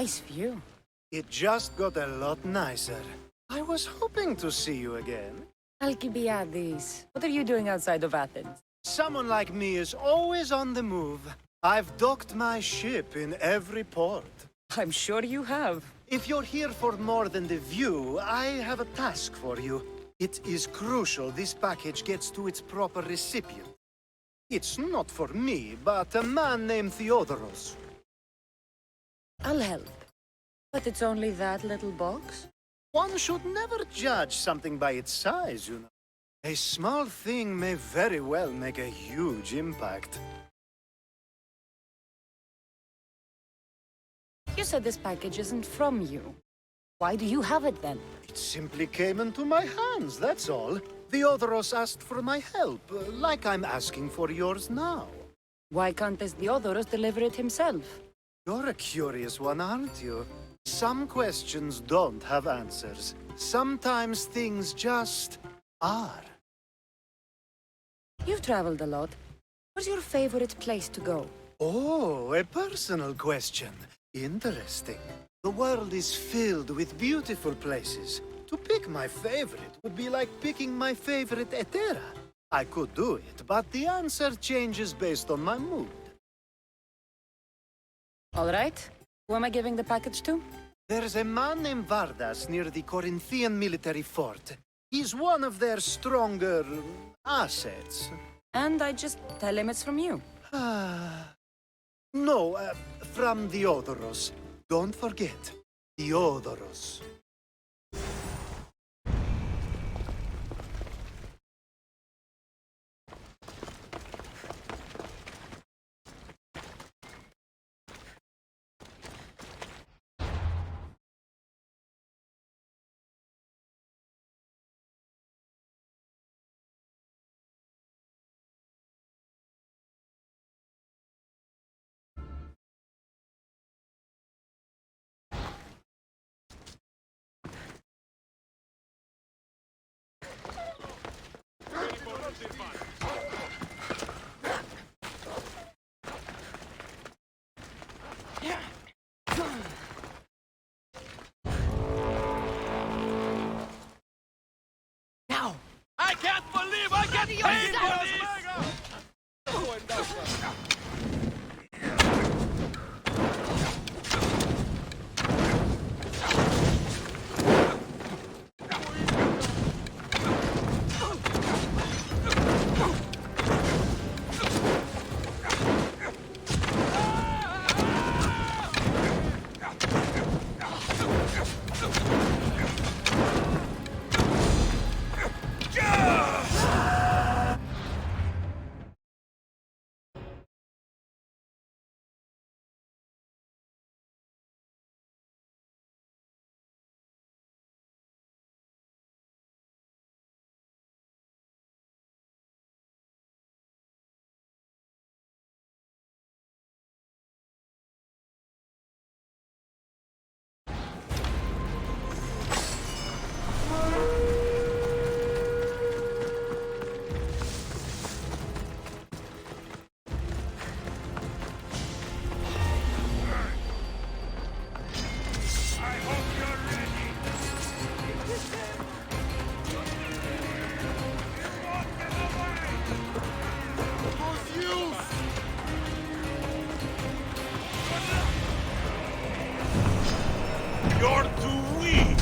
Nice view. It just got a lot nicer. I was hoping to see you again. Alcibiades, what are you doing outside of Athens? Someone like me is always on the move. I've docked my ship in every port. I'm sure you have. If you're here for more than the view, I have a task for you. It is crucial this package gets to its proper recipient. It's not for me, but a man named Theodoros. I'll help. But it's only that little box? One should never judge something by its size, you know. A small thing may very well make a huge impact. You said this package isn't from you. Why do you have it then? It simply came into my hands, that's all. Theodoros asked for my help, like I'm asking for yours now. Why can't this Theodoros deliver it himself? You're a curious one, aren't you? Some questions don't have answers. Sometimes things just are. You've traveled a lot. Where's your favorite place to go? Oh, a personal question. Interesting. The world is filled with beautiful places. To pick my favorite would be like picking my favorite Etera. I could do it, but the answer changes based on my mood. All right. Who am I giving the package to? There's a man named Vardas near the Corinthian military fort. He's one of their stronger assets. And I just tell him it's from you. No, from Theodoros. Don't forget, Theodoros. Now! I can't believe I get paid for this! You're too weak!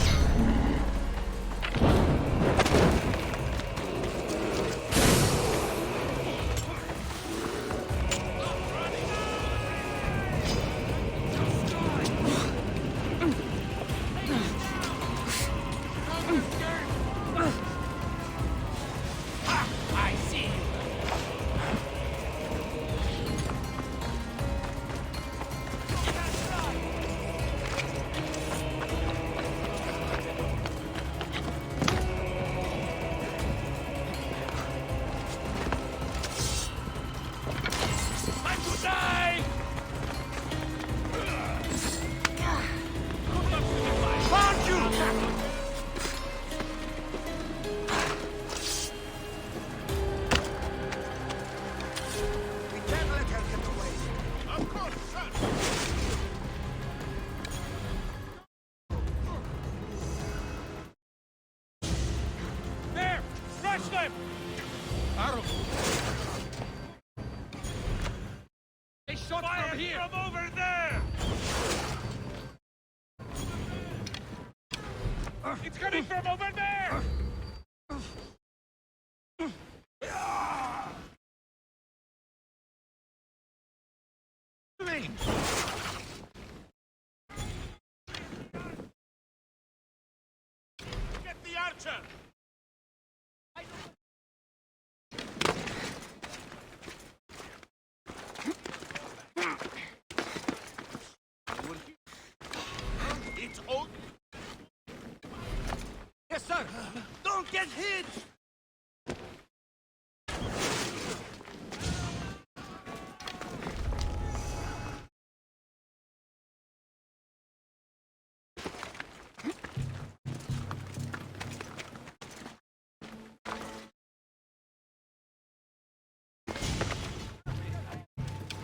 I see you. shot from here! From over there! It's coming from over there! Get the archer! It's all... Yes, sir! Don't get hit!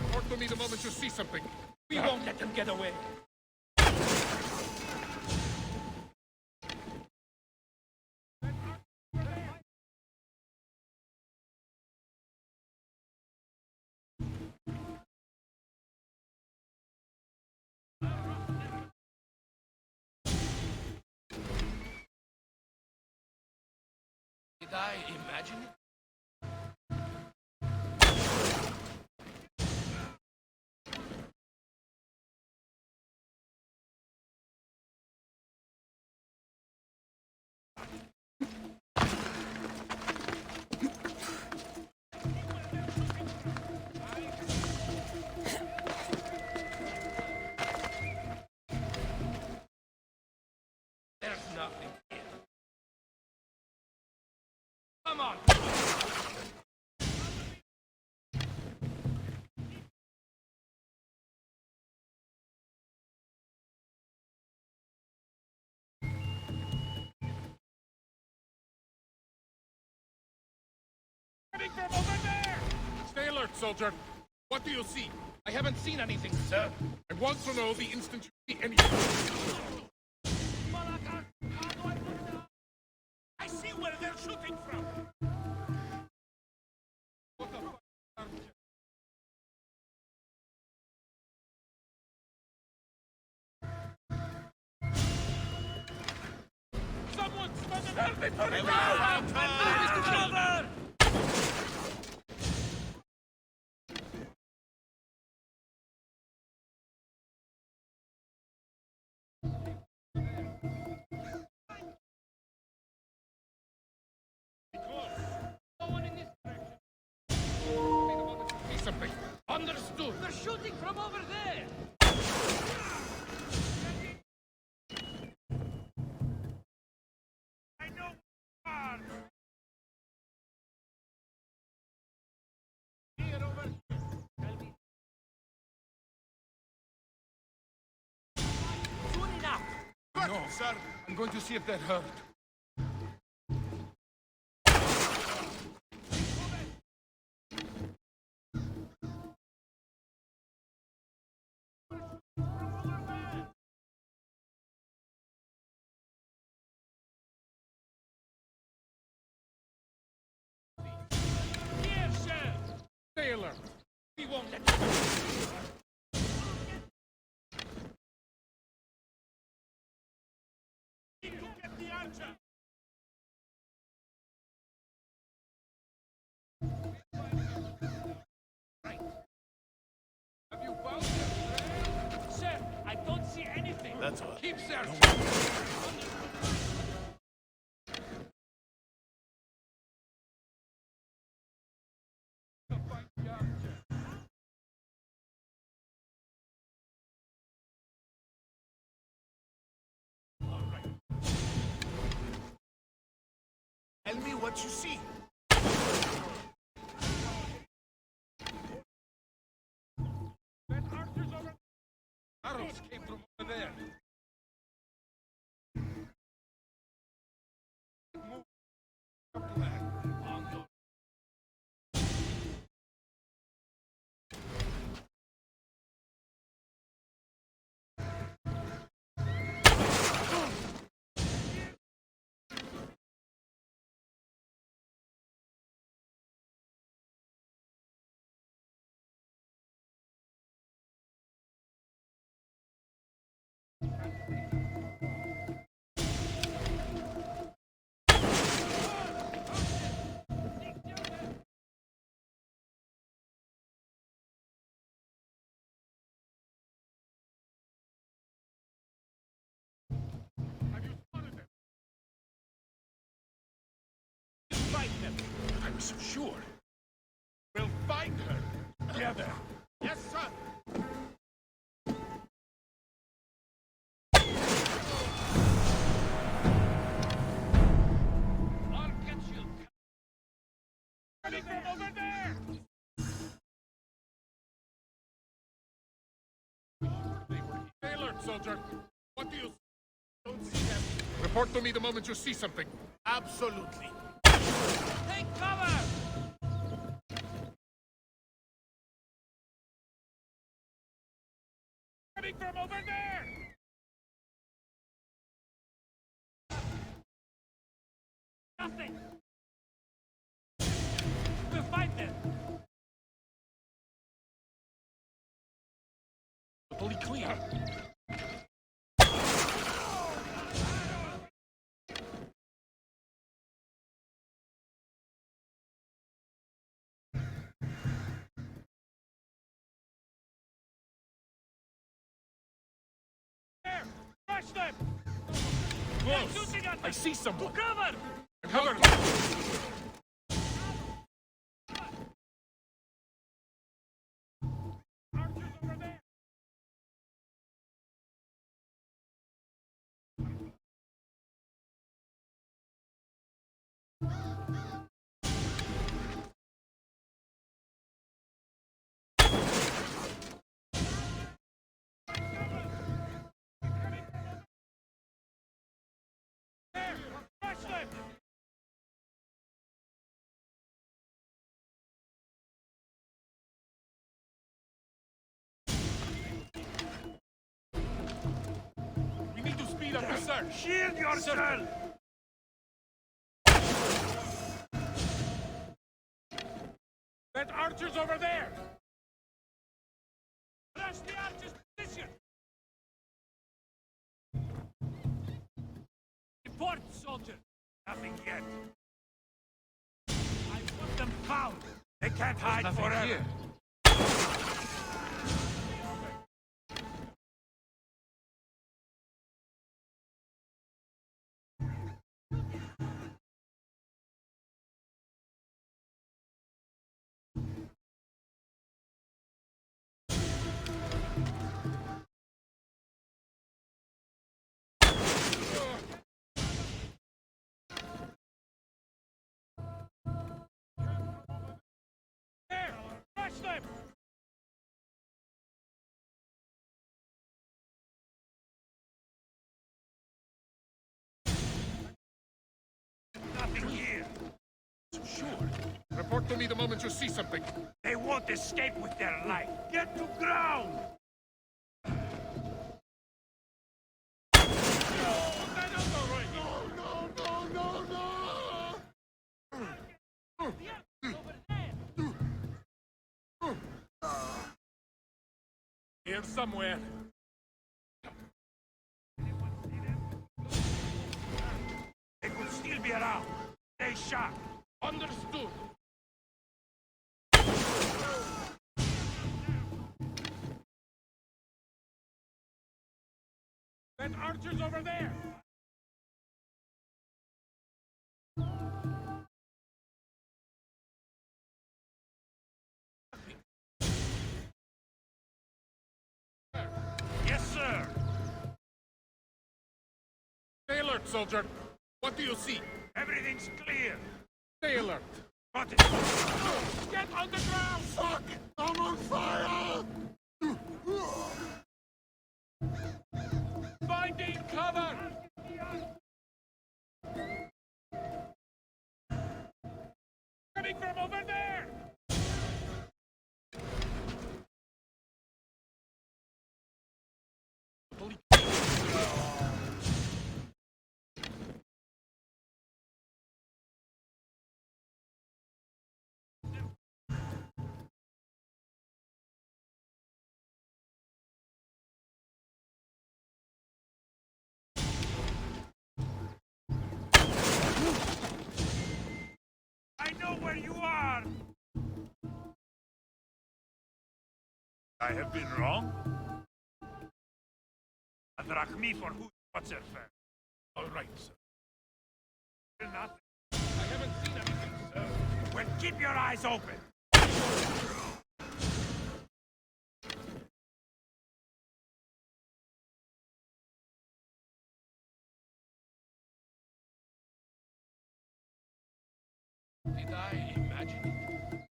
Report to me the moment you see something. We won't let them get away! Did I imagine it? There's nothing here. Come on! Coming from over there! Stay alert, soldier. What do you see? I haven't seen anything, sir. I want to know the instant you see anything. I see where they're shooting from. What the fuck? Someone help me put it out! Cover! No one in this direction. Say the moment you see something. Understood. They're shooting from over there. I know. Here over here. Tell me. Soon enough. No, sir. I'm going to see if that hurt. Here, sir. Stay alert. We won't let you. Need to get the archer. Right. Have you found him? Sir, I don't see anything. That's all. Keep searching. Tell me what you see. That archer's over. Arrows came from over there. Move. Up to that. fight them. I'm so sure. We'll find her together. Yes, sir. I'll get you. Coming from over there. Stay alert, soldier. What do you don't see them? Report to me the moment you see something. Absolutely. Take cover. Coming from over there. Nothing. We'll fight them. Fully clear. There. Crush them. Close. They're shooting at I us. see someone. To cover. Cover. Archers over there. There. Crush them. We need to speed up the search. Shield yourself. That archer's over there. Crush the archer's position. Report, soldier. Nothing yet. I want them found. They can't hide Nothing forever. here. There. Crush them. Nothing here. Sure. Report to me the moment you see something. They won't escape with their life. Get to ground! Here somewhere. They could still be around. Stay sharp. Understood. That archer's over there. Yes, sir. Stay alert, soldier. What do you see? Everything's clear. Stay alert. Got it. Get on the ground! Fuck! I'm on fire! Finding cover. Coming from over there. I know where you are. I have been wrong. Attack me for who? What's your fair? All right, sir. Nothing. I haven't seen anything Well, keep your eyes open. Did I imagine it?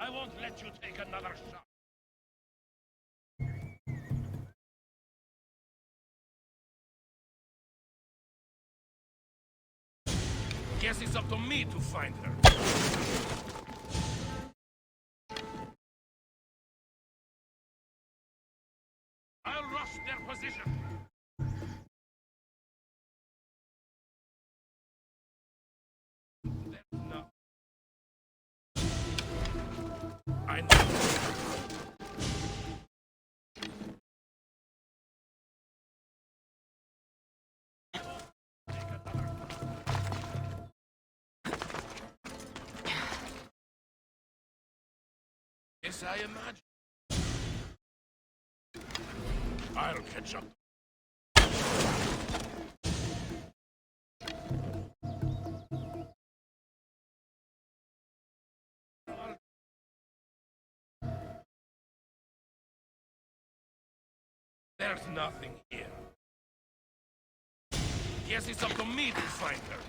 I won't let you take another shot. Guess it's up to me to find her. I'll rush their position. There's no... I know. Yes, I imagine. I'll catch up. There's nothing here. Guess it's up to me to find her.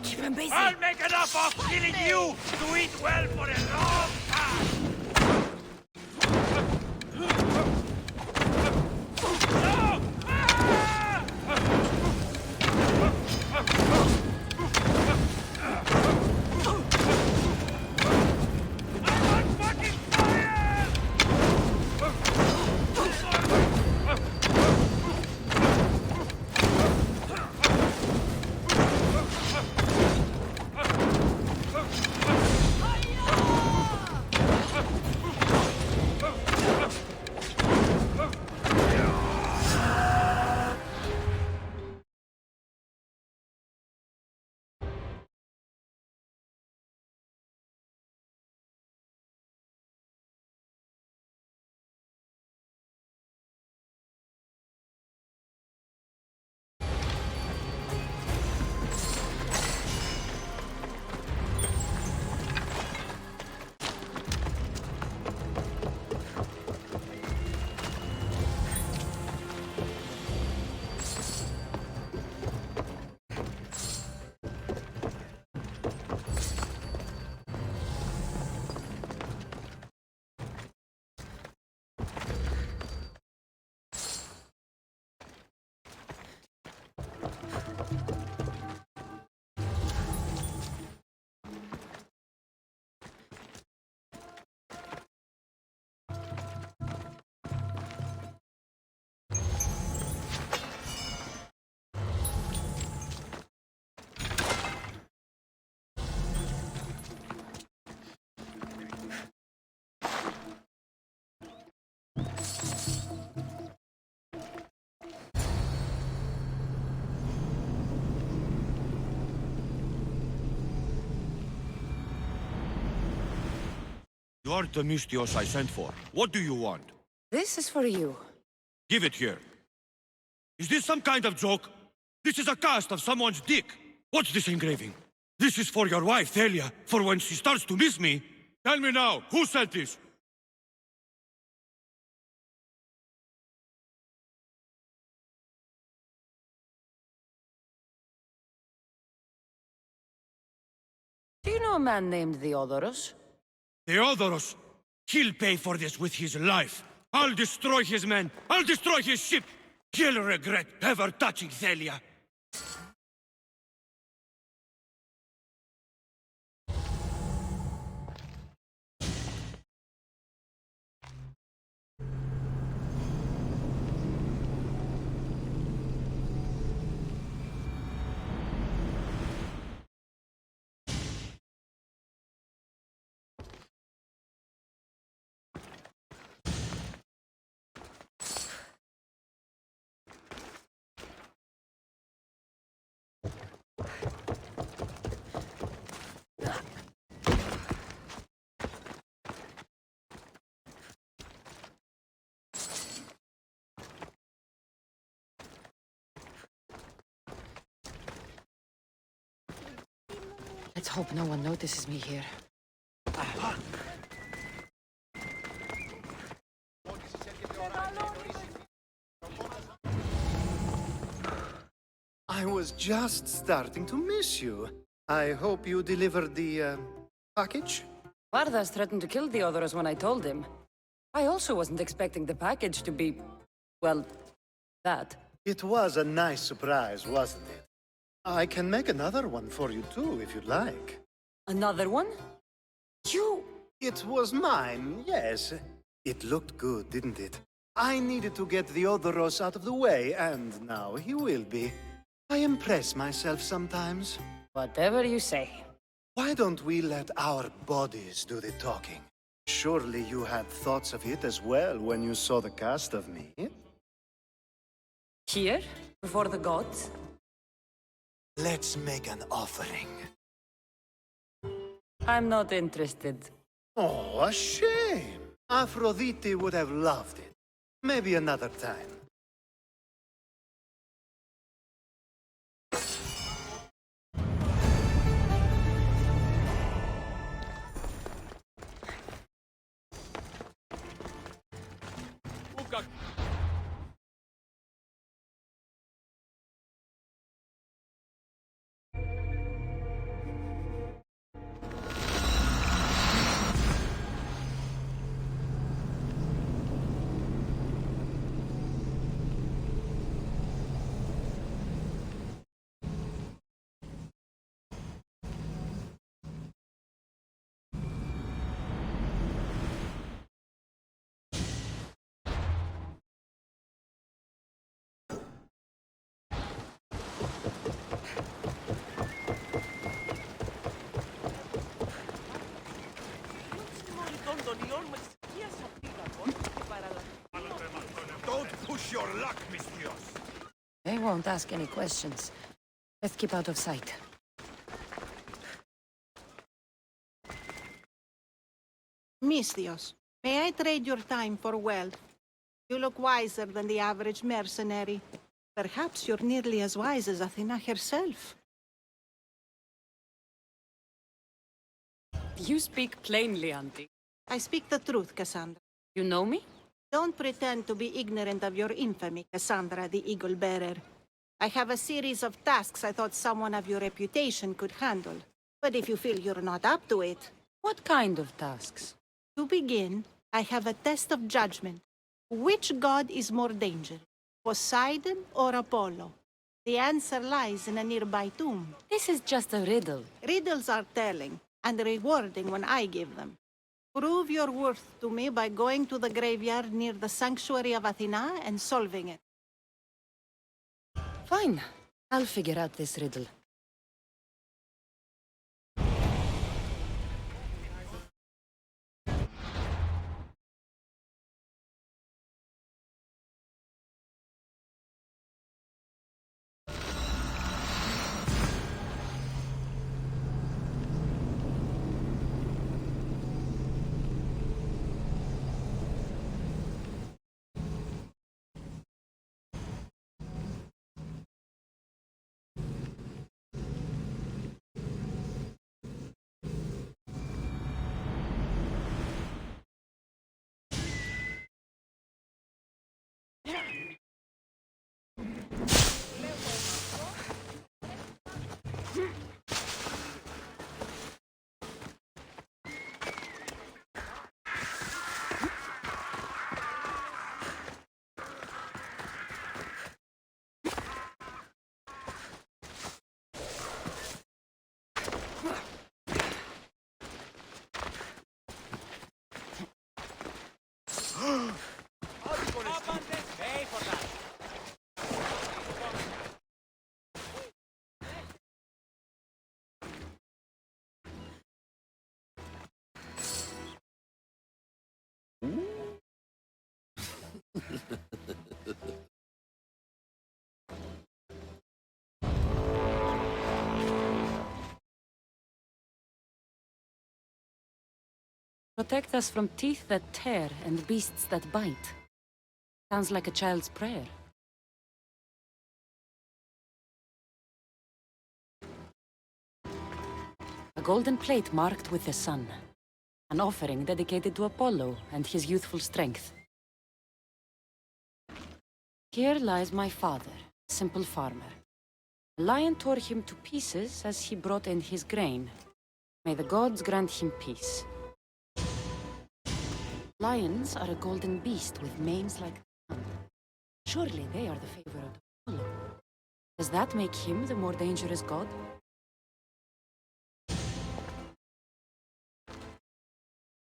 Keep him busy. I'll make enough of killing you to eat well for a long time. No! Ah! I'm on fucking fire! You are the Mystios I sent for. What do you want? This is for you. Give it here. Is this some kind of joke? This is a cast of someone's dick. What's this engraving? This is for your wife, Thalia, for when she starts to miss me. Tell me now, who said this? Do you know a man named Theodoros? Theodoros, he'll pay for this with his life. I'll destroy his men. I'll destroy his ship. He'll regret ever touching Thalia. Let's hope no one notices me here. I was just starting to miss you. I hope you delivered the, package? Vardas threatened to kill Theodoros when I told him. I also wasn't expecting the package to be, well, that. It was a nice surprise, wasn't it? I can make another one for you too, if you'd like. Another one? You... It was mine, yes. It looked good, didn't it? I needed to get Theodoros out of the way, and now he will be. I impress myself sometimes. Whatever you say. Why don't we let our bodies do the talking? Surely you had thoughts of it as well when you saw the cast of me. Here? Before the gods? Let's make an offering. I'm not interested. Oh, a shame. Aphrodite would have loved it. Maybe another time. Don't push your luck, Mistios. They won't ask any questions. Let's keep out of sight. Mistios, may I trade your time for wealth? You look wiser than the average mercenary. Perhaps you're nearly as wise as Athena herself. You speak plainly, Auntie. I speak the truth, Cassandra. You know me? Don't pretend to be ignorant of your infamy, Cassandra the Eagle Bearer. I have a series of tasks I thought someone of your reputation could handle. But if you feel you're not up to it... What kind of tasks? To begin, I have a test of judgment. Which god is more dangerous, Poseidon or Apollo? The answer lies in a nearby tomb. This is just a riddle. Riddles are telling, and rewarding when I give them. Prove your worth to me by going to the graveyard near the sanctuary of Athena and solving it. Fine. I'll figure out this riddle. Protect us from teeth that tear and beasts that bite. Sounds like a child's prayer. A golden plate marked with the sun. An offering dedicated to Apollo and his youthful strength. Here lies my father, a simple farmer. A lion tore him to pieces as he brought in his grain. May the gods grant him peace. Lions are a golden beast with manes like the sun. Surely they are the favorite of Apollo. Does that make him the more dangerous god?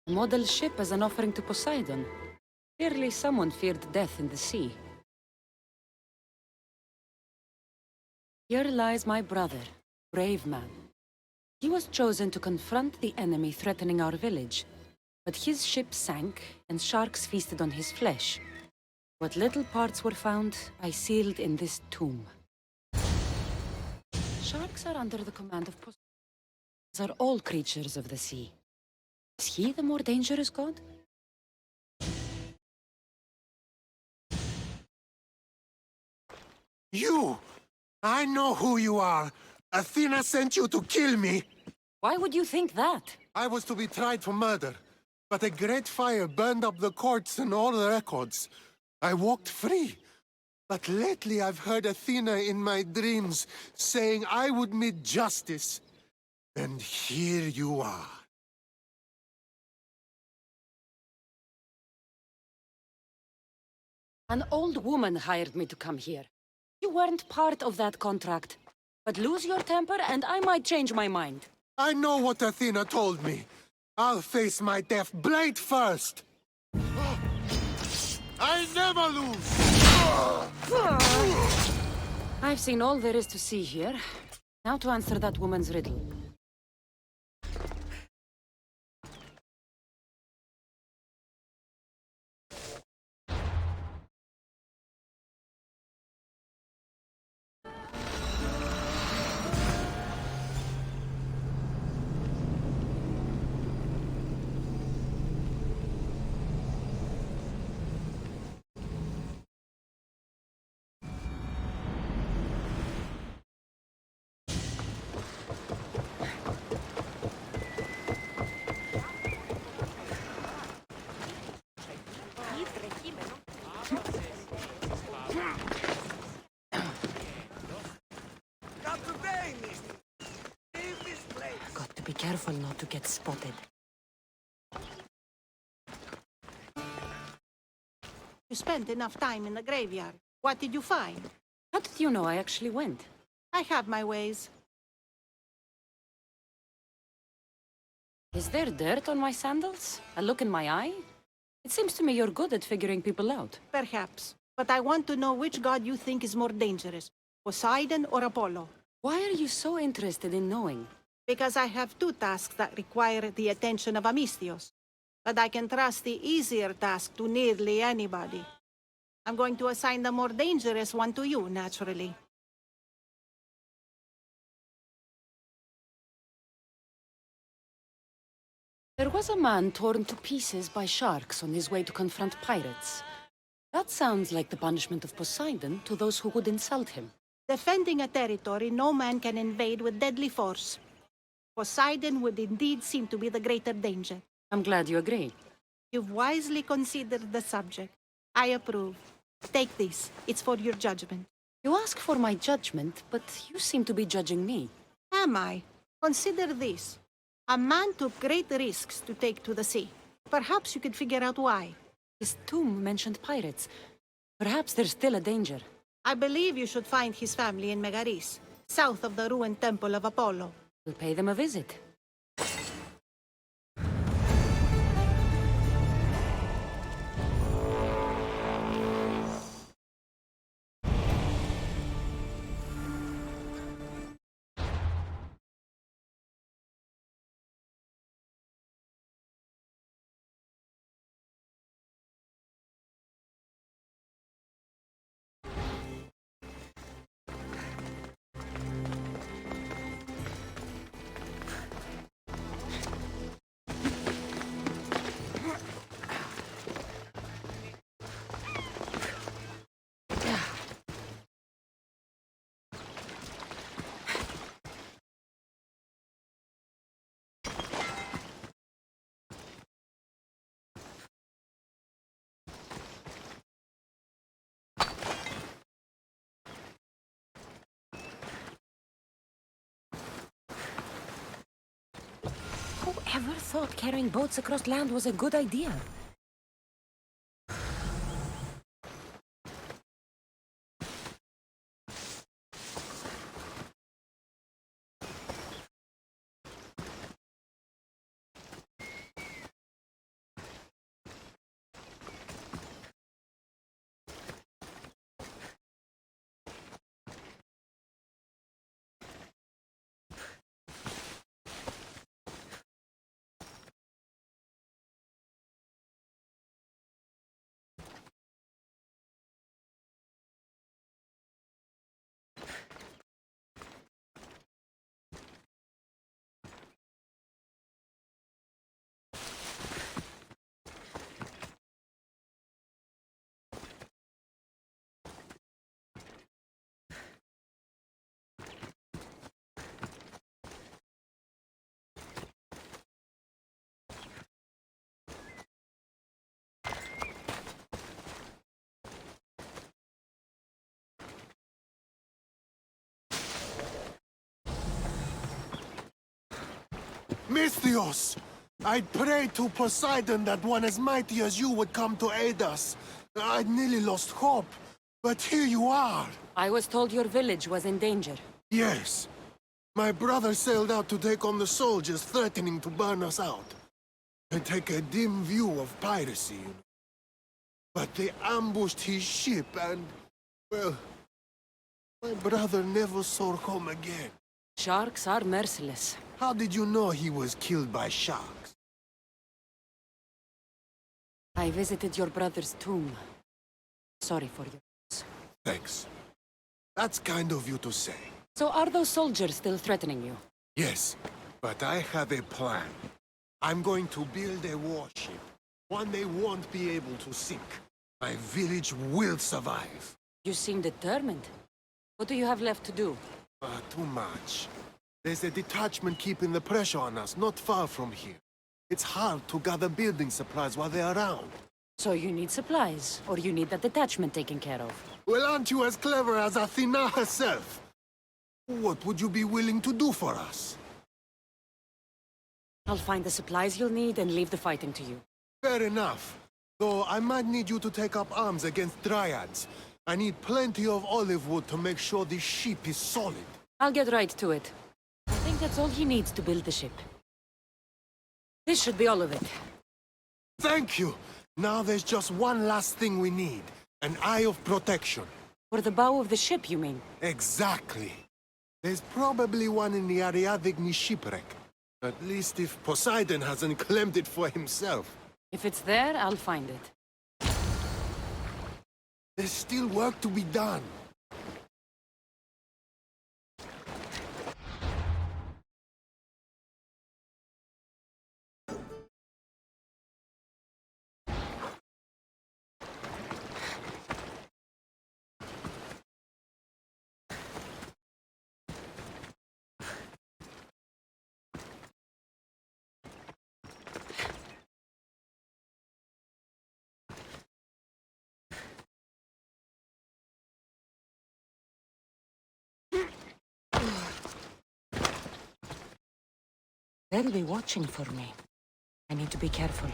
A model ship as an offering to Poseidon. Clearly someone feared death in the sea. Here lies my brother, brave man. He was chosen to confront the enemy threatening our village. But his ship sank, and sharks feasted on his flesh. What little parts were found, I sealed in this tomb. Sharks are under the command of Poseidon, as are all creatures of the sea. Is he the more dangerous god? You! I know who you are! Athena sent you to kill me! Why would you think that? I was to be tried for murder, but a great fire burned up the courts and all the records. I walked free. But lately I've heard Athena in my dreams saying I would meet justice. And here you are. An old woman hired me to come here. You weren't part of that contract. But lose your temper and I might change my mind. I know what Athena told me. I'll face my death blade first! I never lose! I've seen all there is to see here. Now to answer that woman's riddle. Got to be careful not to get spotted. You spent enough time in the graveyard. What did you find? How did you know I actually went? I have my ways. Is there dirt on my sandals? A look in my eye? It seems to me you're good at figuring people out. Perhaps. But I want to know which god you think is more dangerous, Poseidon or Apollo. Why are you so interested in knowing? Because I have two tasks that require the attention of Amistios. But I can trust the easier task to nearly anybody. I'm going to assign the more dangerous one to you, naturally. There was a man torn to pieces by sharks on his way to confront pirates. That sounds like the punishment of Poseidon to those who would insult him. Defending a territory no man can invade with deadly force. Poseidon would indeed seem to be the greater danger. I'm glad you agree. You've wisely considered the subject. I approve. Take this. It's for your judgment. You ask for my judgment, but you seem to be judging me. Am I? Consider this. A man took great risks to take to the sea. Perhaps you could figure out why. His tomb mentioned pirates. Perhaps there's still a danger. I believe you should find his family in Megaris, south of the ruined temple of Apollo. We'll pay them a visit. Whoever thought carrying boats across land was a good idea? Misthios! I'd prayed to Poseidon that one as mighty as you would come to aid us. I'd nearly lost hope, but here you are. I was told your village was in danger. Yes. My brother sailed out to take on the soldiers threatening to burn us out. And take a dim view of piracy, you know. But they ambushed his ship and, well, my brother never saw home again. Sharks are merciless. How did you know he was killed by sharks? I visited your brother's tomb. Sorry for your loss. Thanks. That's kind of you to say. So are those soldiers still threatening you? Yes, but I have a plan. I'm going to build a warship. One they won't be able to sink. My village will survive. You seem determined. What do you have left to do? Too much. There's a detachment keeping the pressure on us, not far from here. It's hard to gather building supplies while they're around. So you need supplies, or you need that detachment taken care of. Well, aren't you as clever as Athena herself? What would you be willing to do for us? I'll find the supplies you'll need and leave the fighting to you. Fair enough. Though I might need you to take up arms against Dryads. I need plenty of olive wood to make sure this ship is solid. I'll get right to it. I think that's all he needs to build the ship. This should be all of it. Thank you! Now there's just one last thing we need. An eye of protection. For the bow of the ship, you mean? Exactly. There's probably one in the Ariadne shipwreck. At least if Poseidon hasn't claimed it for himself. If it's there, I'll find it. There's still work to be done. They'll be watching for me. I need to be careful.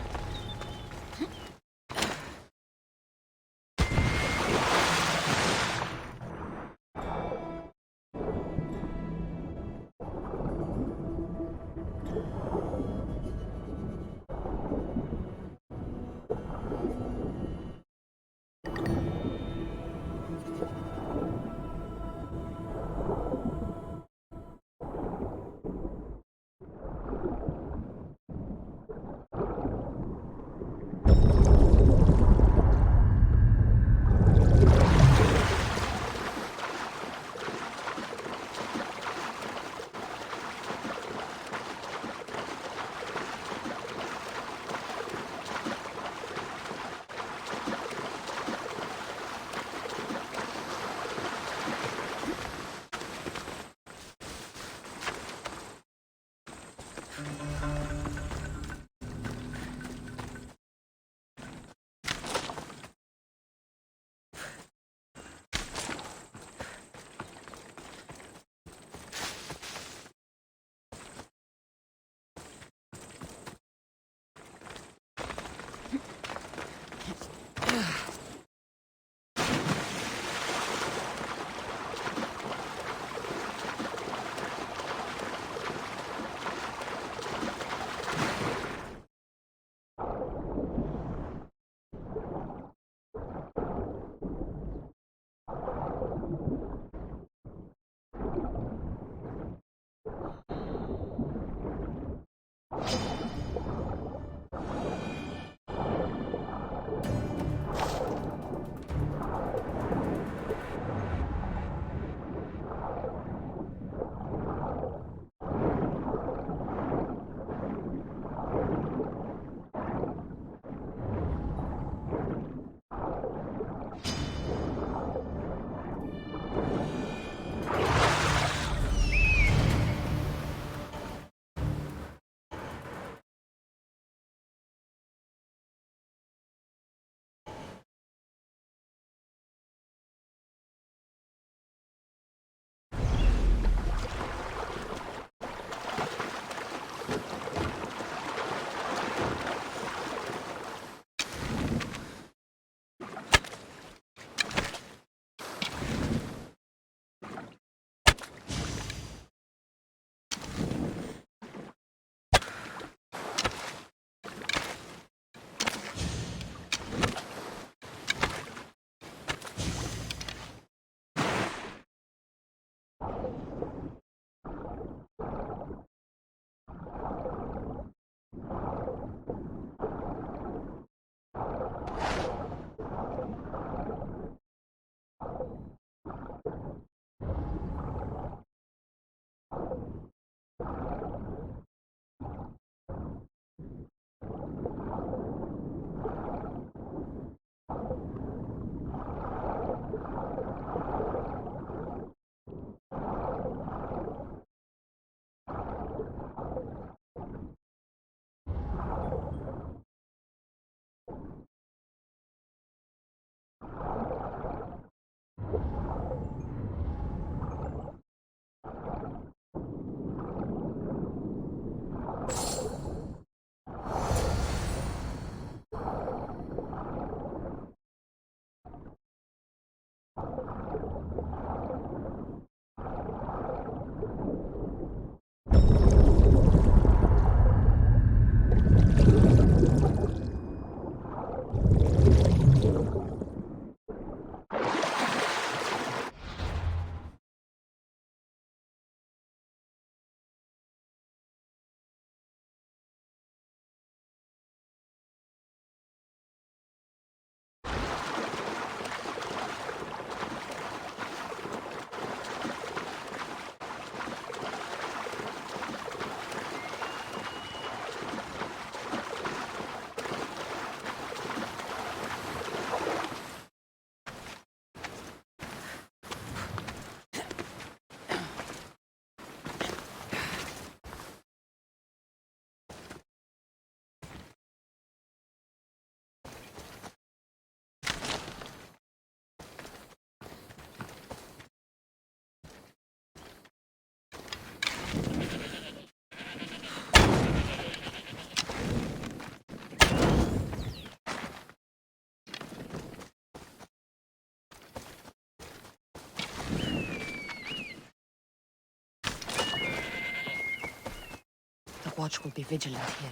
watch will be vigilant here.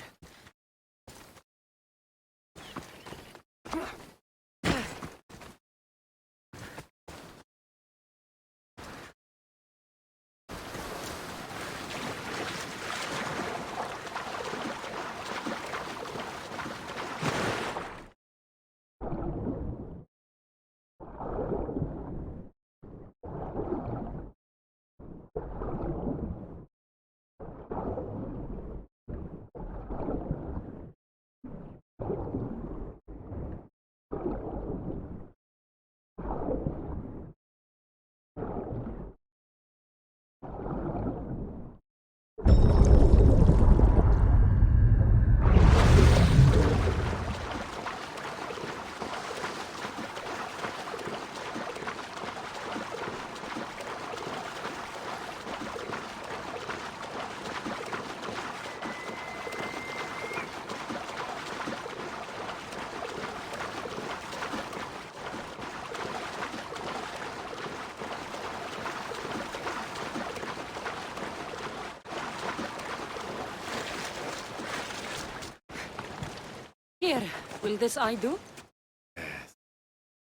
Here, will this eye do?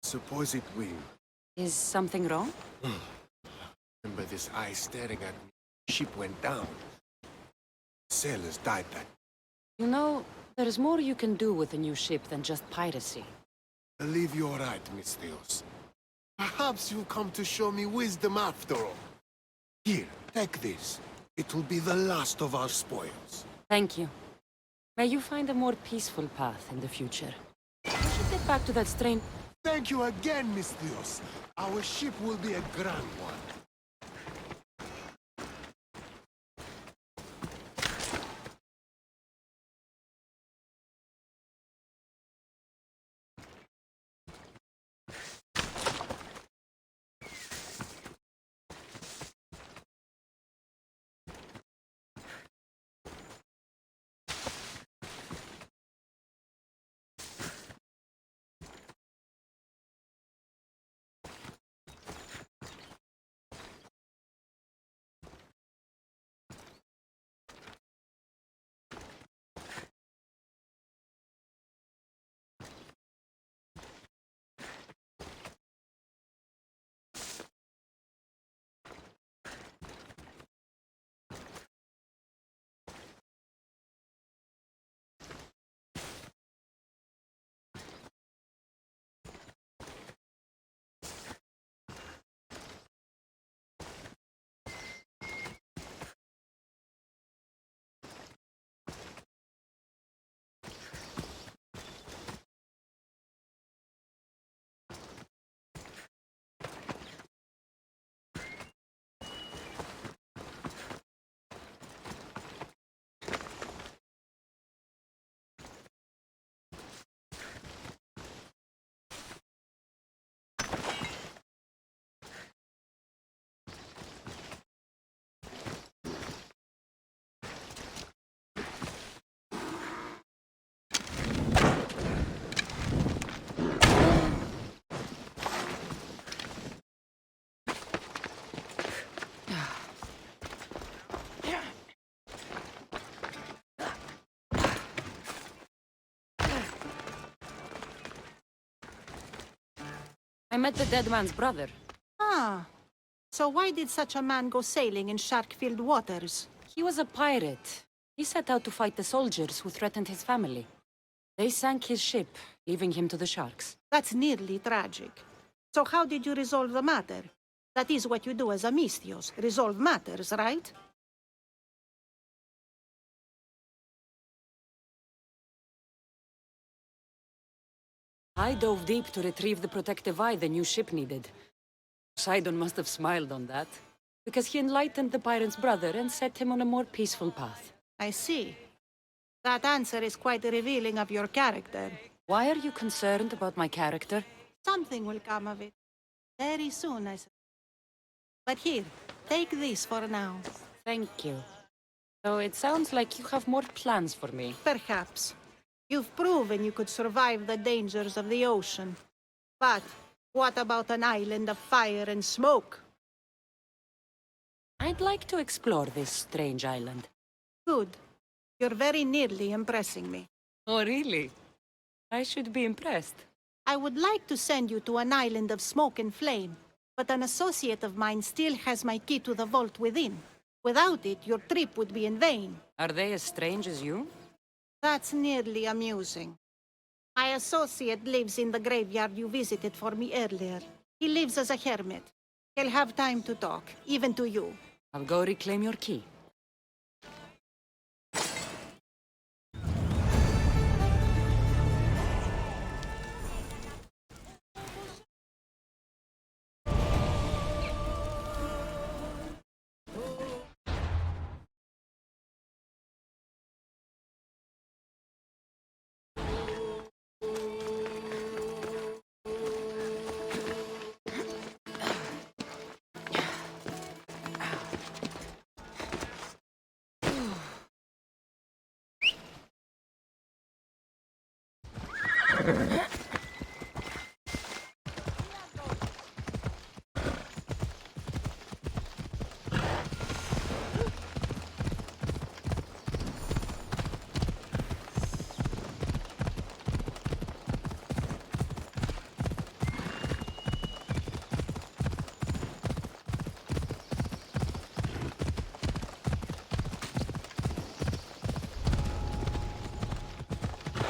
Suppose it will. Is something wrong? Remember this eye staring at me. Ship went down. Sailors died that. You know, there's more you can do with a new ship than just piracy. Believe you're right, Miss Theos. Perhaps you've come to show me wisdom after all. Here, take this. It will be the last of our spoils. Thank you. May you find a more peaceful path in the future. I should get back to that strain. Thank you again, Miss Theos. Our ship will be a grand one. I met the dead man's brother. Ah, so why did such a man go sailing in shark-filled waters? He was a pirate. He set out to fight the soldiers who threatened his family. They sank his ship, leaving him to the sharks. That's nearly tragic. So how did you resolve the matter? That is what you do as a Misthios, resolve matters, right? I dove deep to retrieve the protective eye the new ship needed. Poseidon must have smiled on that, because he enlightened the pirate's brother and set him on a more peaceful path. I see. That answer is quite revealing of your character. Why are you concerned about my character? Something will come of it. Very soon, I suppose. But here, take this for now. Thank you. So it sounds like you have more plans for me. Perhaps. You've proven you could survive the dangers of the ocean. But what about an island of fire and smoke? I'd like to explore this strange island. Good. You're very nearly impressing me. Oh, really? I should be impressed. I would like to send you to an island of smoke and flame, but an associate of mine still has my key to the vault within. Without it, your trip would be in vain. Are they as strange as you? That's nearly amusing. My associate lives in the graveyard you visited for me earlier. He lives as a hermit. He'll have time to talk, even to you. I'll go reclaim your key.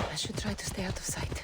I should try to stay out of sight.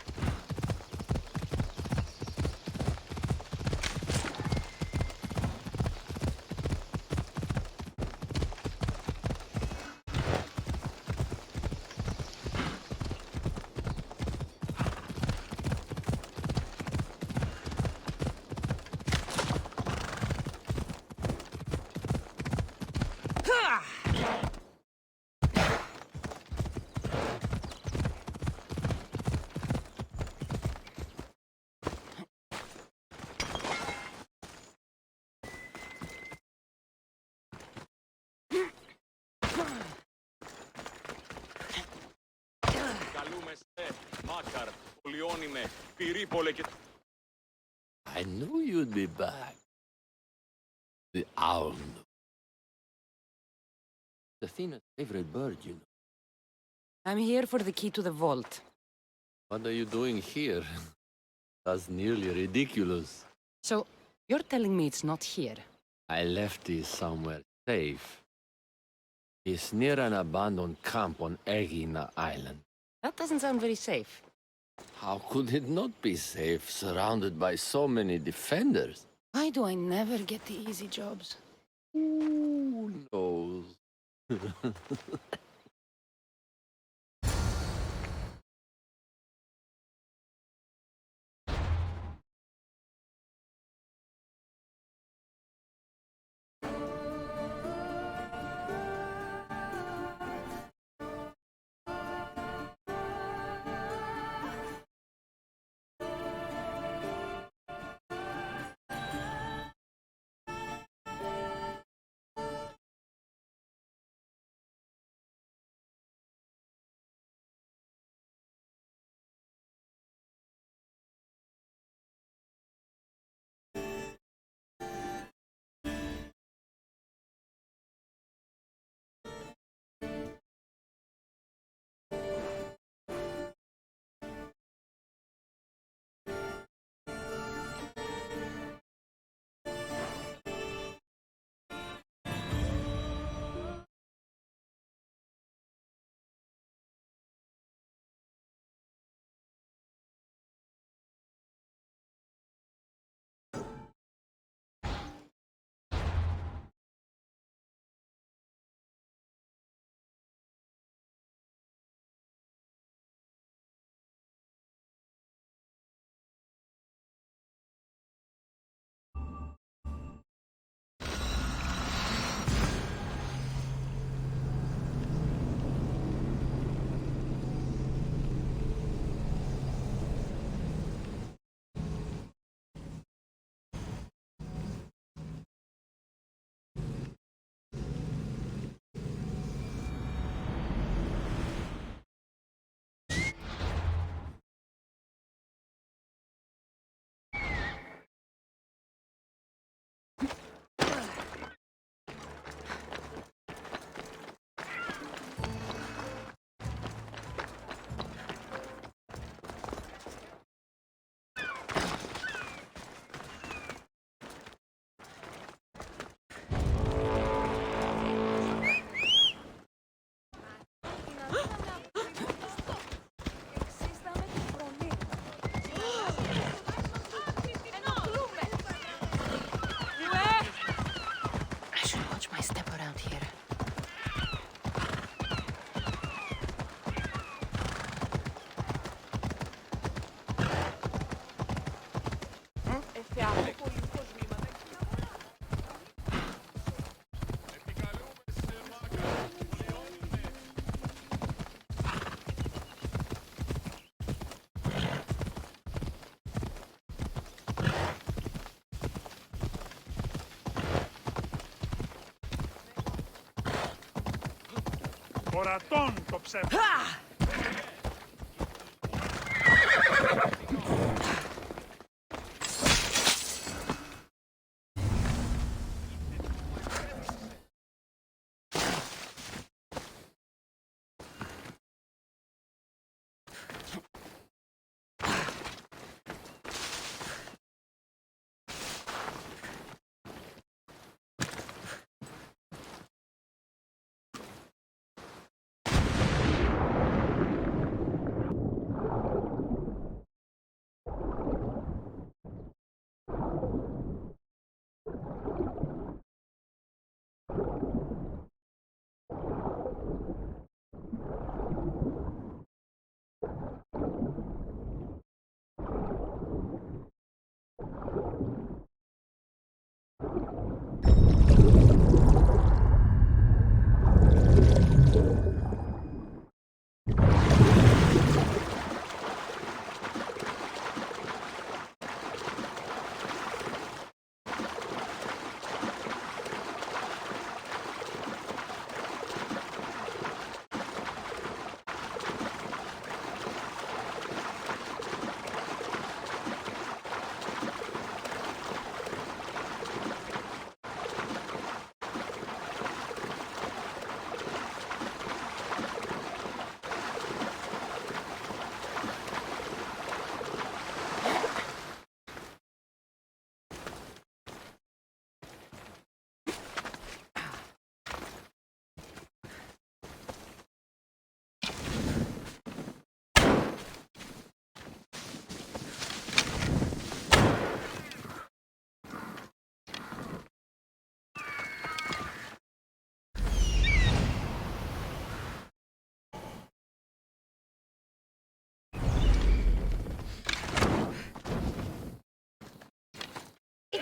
I knew you'd be back. The owl. Athena's favorite bird, you know. I'm here for the key to the vault. What are you doing here? That's nearly ridiculous. So, you're telling me it's not here? I left it somewhere safe. It's near an abandoned camp on Egina Island. That doesn't sound very safe. How could it not be safe, surrounded by so many defenders? Why do I never get the easy jobs? Who knows? Ορατών το ψεύδο.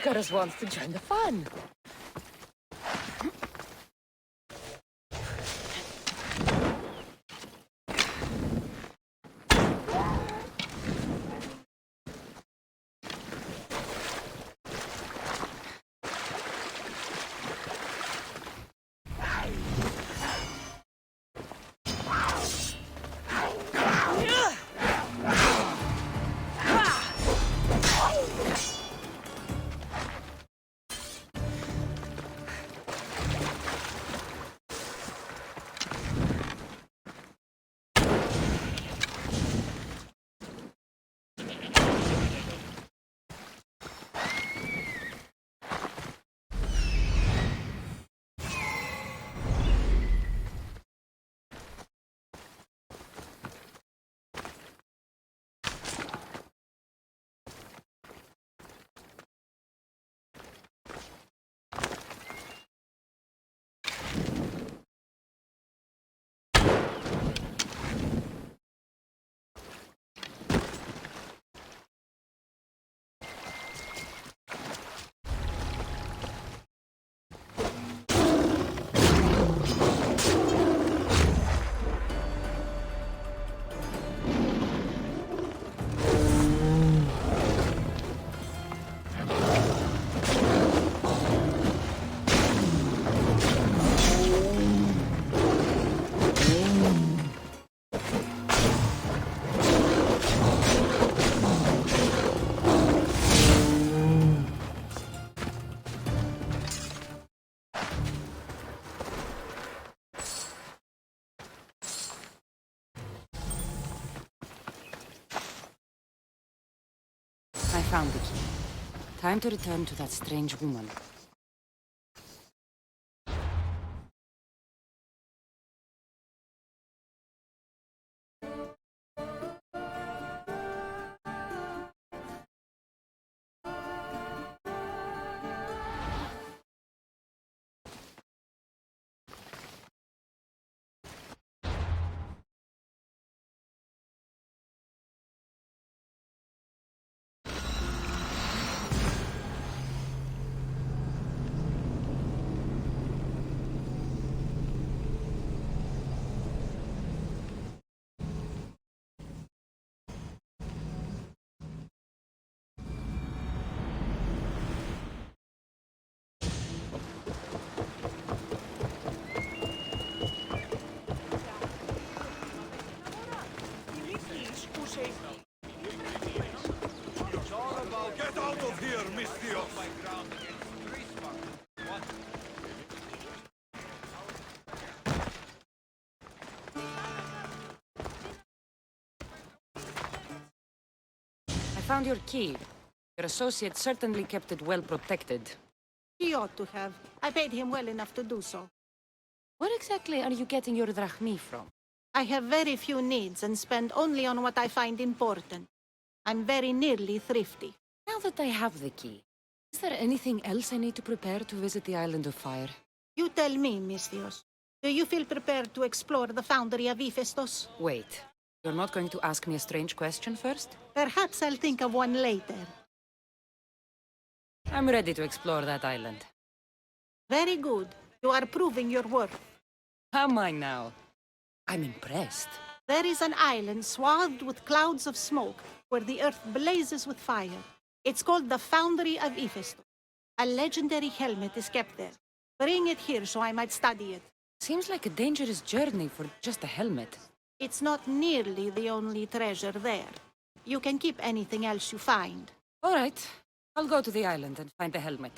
Icarus wants to join the fun. I found the key. Time to return to that strange woman. fire, Misthios! I found your key. Your associate certainly kept it well protected. He ought to have. I paid him well enough to do so. Where exactly are you getting your drachmi from? I have very few needs and spend only on what I find important. I'm very nearly thrifty. Now that I have the key, is there anything else I need to prepare to visit the Island of Fire? You tell me, Misthios. Do you feel prepared to explore the foundry of Hephaestus? Wait, you're not going to ask me a strange question first? Perhaps I'll think of one later. I'm ready to explore that island. Very good. You are proving your worth. Am I now? I'm impressed. There is an island swathed with clouds of smoke where the earth blazes with fire. It's called the Foundry of Hephaestus. A legendary helmet is kept there. Bring it here so I might study it. Seems like a dangerous journey for just a helmet. It's not nearly the only treasure there. You can keep anything else you find. All right, I'll go to the island and find the helmet.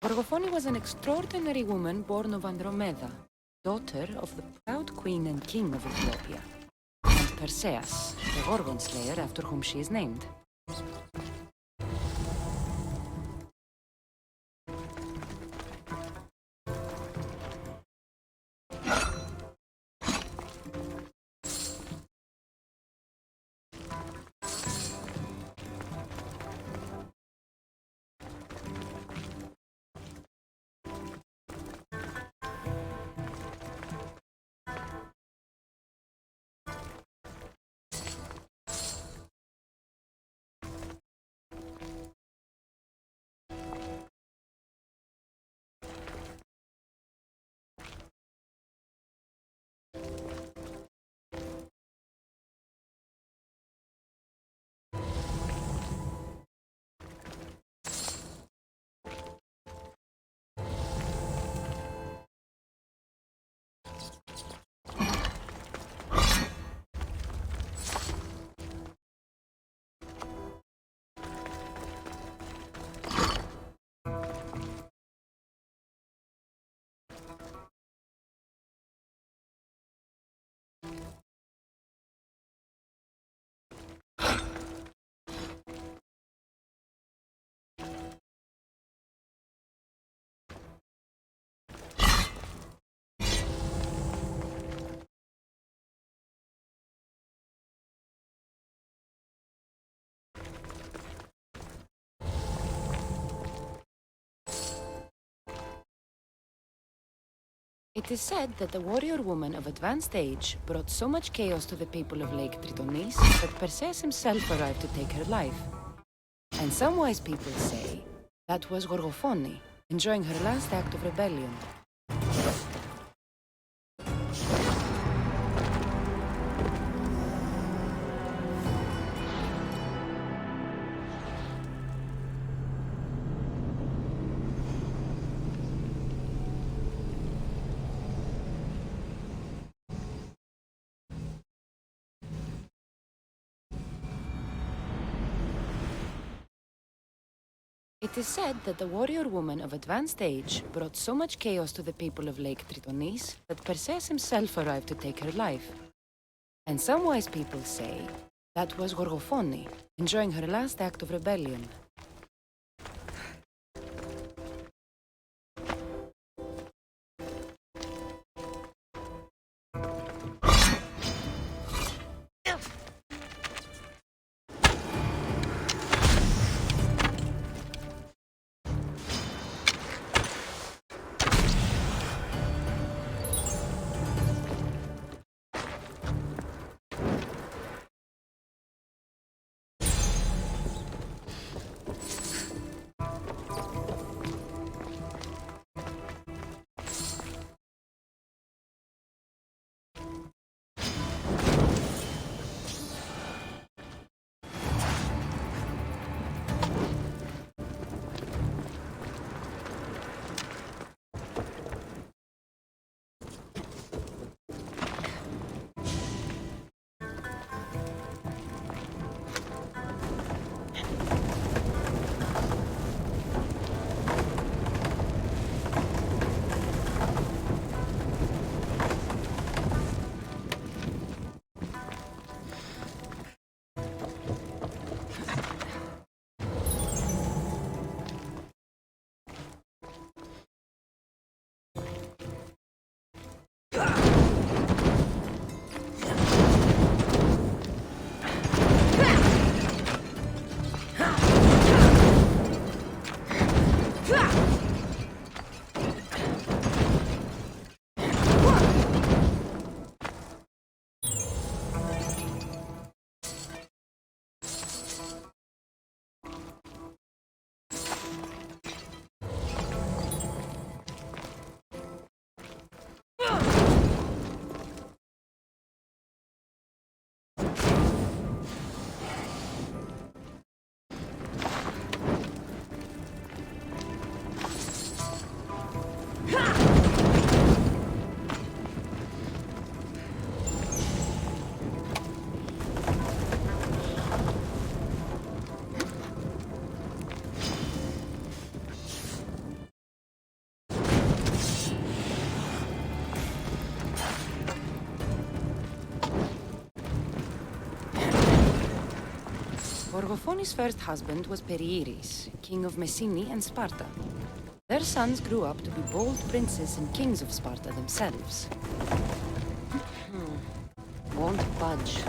Gorgophone was an extraordinary woman born of Andromeda, daughter of the proud queen and king of Ethiopia, and Perseus, the Gorgon slayer after whom she is named. It is said that the warrior woman of advanced age brought so much chaos to the people of Lake Tritonis that Perseus himself arrived to take her life. And some wise people say that was Gorgophone, enjoying her last act of rebellion. It is said that the warrior woman of advanced age brought so much chaos to the people of Lake Tritonis that Perseus himself arrived to take her life. And some wise people say that was Gorgophone, enjoying her last act of rebellion. Gorgophone's first husband was Perieris, king of Messini and Sparta. Their sons grew up to be bold princes and kings of Sparta themselves. Won't budge.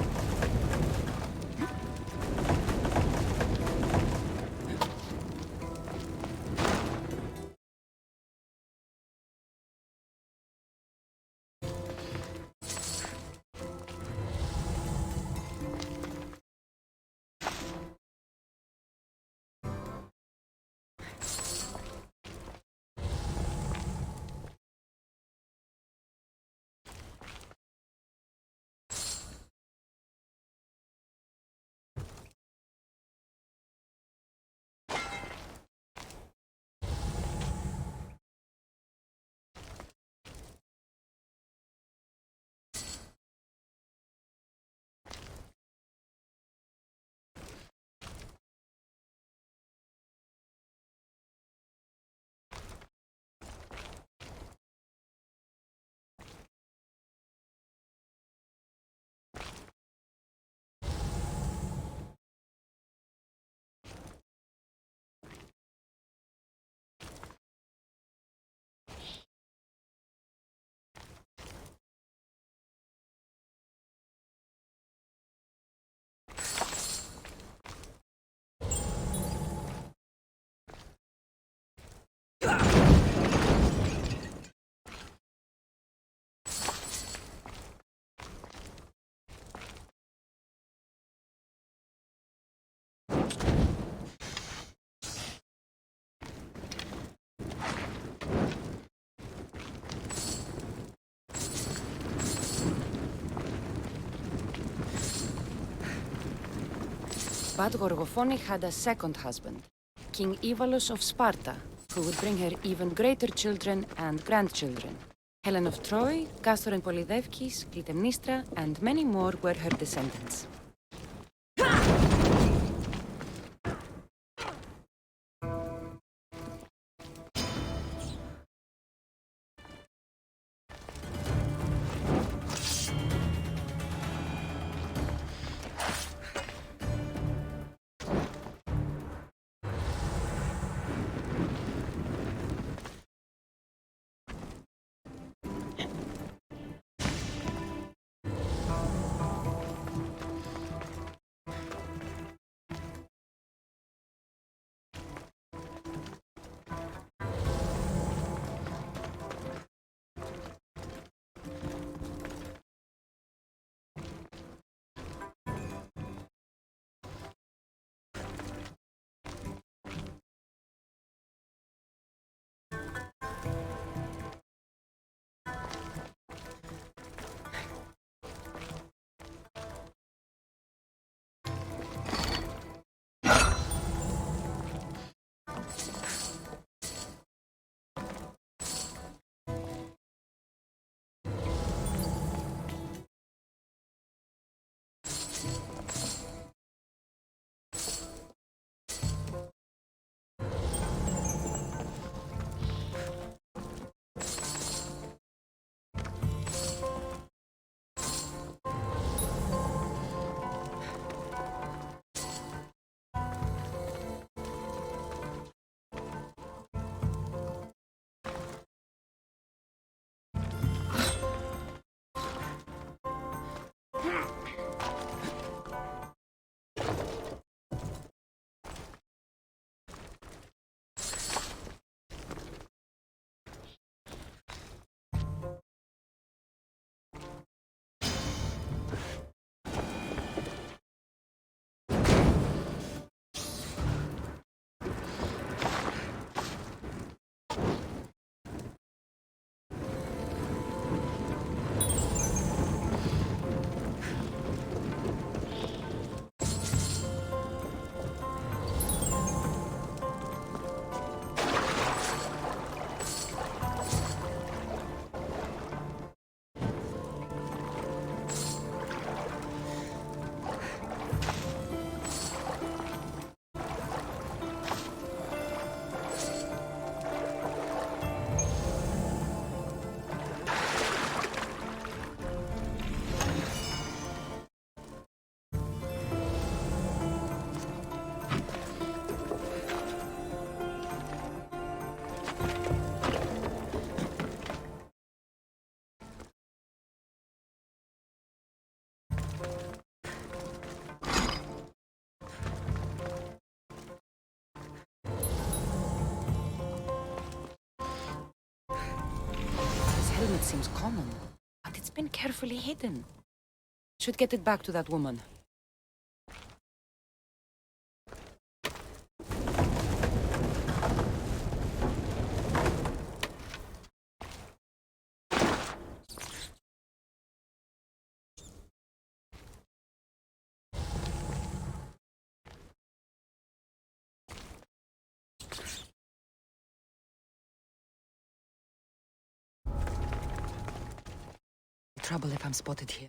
But Gorgofoni had a second husband, King Ivalus of Sparta, who would bring her even greater children and grandchildren. Helen of Troy, Castor and Polydevkis, Clytemnestra, and many more were her descendants. It seems common, but it's been carefully hidden. Should get it back to that woman. Trouble if I'm spotted here.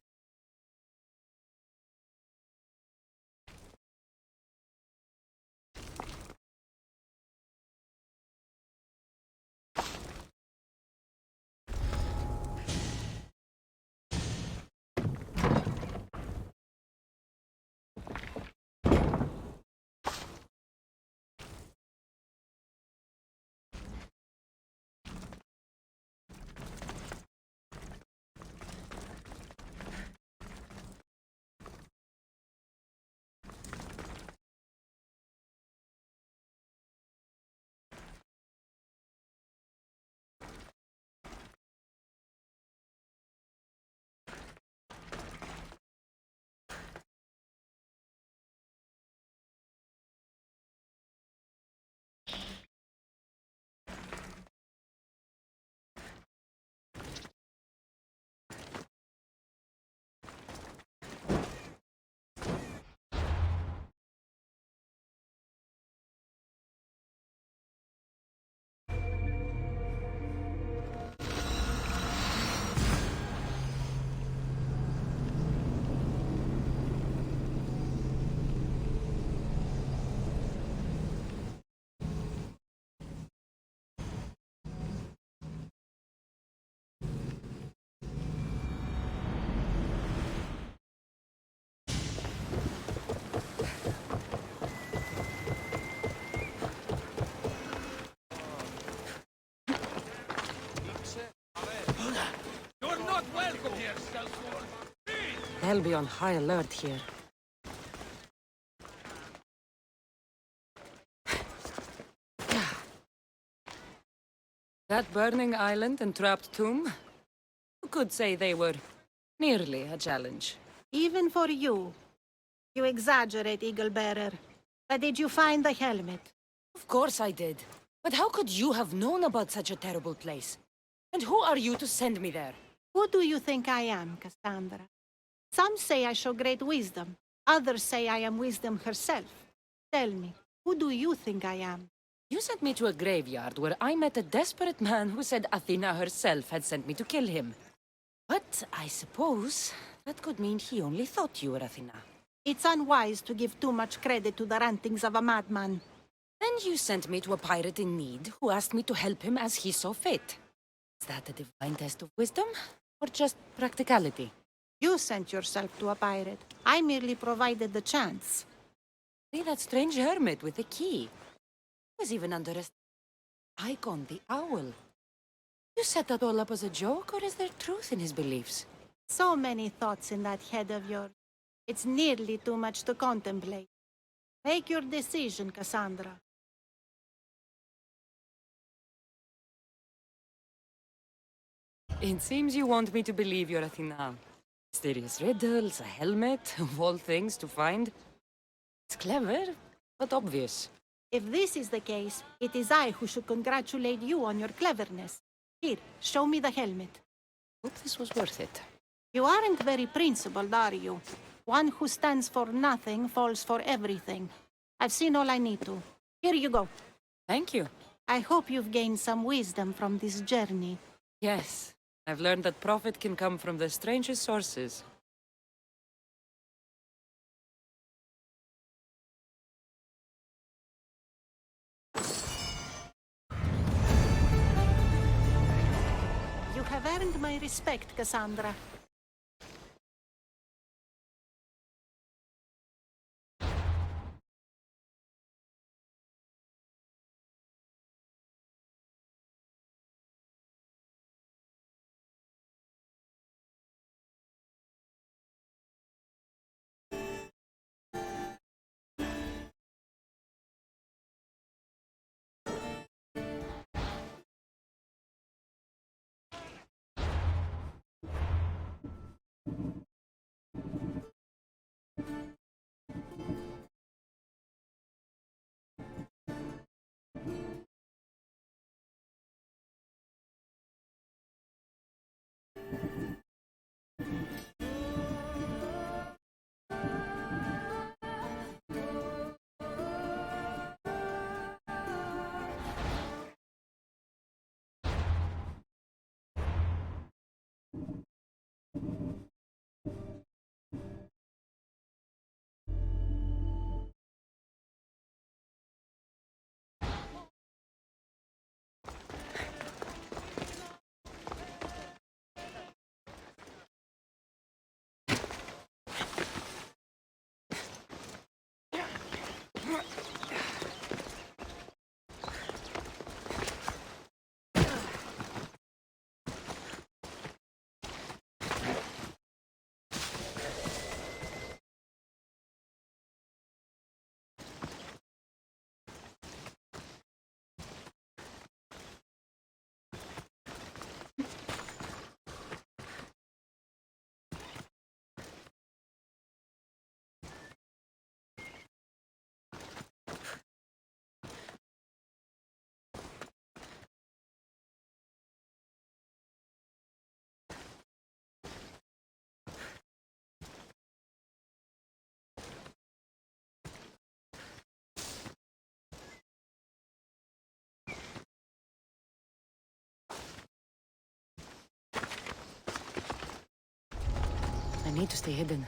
They'll be on high alert here. That burning island and trapped tomb? You could say they were nearly a challenge. Even for you. You exaggerate, Eagle Bearer. But did you find the helmet? Of course I did. But how could you have known about such a terrible place? And who are you to send me there? Who do you think I am, Cassandra? Some say I show great wisdom. Others say I am wisdom herself. Tell me, who do you think I am? You sent me to a graveyard where I met a desperate man who said Athena herself had sent me to kill him. But I suppose that could mean he only thought you were Athena. It's unwise to give too much credit to the rantings of a madman. Then you sent me to a pirate in need who asked me to help him as he saw fit. Is that a divine test of wisdom, or just practicality? You sent yourself to a pirate. I merely provided the chance. See that strange hermit with the key? He was even underestimated. Icon, the owl. You set that all up as a joke, or is there truth in his beliefs? So many thoughts in that head of yours. It's nearly too much to contemplate. Make your decision, Cassandra. It seems you want me to believe you're Athena. Mysterious riddles, a helmet, of all things to find. It's clever, but obvious. If this is the case, it is I who should congratulate you on your cleverness. Here, show me the helmet. Hope this was worth it. You aren't very principled, are you? One who stands for nothing falls for everything. I've seen all I need to. Here you go. Thank you. I hope you've gained some wisdom from this journey. Yes, I've learned that profit can come from the strangest sources. You have earned my respect, Cassandra. I need to stay hidden.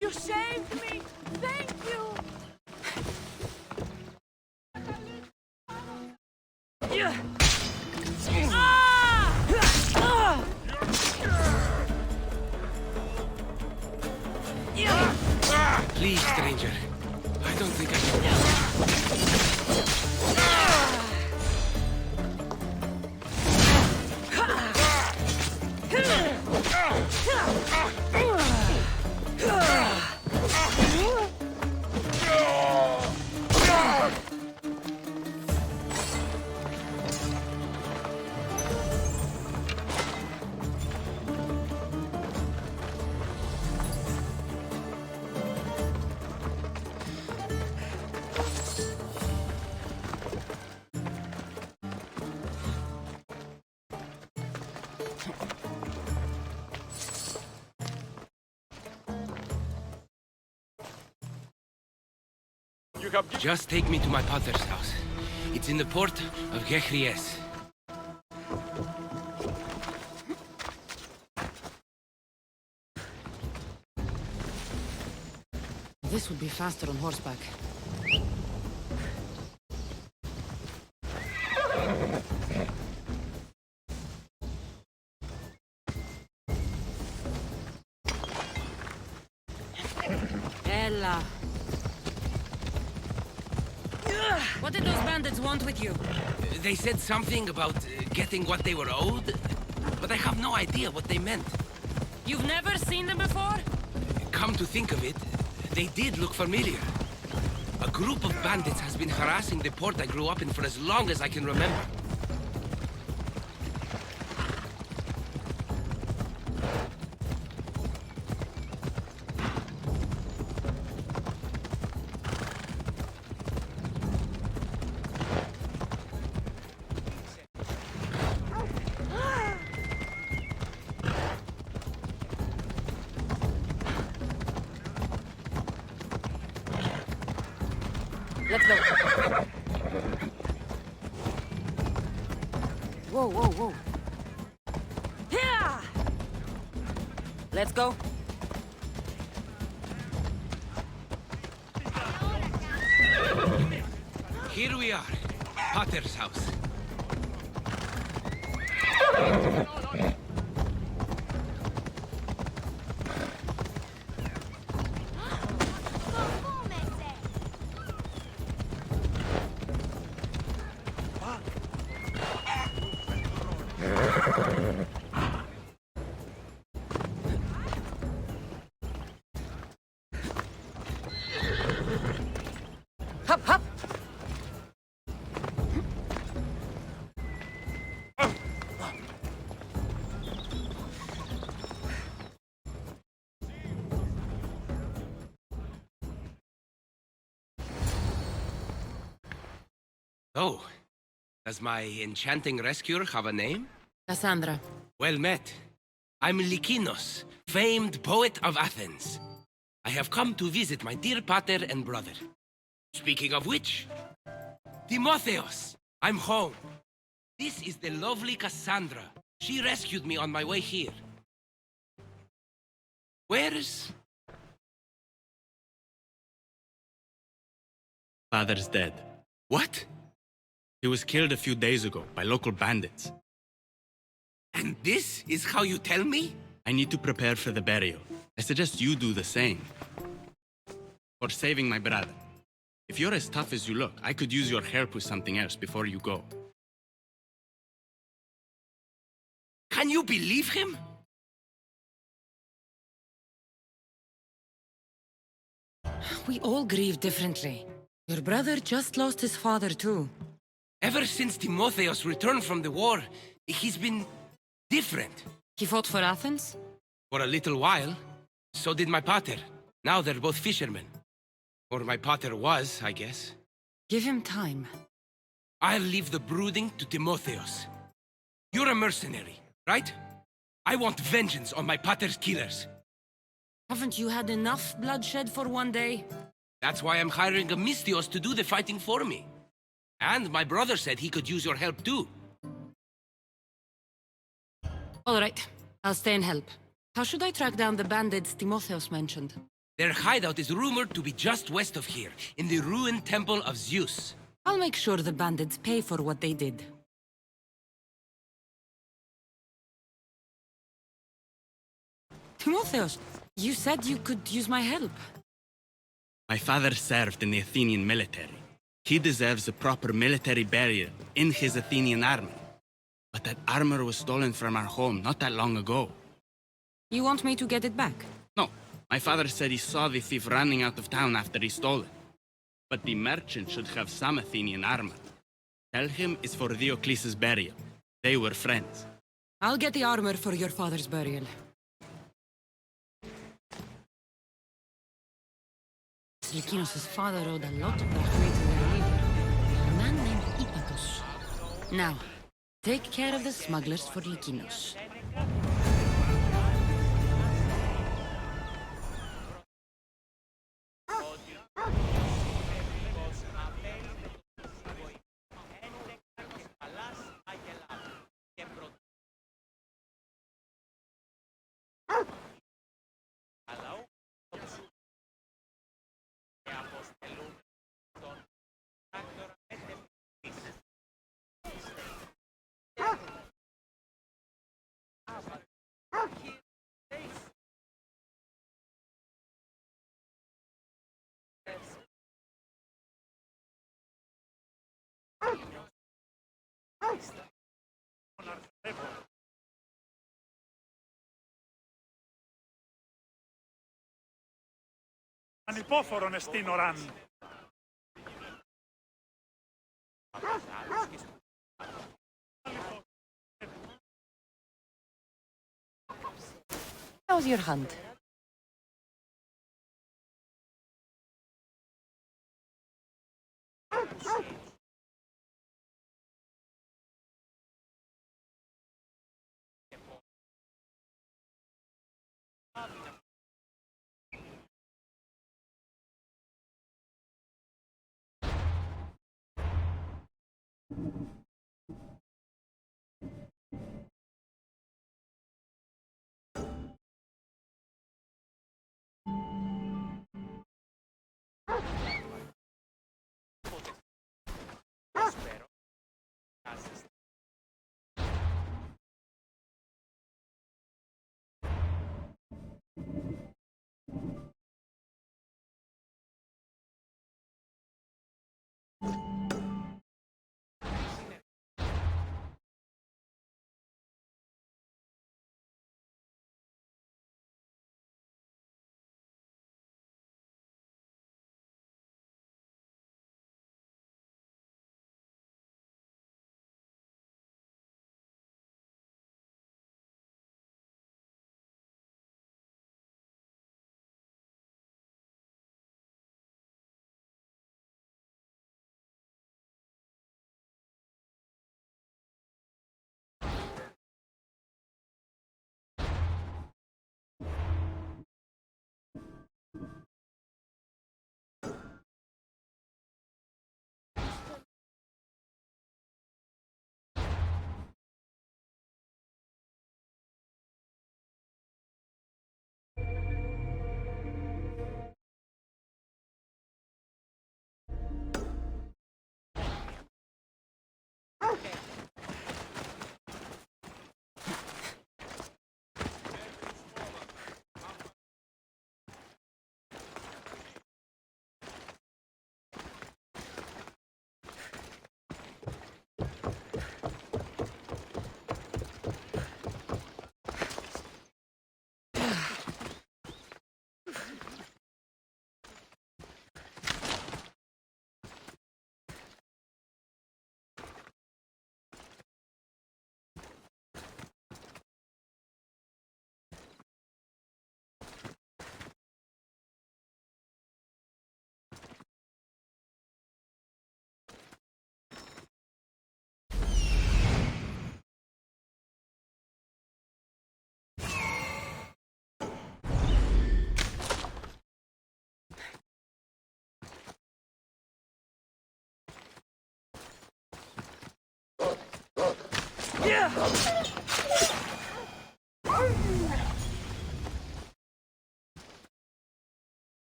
You saved me! Thank you! Please, stranger. I don't think I can. Just take me to my father's house. It's in the port of Gechries. This would be faster on horseback. Ella. What did those bandits want with you? They said something about getting what they were owed, but I have no idea what they meant. You've never seen them before? Come to think of it, they did look familiar. A group of bandits has been harassing the port I grew up in for as long as I can remember. Let's go. Whoa, whoa, whoa. Yeah! Let's go. Here we are, Patter's house. Hop, hop! Oh, does my enchanting rescuer have a name? Cassandra. Well met. I'm Lykinos, famed poet of Athens. I have come to visit my dear pater and brother. Speaking of which, Timotheos, I'm home. This is the lovely Cassandra. She rescued me on my way here. Where's... Father's dead. What? He was killed a few days ago by local bandits. And this is how you tell me? I need to prepare for the burial. I suggest you do the same. For saving my brother. If you're as tough as you look, I could use your help with something else before you go. Can you believe him? We all grieve differently. Your brother just lost his father too. Ever since Timotheos returned from the war, he's been different. He fought for Athens? For a little while. So did my pater. Now they're both fishermen. Or my pater was, I guess. Give him time. I'll leave the brooding to Timotheos. You're a mercenary, right? I want vengeance on my pater's killers. Haven't you had enough bloodshed for one day? That's why I'm hiring a Mystios to do the fighting for me. And my brother said he could use your help too. All right, I'll stay and help. How should I track down the bandits Timotheos mentioned? Their hideout is rumored to be just west of here, in the ruined temple of Zeus. I'll make sure the bandits pay for what they did. Timotheos, you said you could use my help. My father served in the Athenian military. He deserves a proper military burial in his Athenian armor. But that armor was stolen from our home not that long ago. You want me to get it back? No, my father said he saw the thief running out of town after he stole it. But the merchant should have some Athenian armor. Tell him it's for Diocles' burial. They were friends. I'll get the armor for your father's burial. Lykinos' father owed a lot of that way to their leader, a man named Ippatos. Now, take care of the smugglers for Lykinos. Ανυπόφορον εστίν οράν. How's your hunt?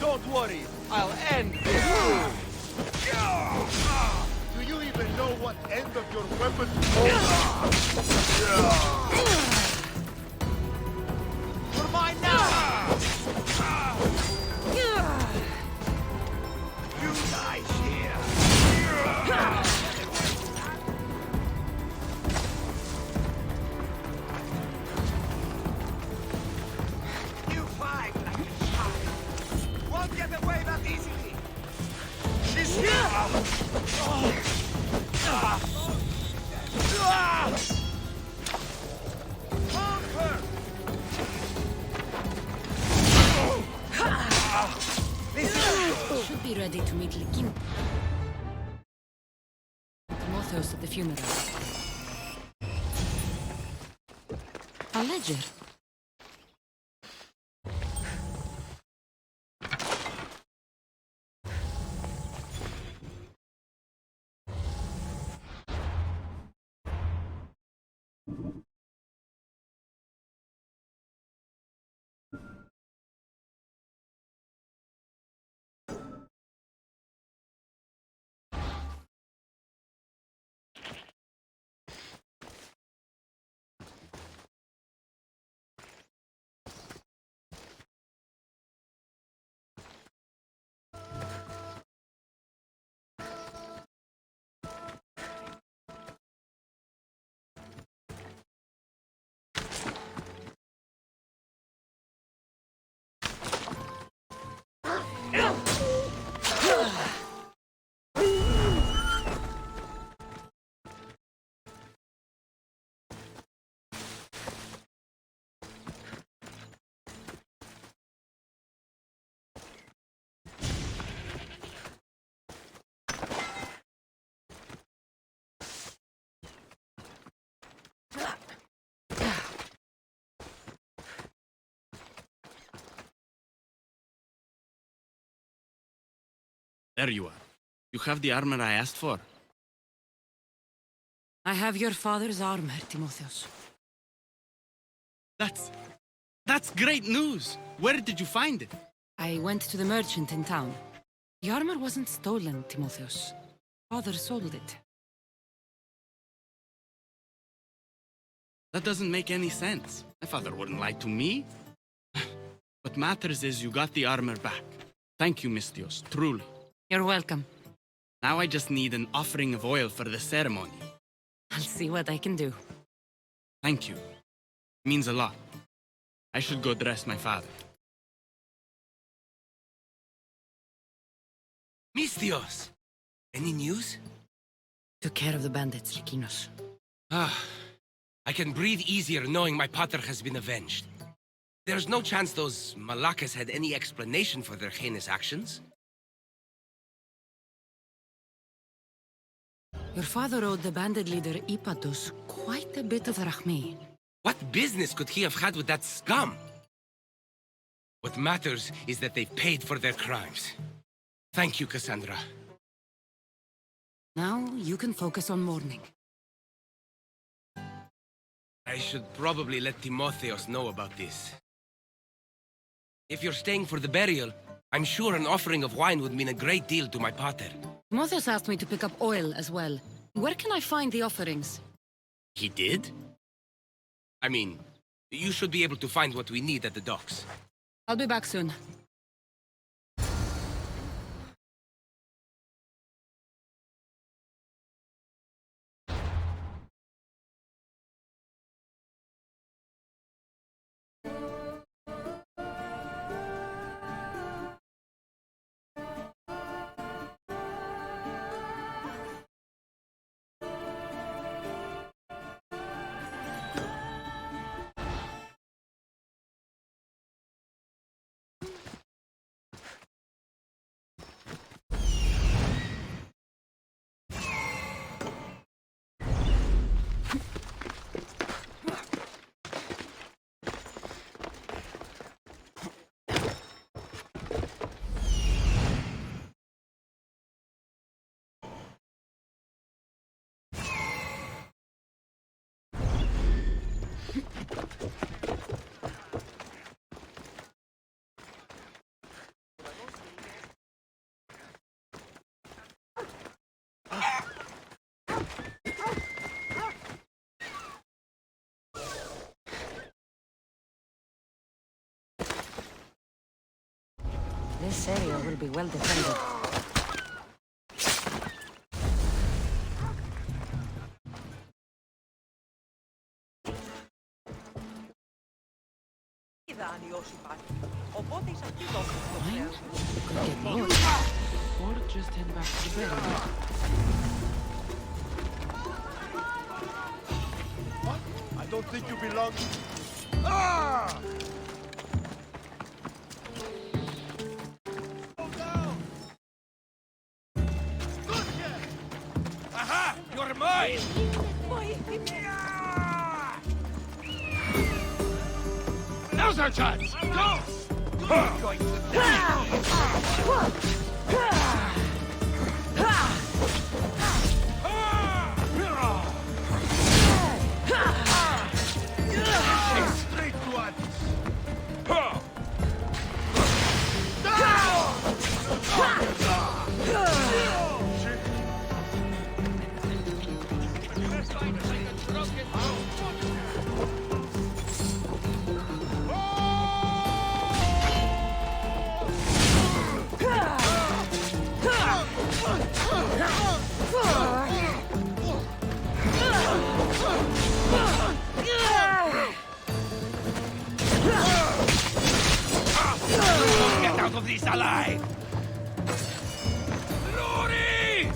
Don't worry, I'll end this. Do you even know what end of your weapon You're mine now! You die here! You fight like a child. Won't get away that easily. She's here! Conquer! Should be ready to meet Likin. Timotheus at the funeral. A ledger. There you are. You have the armor I asked for. I have your father's armor, Timotheus. That's great news. Where did you find it? I went to the merchant in town. The armor wasn't stolen, Timotheus. Father sold it. That doesn't make any sense. My father wouldn't lie to me. What matters is you got the armor back. Thank you, Misthios, truly. You're welcome. Now I just need an offering of oil for the ceremony. I'll see what I can do. Thank you. It means a lot. I should go dress my father. Misthios! Any news? Took care of the bandits, Lykinos. I can breathe easier knowing my pater has been avenged. There's no chance those Malakas had any explanation for their heinous actions. Your father owed the bandit leader Ipatos quite a bit of rachmi. What business could he have had with that scum? What matters is that they've paid for their crimes. Thank you, Cassandra. Now you can focus on mourning. I should probably let Timotheos know about this. If you're staying for the burial, I'm sure an offering of wine would mean a great deal to my pater. Timotheus asked me to pick up oil as well. Where can I find the offerings? He did? I mean, you should be able to find what we need at the docks. I'll be back soon. This area will be well defended. Fine. Could get more. Or just head back to the burial. I don't think you belong. Ah! Aha! You're mine! Now's our chance! Go! I'm going to straight to us! Get out of this alive! Glory!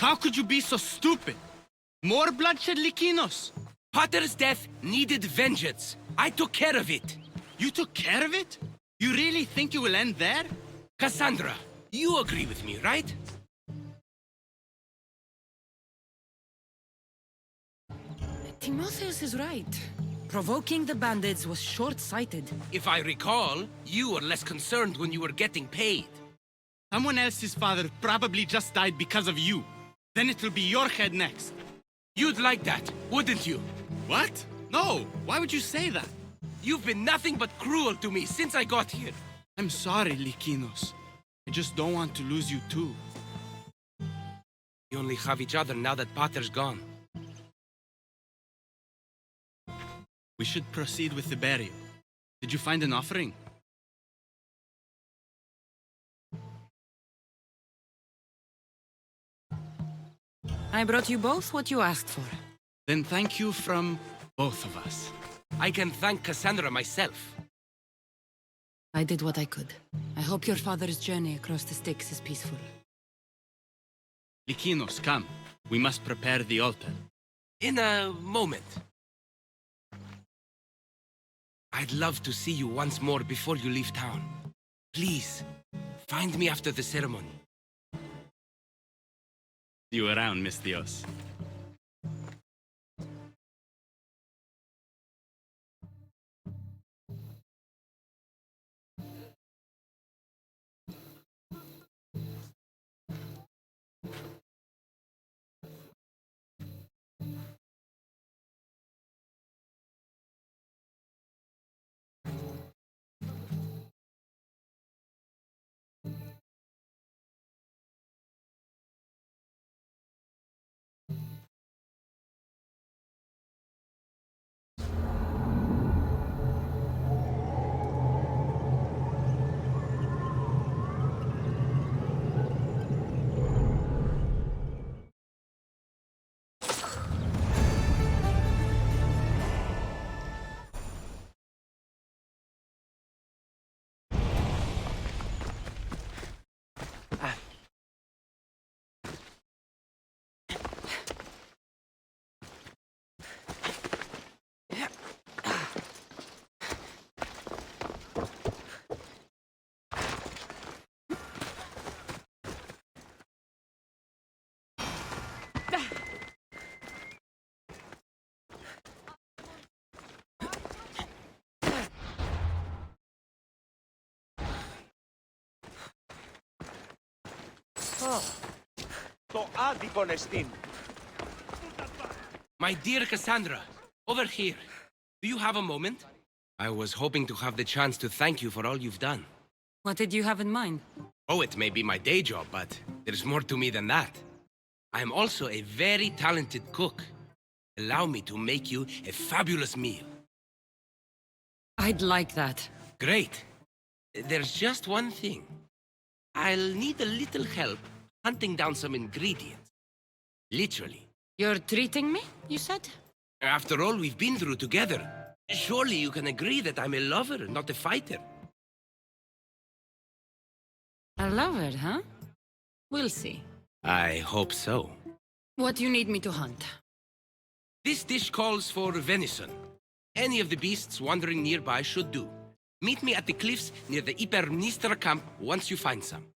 How could you be so stupid? More bloodshed, Likinos? Pater's death needed vengeance. I took care of it. You took care of it? You really think you will end there? Cassandra, you agree with me, right? Timotheus is right. Provoking the bandits was short-sighted. If I recall, you were less concerned when you were getting paid. Someone else's father probably just died because of you. Then it will be your head next. You'd like that, wouldn't you? What? No, why would you say that? You've been nothing but cruel to me since I got here. I'm sorry, Likinos. I just don't want to lose you too. We only have each other now that Pater's gone. We should proceed with the burial. Did you find an offering? I brought you both what you asked for. Then thank you from both of us. I can thank Cassandra myself. I did what I could. I hope your father's journey across the Styx is peaceful. Likinos, come. We must prepare the altar. In a moment. I'd love to see you once more before you leave town. Please, find me after the ceremony. See you around, Miss Dios. Το άδικον εστίν. My dear Cassandra, over here. Do you have a moment? I was hoping to have the chance to thank you for all you've done. What did you have in mind? Oh, it may be my day job, but there's more to me than that. I am also a very talented cook. Allow me to make you a fabulous meal. I'd like that. Great. There's just one thing. I'll need a little help hunting down some ingredients. Literally. You're treating me, you said? After all we've been through together, surely you can agree that I'm a lover, not a fighter. A lover, huh? We'll see. I hope so. What do you need me to hunt? This dish calls for venison. Any of the beasts wandering nearby should do. Meet me at the cliffs near the Ipermnistra camp once you find some.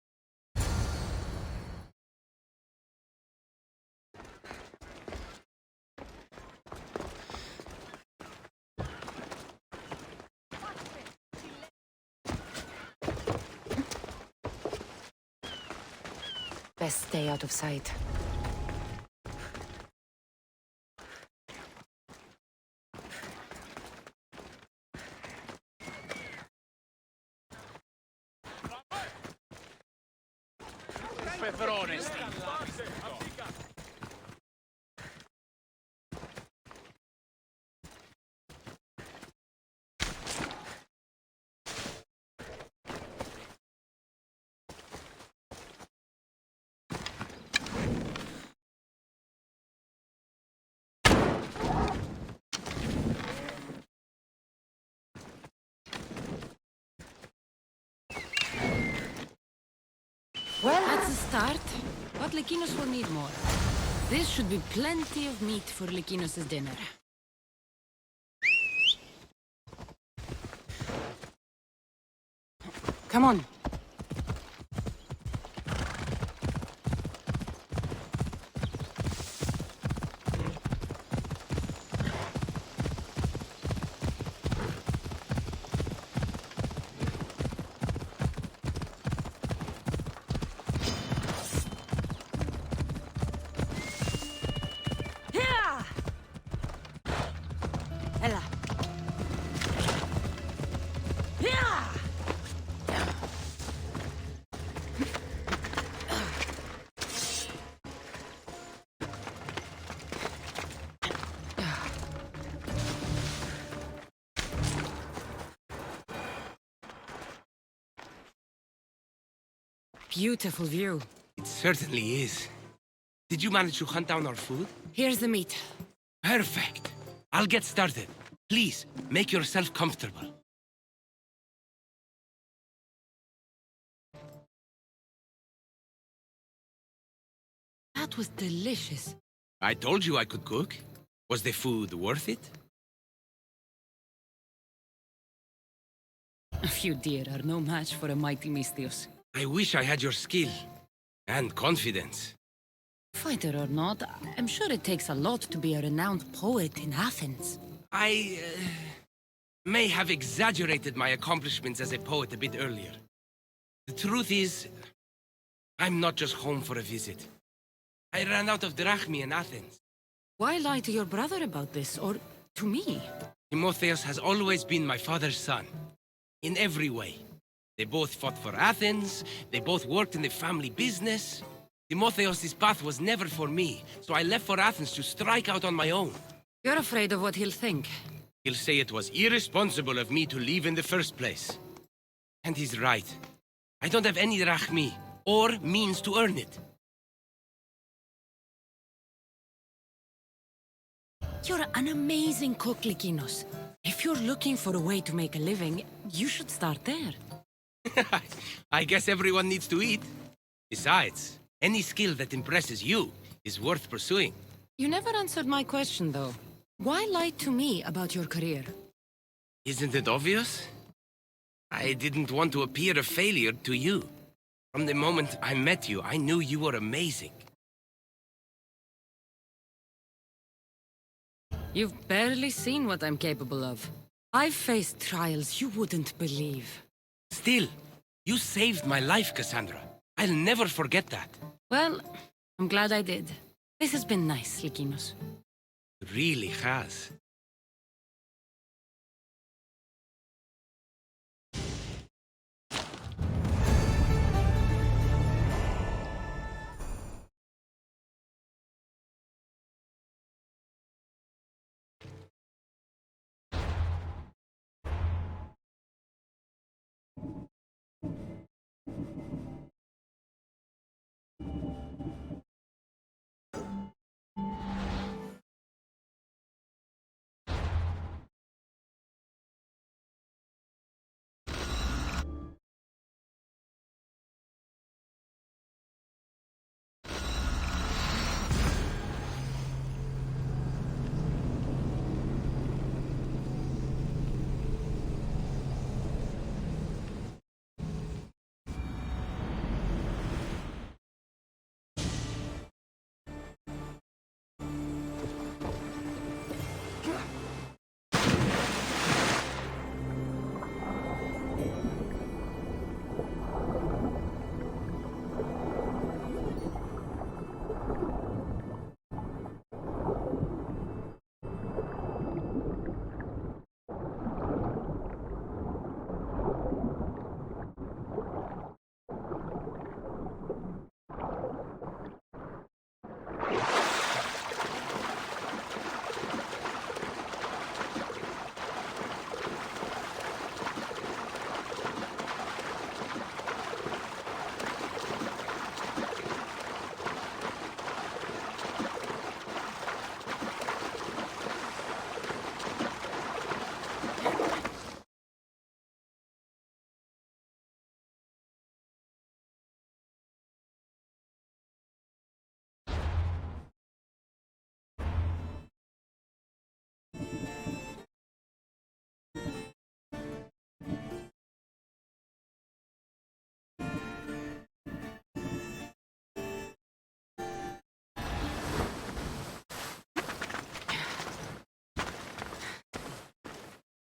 Best stay out of sight. Well, that's a start. But Lykinos will need more. This should be plenty of meat for Lykinos' dinner. Come on. Ella. Beautiful view. It certainly is. Did you manage to hunt down our food? Here's the meat. Perfect. I'll get started. Please, make yourself comfortable. That was delicious. I told you I could cook. Was the food worth it? A few deer are no match for a mighty Misthios. I wish I had your skill. And confidence. Fighter or not, I'm sure it takes a lot to be a renowned poet in Athens. I may have exaggerated my accomplishments as a poet a bit earlier. The truth is, I'm not just home for a visit. I ran out of drachmi in Athens. Why lie to your brother about this, or to me? Timotheus has always been my father's son. In every way. They both fought for Athens, they both worked in the family business. Timotheus' path was never for me, so I left for Athens to strike out on my own. You're afraid of what he'll think. He'll say it was irresponsible of me to leave in the first place. And he's right. I don't have any drachmi, or means to earn it. You're an amazing cook, Lykinos. If you're looking for a way to make a living, you should start there. I guess everyone needs to eat. Besides, any skill that impresses you is worth pursuing. You never answered my question, though. Why lie to me about your career? Isn't it obvious? I didn't want to appear a failure to you. From the moment I met you, I knew you were amazing. You've barely seen what I'm capable of. I've faced trials you wouldn't believe. Still, you saved my life, Cassandra. I'll never forget that. Well, I'm glad I did. This has been nice, Lykinos. It really has.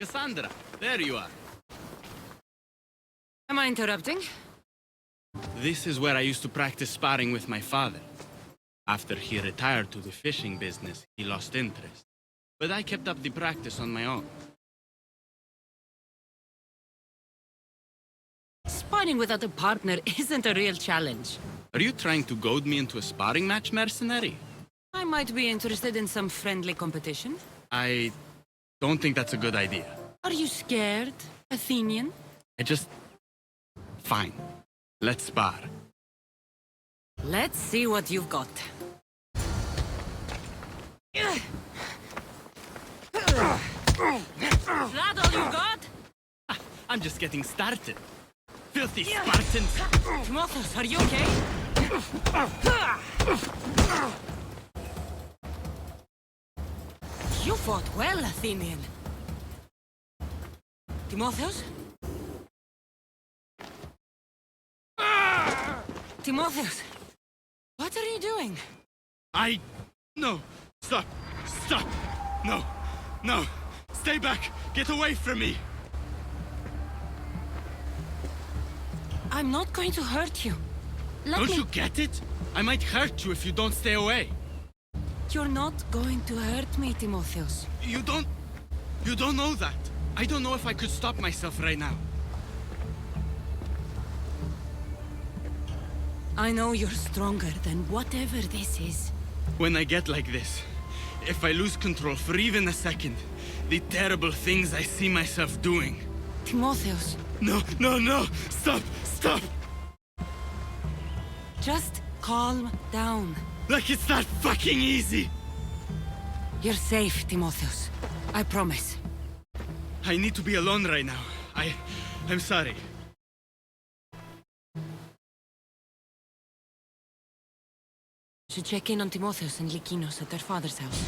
Cassandra, there you are. Am I interrupting? This is where I used to practice sparring with my father. After he retired to the fishing business, he lost interest. But I kept up the practice on my own. Sparring without a partner isn't a real challenge. Are you trying to goad me into a sparring match, mercenary? I might be interested in some friendly competition. I don't think that's a good idea. Are you scared, Athenian? Fine. Let's spar. Let's see what you've got. Is that all you got? I'm just getting started. Filthy Spartans! Timotheus, are you okay? You fought well, Athenian. Timotheus? Timotheus, what are you doing? No! Stop! Stop! No! No! Stay back! Get away from me! I'm not going to hurt you. Don't you get it? I might hurt you if you don't stay away. You're not going to hurt me, Timotheus. You don't know that. I don't know if I could stop myself right now. I know you're stronger than whatever this is. When I get like this, if I lose control for even a second, the terrible things I see myself doing. Timotheus. No, no, no! Stop! Stop! Just calm down. Like it's that fucking easy! You're safe, Timotheus. I promise. I need to be alone right now. I'm sorry. Should check in on Timotheus and Lykinos at their father's house.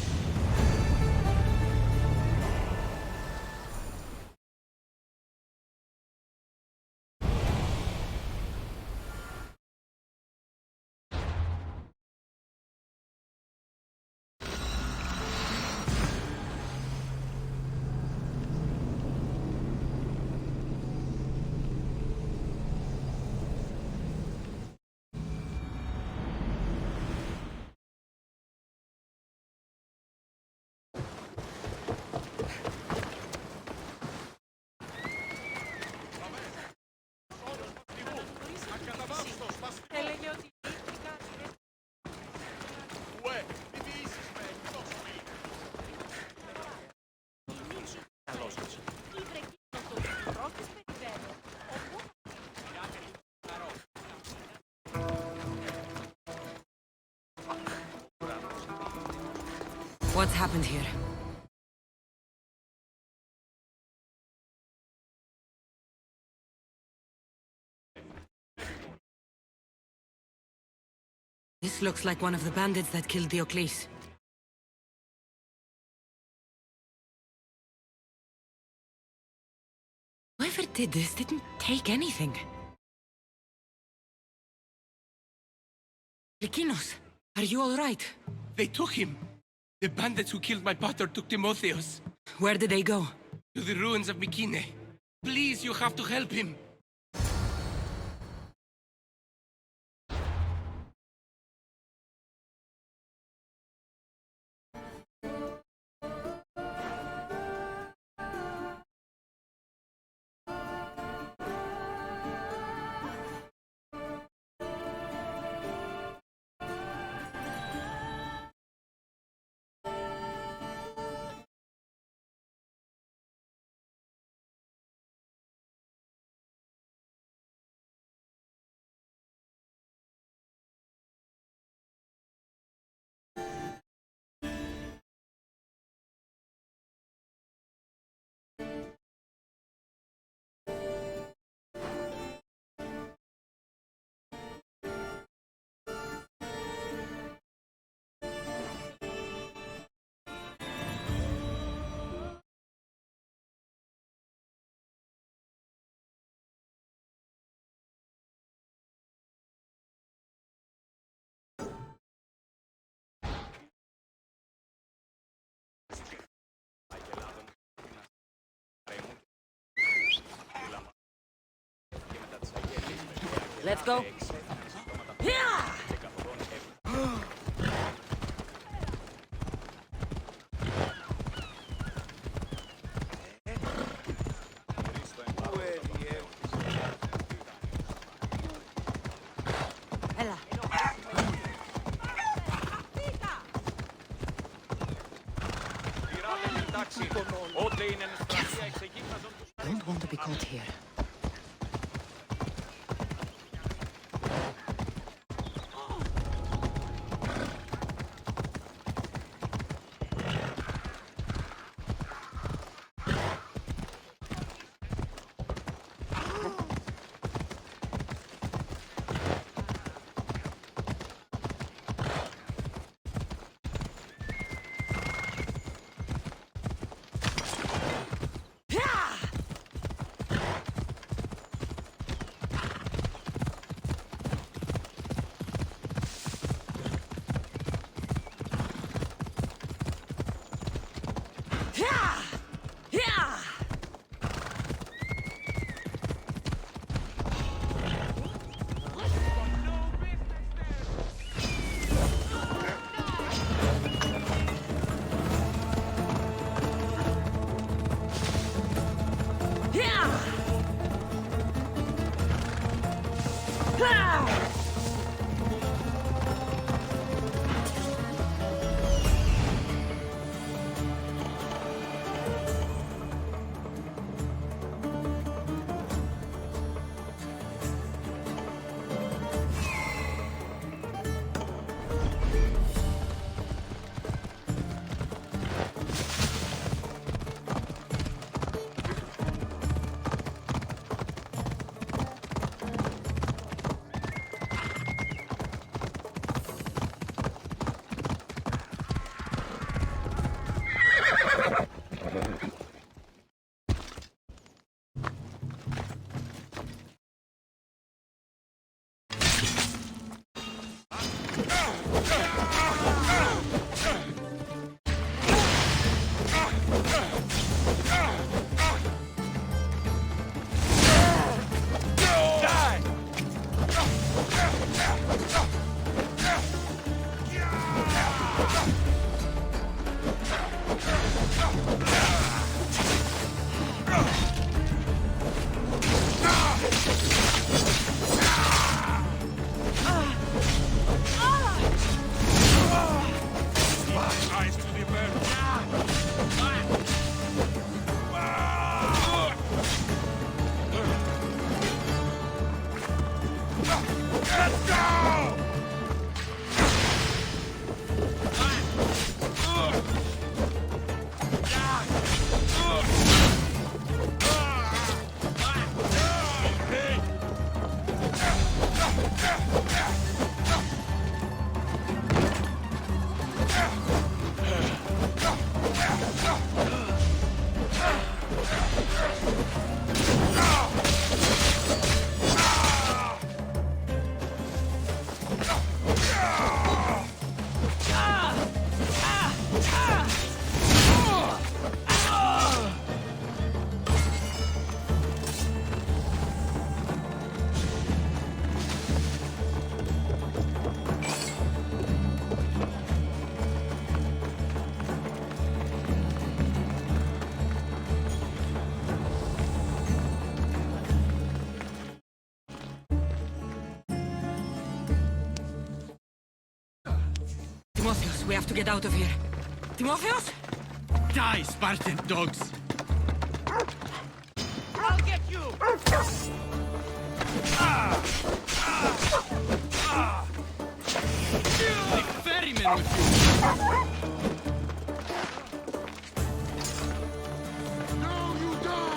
What's happened here? This looks like one of the bandits that killed Diocles. Whoever did this didn't take anything. Lykinos, are you all right? They took him. The bandits who killed my pater took Timotheus. Where did they go? To the ruins of Mykine. Please, you have to help him. Let's go. Ella. Don't want to be caught here. Timotheus, we have to get out of here. Timotheus? Die, Spartan dogs! I'll get you! Like ferrymen with you! Now you die!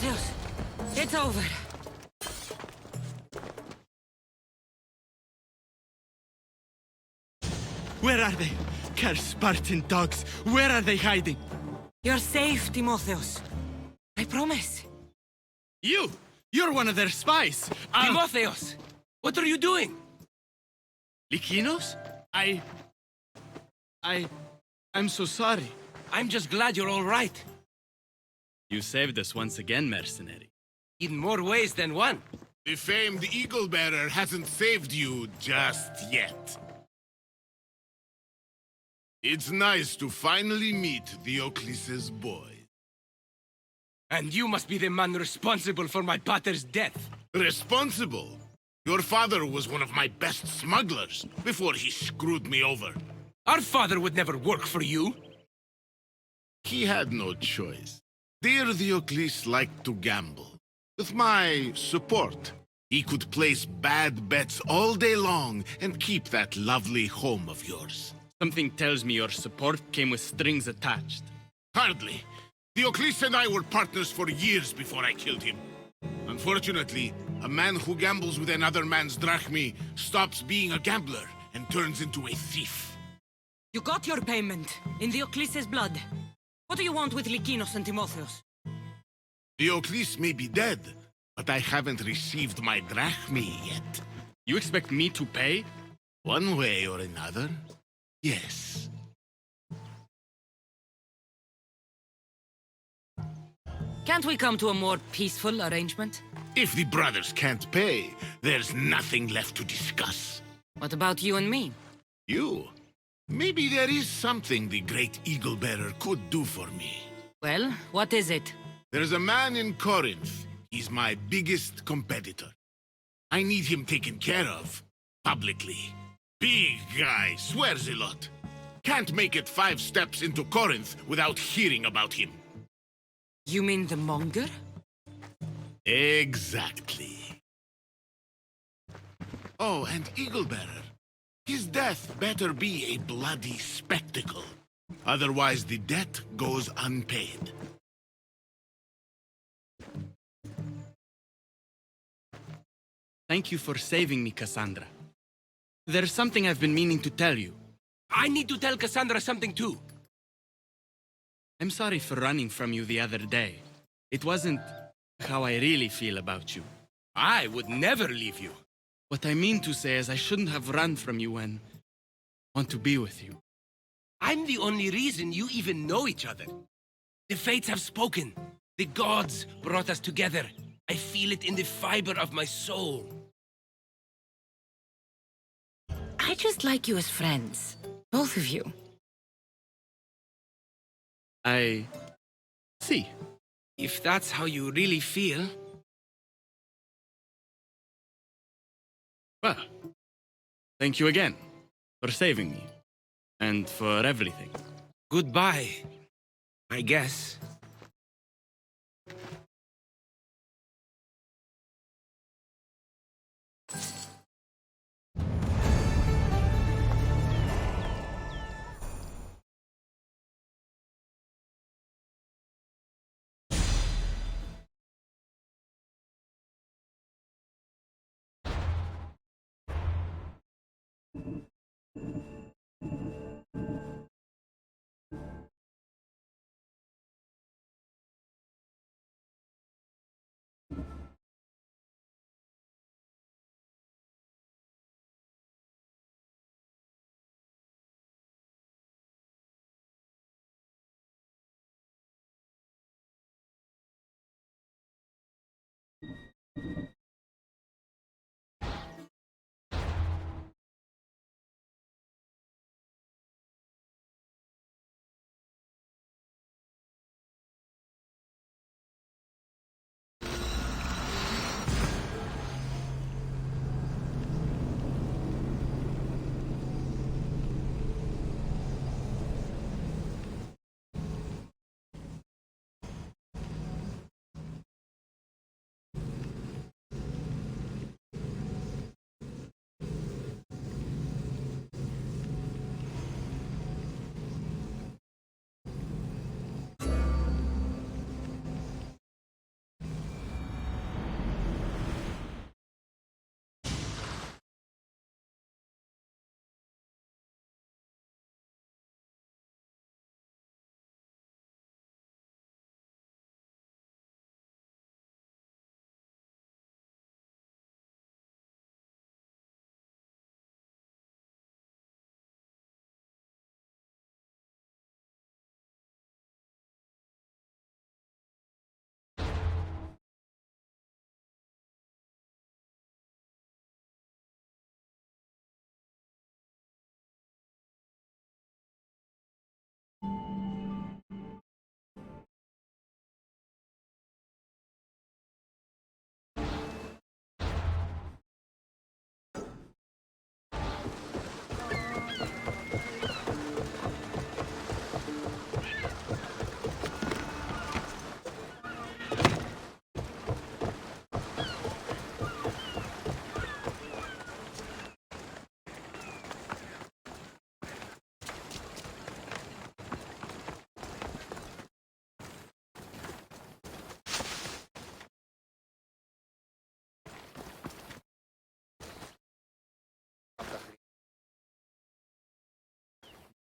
Timotheus, it's over. Where are they? Cursed Spartan dogs. Where are they hiding? You're safe, Timotheus. I promise. You're one of their spies. Timotheus! What are you doing? Lykinos? I'm so sorry. I'm just glad you're all right. You saved us once again, mercenary. In more ways than one. The famed Eagle Bearer hasn't saved you just yet. It's nice to finally meet Diocles' boy. And you must be the man responsible for my pater's death. Responsible? Your father was one of my best smugglers before he screwed me over. Our father would never work for you. He had no choice. Dear Diocles liked to gamble. With my support, he could place bad bets all day long and keep that lovely home of yours. Something tells me your support came with strings attached. Hardly. Diocles and I were partners for years before I killed him. Unfortunately, a man who gambles with another man's drachmi stops being a gambler and turns into a thief. You got your payment in Diocles' blood. What do you want with Lykinos and Timotheus? Diocles may be dead, but I haven't received my drachmi yet. You expect me to pay? One way or another, yes. Can't we come to a more peaceful arrangement? If the brothers can't pay, there's nothing left to discuss. What about you and me? You? Maybe there is something the great Eagle Bearer could do for me. Well, what is it? There's a man in Corinth. He's my biggest competitor. I need him taken care of, publicly. Big guy, swears a lot. Can't make it 5 steps into Corinth without hearing about him. You mean the monger? Exactly. Oh, and Eagle Bearer. His death better be a bloody spectacle. Otherwise, the debt goes unpaid. Thank you for saving me, Cassandra. There's something I've been meaning to tell you. I need to tell Cassandra something too. I'm sorry for running from you the other day. It wasn't how I really feel about you. I would never leave you. What I mean to say is I shouldn't have run from you and want to be with you. I'm the only reason you even know each other. The fates have spoken. The gods brought us together. I feel it in the fiber of my soul. I just like you as friends. Both of you. I see. If that's how you really feel... Well, thank you again for saving me and for everything. Goodbye, I guess.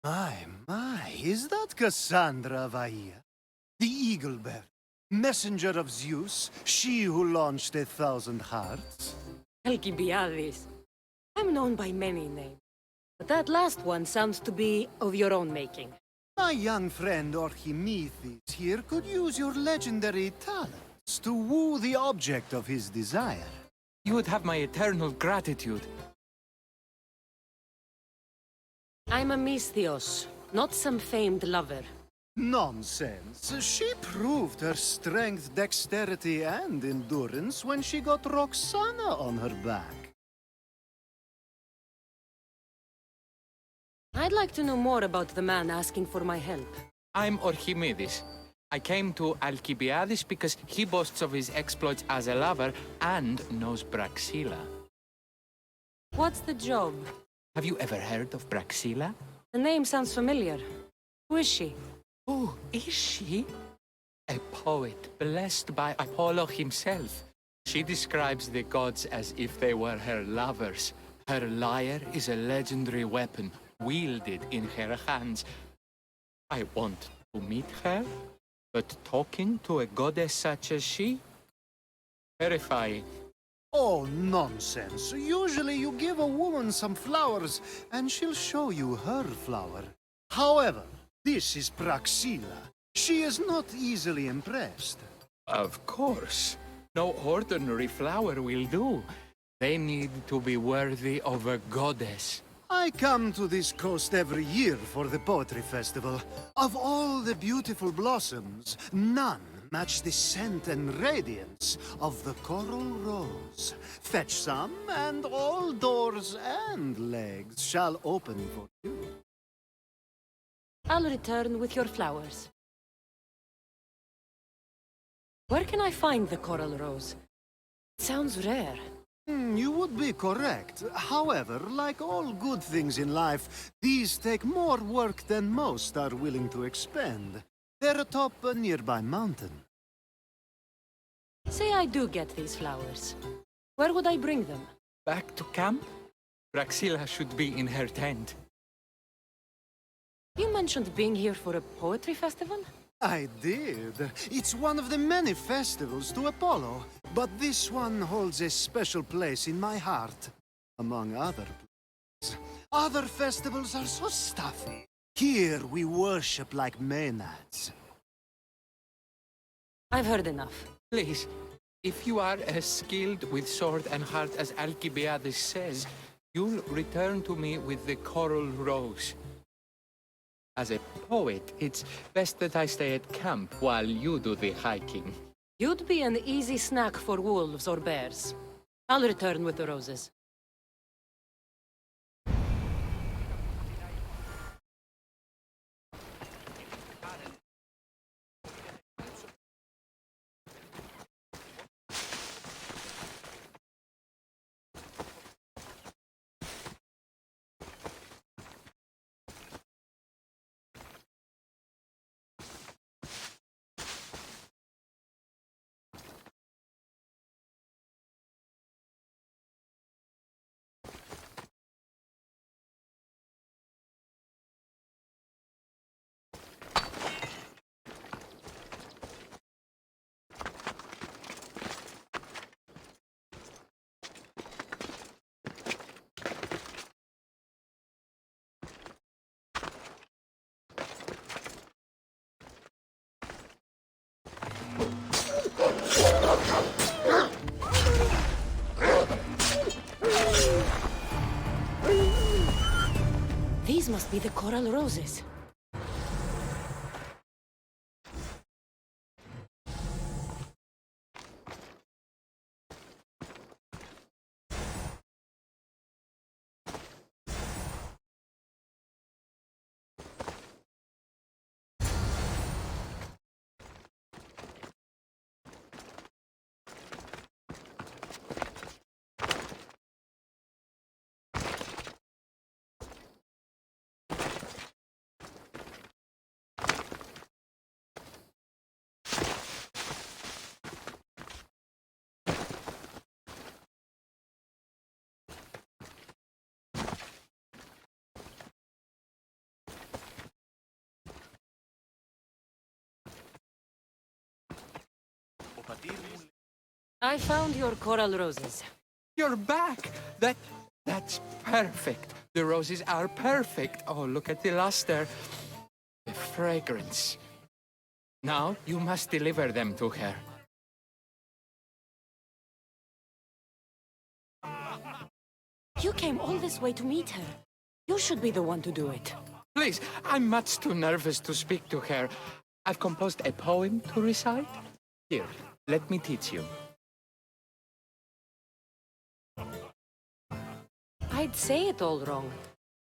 My, is that Cassandra Vaia? The Eagle Bear, messenger of Zeus, she who launched 1,000 hearts? Alcibiades. I'm known by many names, but that last one sounds to be of your own making. My young friend Archimedes here could use your legendary talents to woo the object of his desire. You would have my eternal gratitude. I'm a Misthios, not some famed lover. Nonsense. She proved her strength, dexterity, and endurance when she got Roxana on her back. I'd like to know more about the man asking for my help. I'm Archimedes. I came to Alcibiades because he boasts of his exploits as a lover and knows Braxilla. What's the job? Have you ever heard of Braxilla? The name sounds familiar. Who is she? Oh, is she? A poet blessed by Apollo himself. She describes the gods as if they were her lovers. Her lyre is a legendary weapon wielded in her hands. I want to meet her, but talking to a goddess such as she? Terrifying. Oh, nonsense. Usually you give a woman some flowers, and she'll show you her flower. However, this is Praxilla. She is not easily impressed. Of course. No ordinary flower will do. They need to be worthy of a goddess. I come to this coast every year for the Poetry Festival. Of all the beautiful blossoms, none match the scent and radiance of the coral rose. Fetch some, and all doors and legs shall open for you. I'll return with your flowers. Where can I find the coral rose? It sounds rare. You would be correct. However, like all good things in life, these take more work than most are willing to expend. They're atop a nearby mountain. Say I do get these flowers. Where would I bring them? Back to camp? Braxilla should be in her tent. You mentioned being here for a poetry festival? I did. It's one of the many festivals to Apollo, but this one holds a special place in my heart, among other places. Other festivals are so stuffy. Here we worship like Maenads. I've heard enough. Please, if you are as skilled with sword and heart as Alcibiades says, you'll return to me with the coral rose. As a poet, it's best that I stay at camp while you do the hiking. You'd be an easy snack for wolves or bears. I'll return with the roses. These must be the coral roses. I found your coral roses. You're back! That's perfect. The roses are perfect. Oh, look at the luster. The fragrance. Now you must deliver them to her. You came all this way to meet her. You should be the one to do it. Please, I'm much too nervous to speak to her. I've composed a poem to recite. Here, let me teach you. I'd say it all wrong.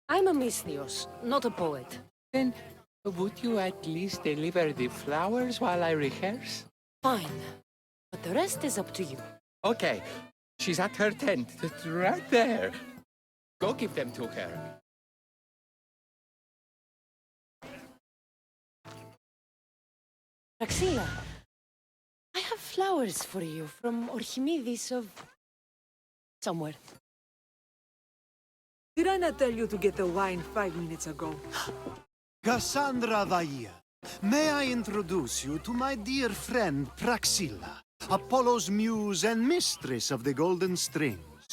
I'm a Misthios, not a poet. Then, would you at least deliver the flowers while I rehearse? Fine. But the rest is up to you. Okay. She's at her tent. It's right there. Go give them to her. Praxilla, I have flowers for you from Archimedes of... somewhere. Did I not tell you to get the wine 5 minutes ago? Cassandra Vaia, may I introduce you to my dear friend Praxilla, Apollo's muse and mistress of the golden strings.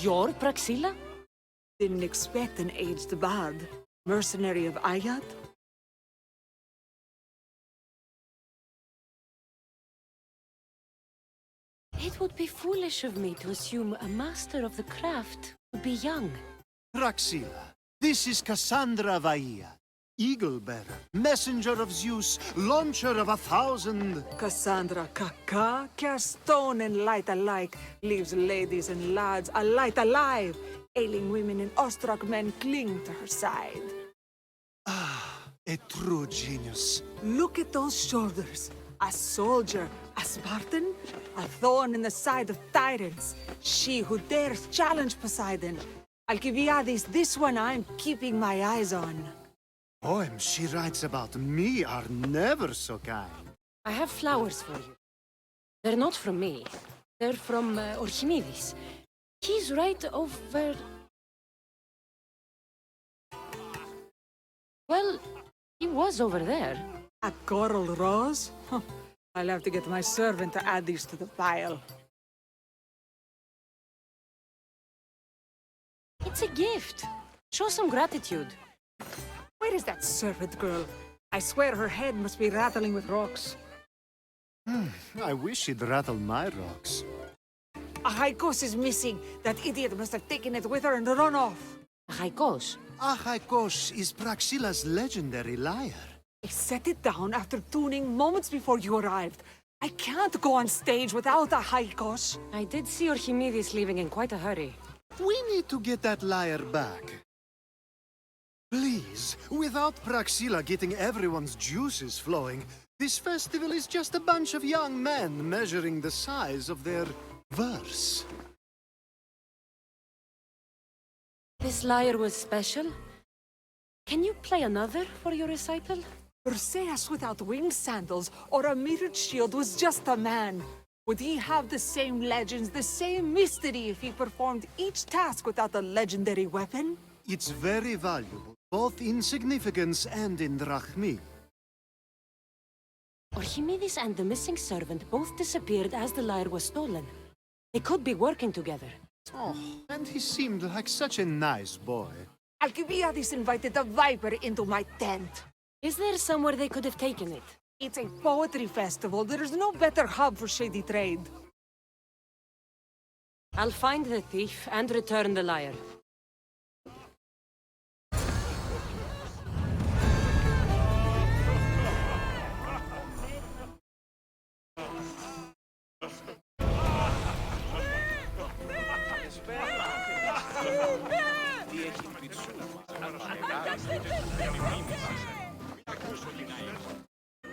You're Praxilla? Didn't expect an aged bard. Mercenary of Ayat? It would be foolish of me to assume a master of the craft would be young. Praxilla, this is Cassandra Vaia, eagle-bearer, messenger of Zeus, launcher of 1,000... Cassandra Kaka, cast stone and light alike, leaves ladies and lads alight alive. Ailing women and awestruck men cling to her side. Ah, a true genius. Look at those shoulders. A soldier, a Spartan, a thorn in the side of tyrants. She who dares challenge Poseidon. Alcibiades, this one I'm keeping my eyes on. Poems she writes about me are never so kind. I have flowers for you. They're not from me. They're from Archimedes. He's right over... Well, he was over there. A coral rose? Huh. I'll have to get my servant to add these to the pile. It's a gift. Show some gratitude. Where is that servant girl? I swear her head must be rattling with rocks. I wish she'd rattle my rocks. A Haikos is missing. That idiot must have taken it with her and run off. Haikos? Haikos is Praxilla's legendary lyre. I set it down after tuning moments before you arrived. I can't go on stage without a Haikos. I did see Archimedes leaving in quite a hurry. We need to get that lyre back. Please, without Praxilla getting everyone's juices flowing, this festival is just a bunch of young men measuring the size of their verse. This lyre was special. Can you play another for your recital? Perseus without winged sandals or a mirrored shield was just a man. Would he have the same legends, the same mystery if he performed each task without a legendary weapon? It's very valuable, both in significance and in drachmi. Archimedes and the missing servant both disappeared as the lyre was stolen. They could be working together. Oh, and he seemed like such a nice boy. Alcibiades invited a viper into my tent. Is there somewhere they could have taken it? It's a poetry festival. There's no better hub for shady trade. I'll find the thief and return the lyre.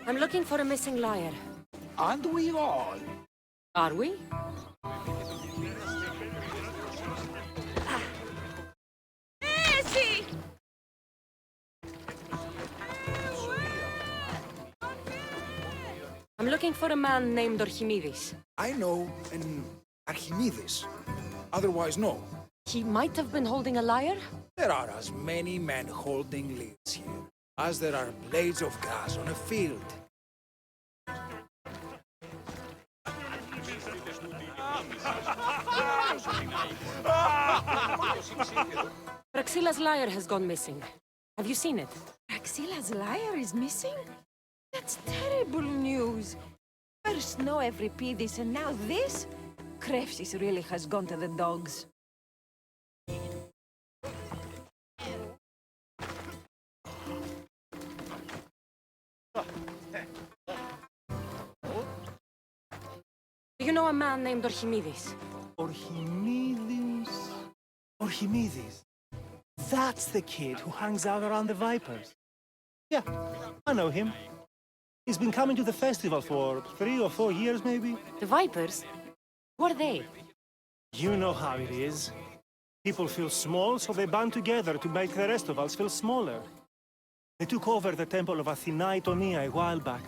I'm looking for a missing lyre. Aren't we all? Are we? Easy! I'm looking for a man named Archimedes. I know an Archimedes. Otherwise, no. He might have been holding a lyre? There are as many men holding lyres here as there are blades of grass on a field. Praxilla's lyre has gone missing. Have you seen it? Praxilla's lyre is missing? That's terrible news. First no Evripidis and now this? Krefsis really has gone to the dogs. Do you know a man named Orchimidis? Orchimidis. That's the kid who hangs out around the Vipers. Yeah, I know him. He's been coming to the festival for 3 or 4 years, maybe. The Vipers? Who are they? You know how it is. People feel small, so they band together to make the rest of us feel smaller. They took over the temple of Athena Itonia a while back.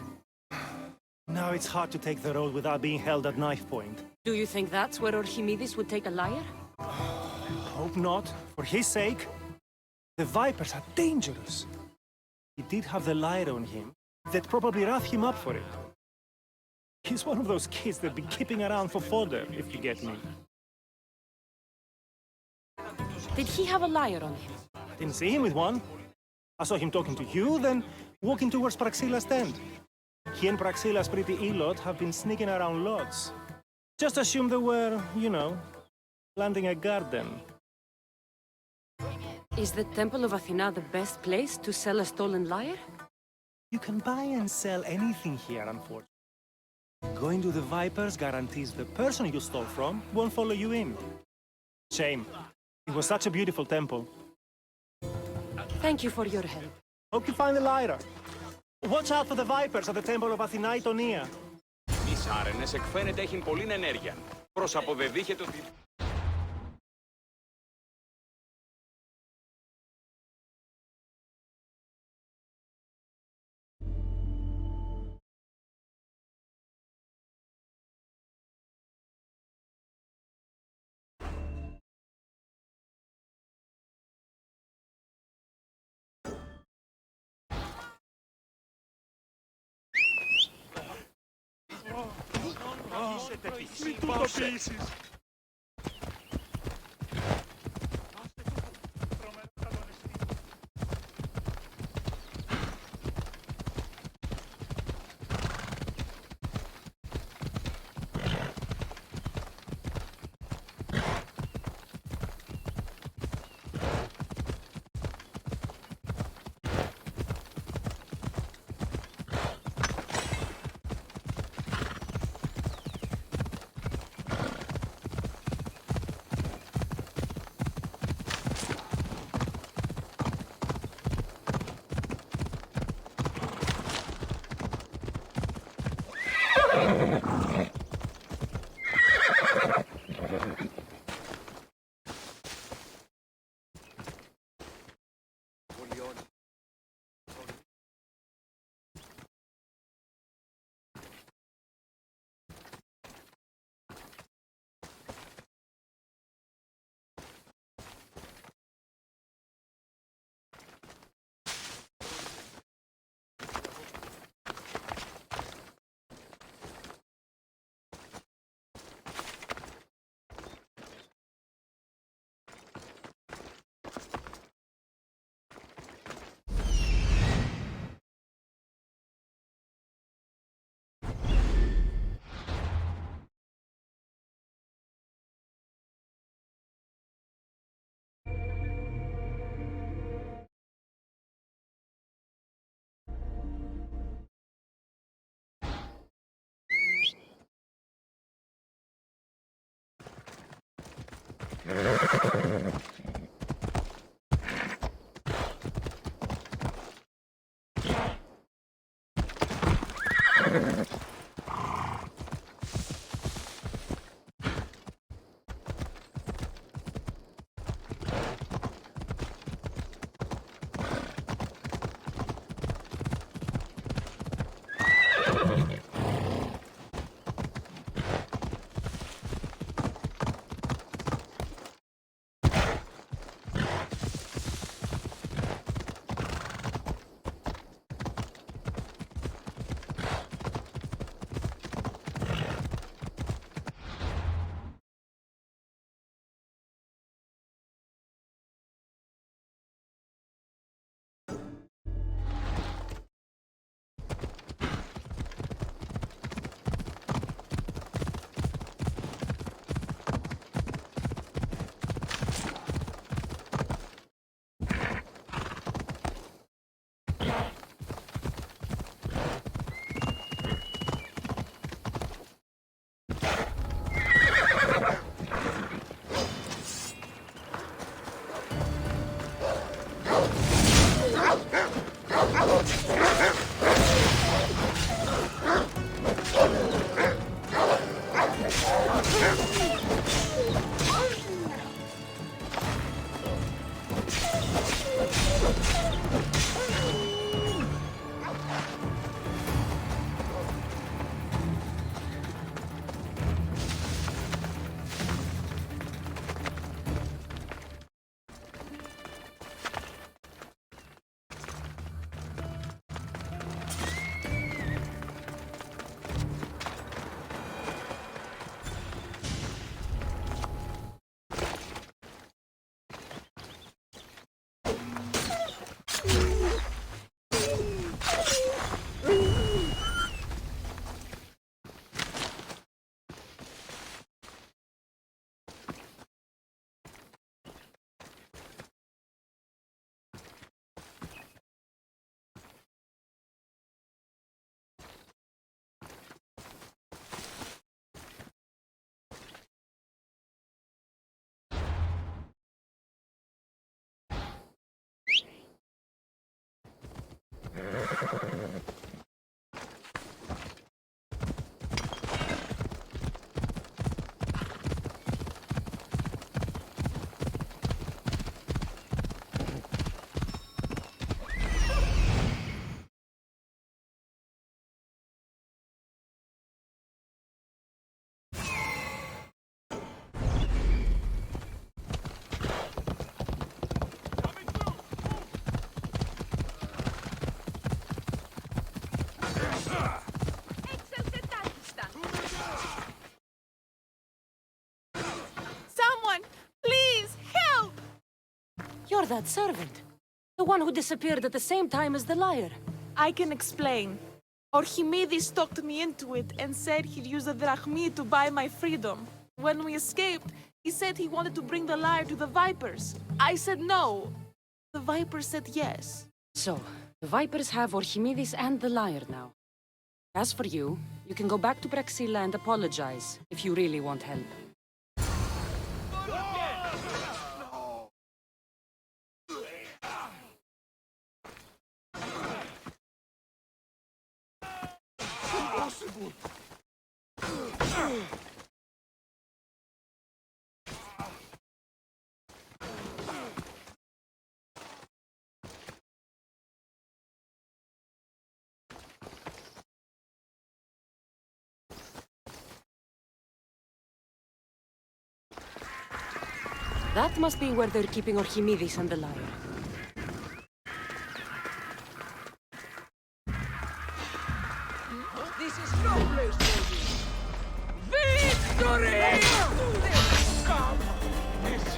Now it's hard to take the road without being held at knife point. Do you think that's where Orchimidis would take a lyre? Hope not. For his sake. The Vipers are dangerous. He did have the lyre on him. They'd probably wrath him up for it. He's one of those kids that'd be keeping around for fodder, if you get me. Did he have a lyre on him? I didn't see him with one. I saw him talking to you, then walking towards Praxilla's tent. He and Praxilla's pretty Elot have been sneaking around lots. Just assume they were, you know, planting a garden. Is the Temple of Athena the best place to sell a stolen lyre? You can buy and sell anything here, unfortunately. Going to the Vipers guarantees the person you stole from won't follow you in. Shame. It was such a beautiful temple. Thank you for your help. Hope you find the lyre. Watch out for the Vipers at the temple of Athena Itonia. Οι σάρενες εκφαίνεται έχουν πολλή ενέργεια. Προς αποδεδείχεται ότι... Μην του το πείσεις. Someone, please, help! You're that servant. The one who disappeared at the same time as the liar. I can explain. Archimedes talked me into it and said he'd use the drachmi to buy my freedom. When we escaped, he said he wanted to bring the lyre to the Vipers. I said no. The Vipers said yes. So, the Vipers have Archimedes and the liar now. As for you, you can go back to Praxilla and apologize if you really want help. That must be where they're keeping Archimedes and the liar. This is no place for you! Victory! Come! This is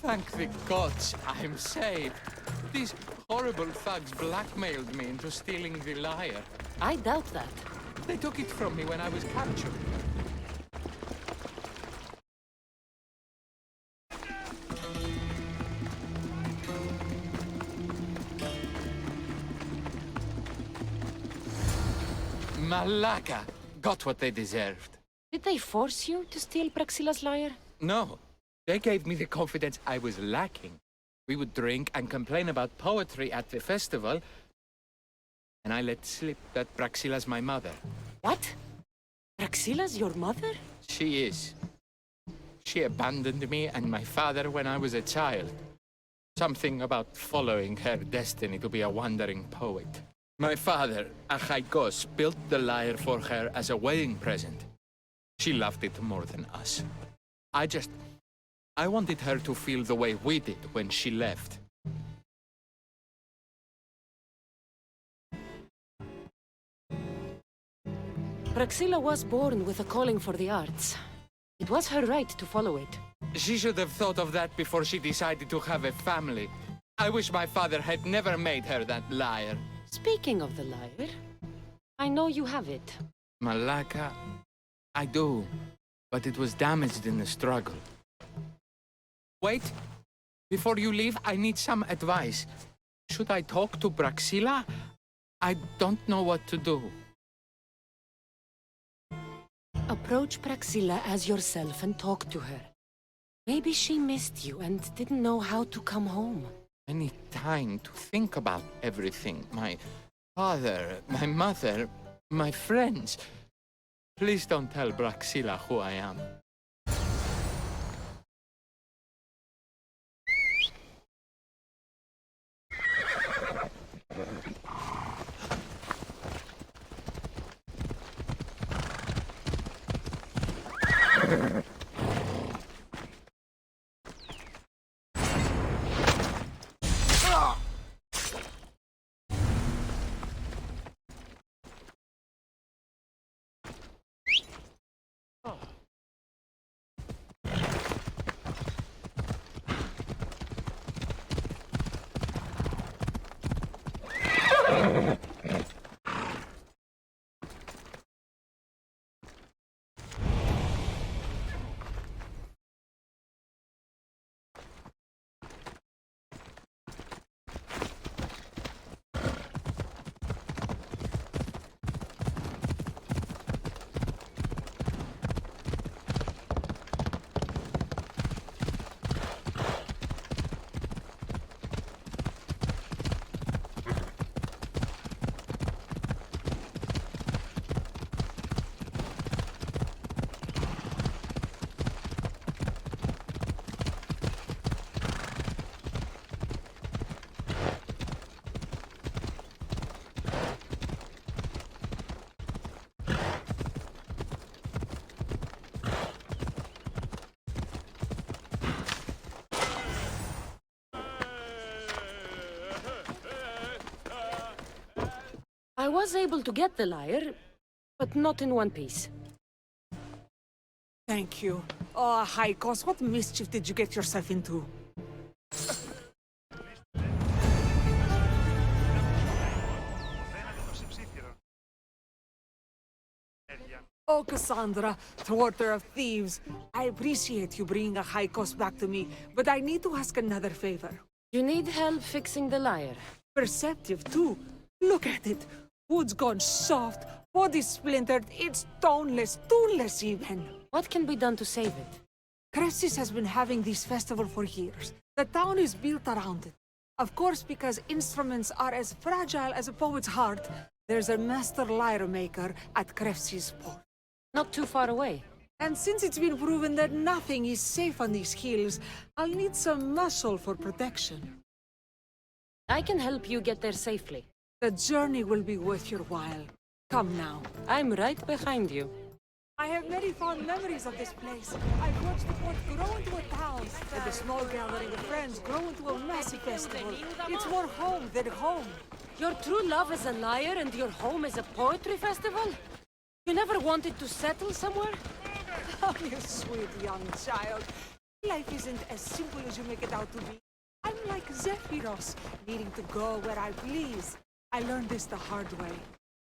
Thank the gods, I'm saved. These horrible thugs blackmailed me into stealing the lyre. I doubt that. They took it from me when I was captured. Malaka got what they deserved. Did they force you to steal Praxilla's lyre? No. They gave me the confidence I was lacking. We would drink and complain about poetry at the festival, and I let slip that Praxilla's my mother. What? Praxilla's your mother? She is. She abandoned me and my father when I was a child. Something about following her destiny to be a wandering poet. My father, Achaikos, built the lyre for her as a wedding present. She loved it more than us. I wanted her to feel the way we did when she left. Praxilla was born with a calling for the arts. It was her right to follow it. She should have thought of that before she decided to have a family. I wish my father had never made her that lyre. Speaking of the lyre, I know you have it. Malaka, I do, but it was damaged in the struggle. Wait, before you leave, I need some advice. Should I talk to Braxilla? I don't know what to do. Approach Praxilla as yourself and talk to her. Maybe she missed you and didn't know how to come home. I need time to think about everything. My father, my mother, my friends. Please don't tell Braxilla who I am. I was able to get the lyre, but not in one piece. Thank you. Oh, Haikos, what mischief did you get yourself into? Oh, Cassandra, thwarter of thieves. I appreciate you bringing a Haikos back to me, but I need to ask another favor. You need help fixing the lyre. Perceptive, too. Look at it. Wood's gone soft, body splintered, it's toneless, tuneless even. What can be done to save it? Cressis has been having this festival for years. The town is built around it. Of course, because instruments are as fragile as a poet's heart, there's a master lyre maker at Cressis port. Not too far away. And since it's been proven that nothing is safe on these hills, I'll need some muscle for protection. I can help you get there safely. The journey will be worth your while. Come now. I'm right behind you. I have many fond memories of this place. I've watched the port grow into a town, and the small gathering of friends grow into a massive festival. It's more home than home. Your true love is a lyre and your home is a poetry festival? You never wanted to settle somewhere? Oh, you sweet young child. Life isn't as simple as you make it out to be. I'm like Zephyros, needing to go where I please. I learned this the hard way.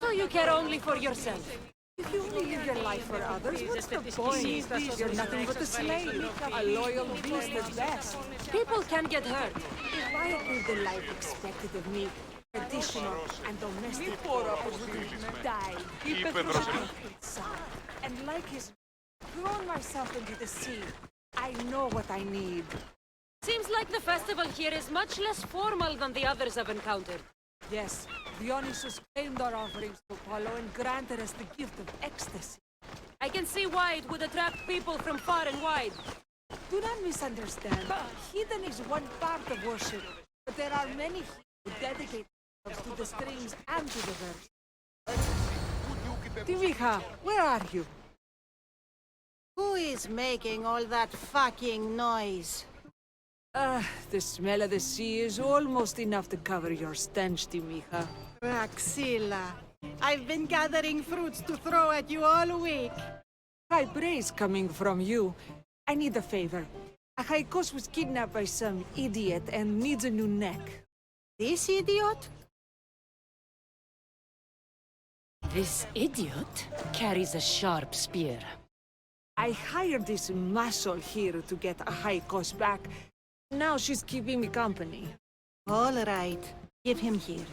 So you care only for yourself? If you only live your life for others, what's the point? You're nothing but a slave, a loyal beast at best. People can get hurt. If I had lived the life expected of me, traditional and domestic, I would have died. And like his, thrown myself into the sea. I know what I need. Seems like the festival here is much less formal than the others I've encountered. Yes, Dionysus claimed our offerings to Apollo and granted us the gift of ecstasy. I can see why it would attract people from far and wide. Do not misunderstand. Heathen is one part of worship, but there are many who dedicate themselves to the streams and to the verse. Timiha, where are you? Who is making all that fucking noise? The smell of the sea is almost enough to cover your stench, Timiha. Praxilla, I've been gathering fruits to throw at you all week. High praise coming from you. I need a favor. Achaikos was kidnapped by some idiot and needs a new neck. This idiot? This idiot carries a sharp spear. I hired this muscle here to get a high cost back. Now she's keeping me company. All right, give him here.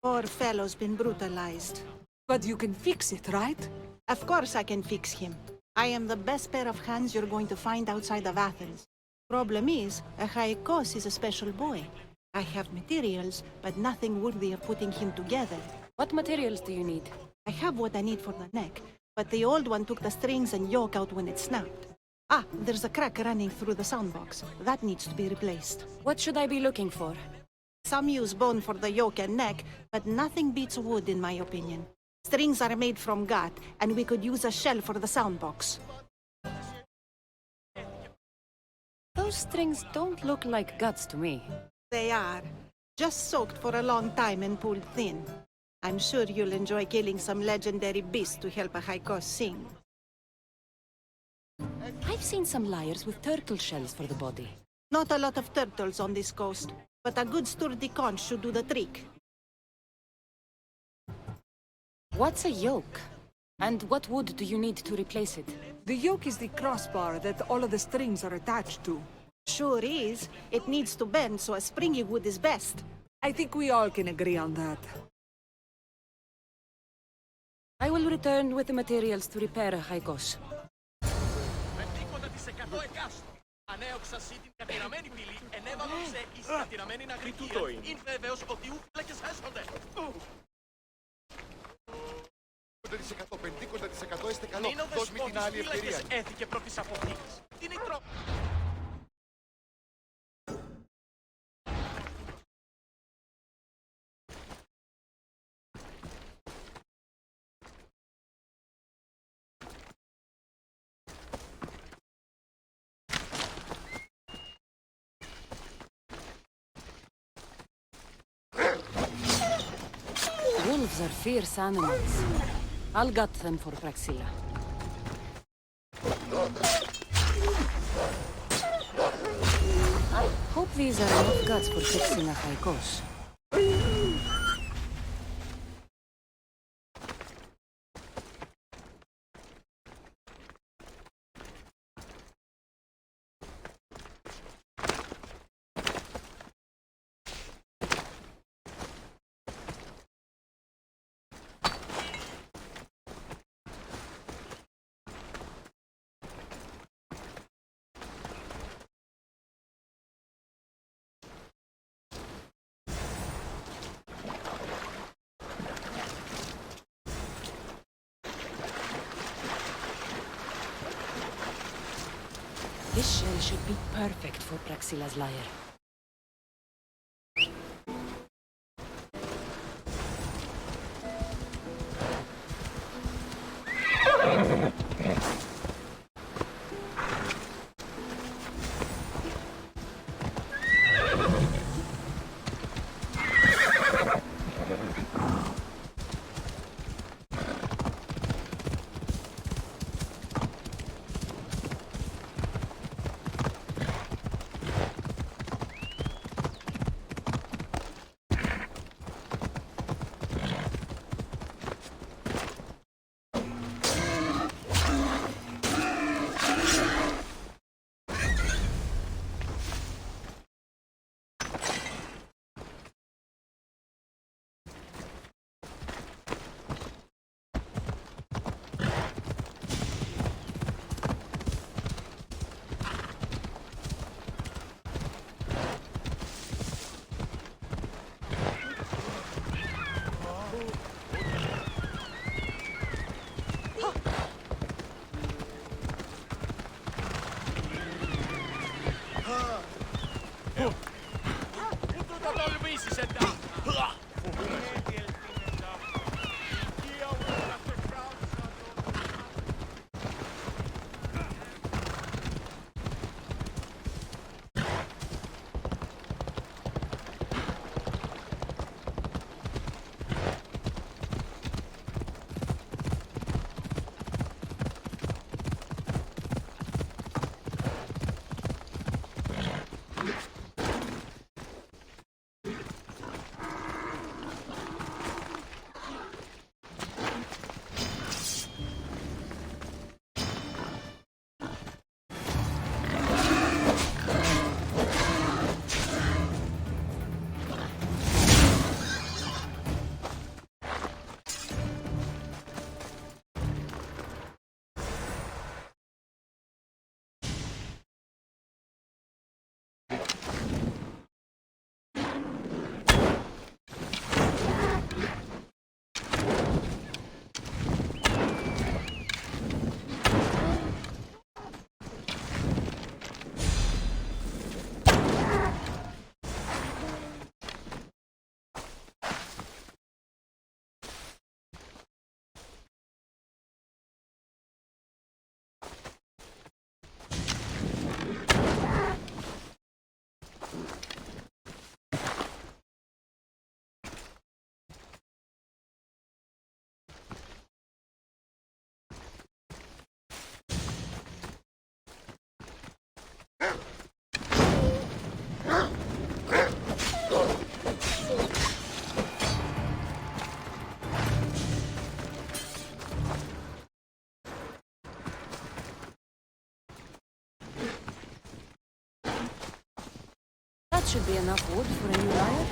Poor fellow's been brutalized. But you can fix it, right? Of course I can fix him. I am the best pair of hands you're going to find outside of Athens. Problem is, Achaikos is a special boy. I have materials, but nothing worthy of putting him together. What materials do you need? I have what I need for the neck, but the old one took the strings and yoke out when it snapped. Ah, there's a crack running through the soundbox. That needs to be replaced. What should I be looking for? Some use bone for the yoke and neck, but nothing beats wood in my opinion. Strings are made from gut, and we could use a shell for the soundbox. Those strings don't look like guts to me. They are. Just soaked for a long time and pulled thin. I'm sure you'll enjoy killing some legendary beasts to help Achaikos sing. I've seen some lyres with turtle shells for the body. Not a lot of turtles on this coast, but a good sturdy conch should do the trick. What's a yoke? And what wood do you need to replace it? The yoke is the crossbar that all of the strings are attached to. Sure is. It needs to bend, so a springy wood is best. I think we all can agree on that. I will return with the materials to repair Achaikos. Έθηκε πρώτης αποθήκης. Τι νητρό... Wolves are fierce animals. I'll gut them for Praxilla. Hope these are enough guts for fixing Achaikos. This shell should be perfect for Praxilla's lyre. This should be enough wood for a new lyre.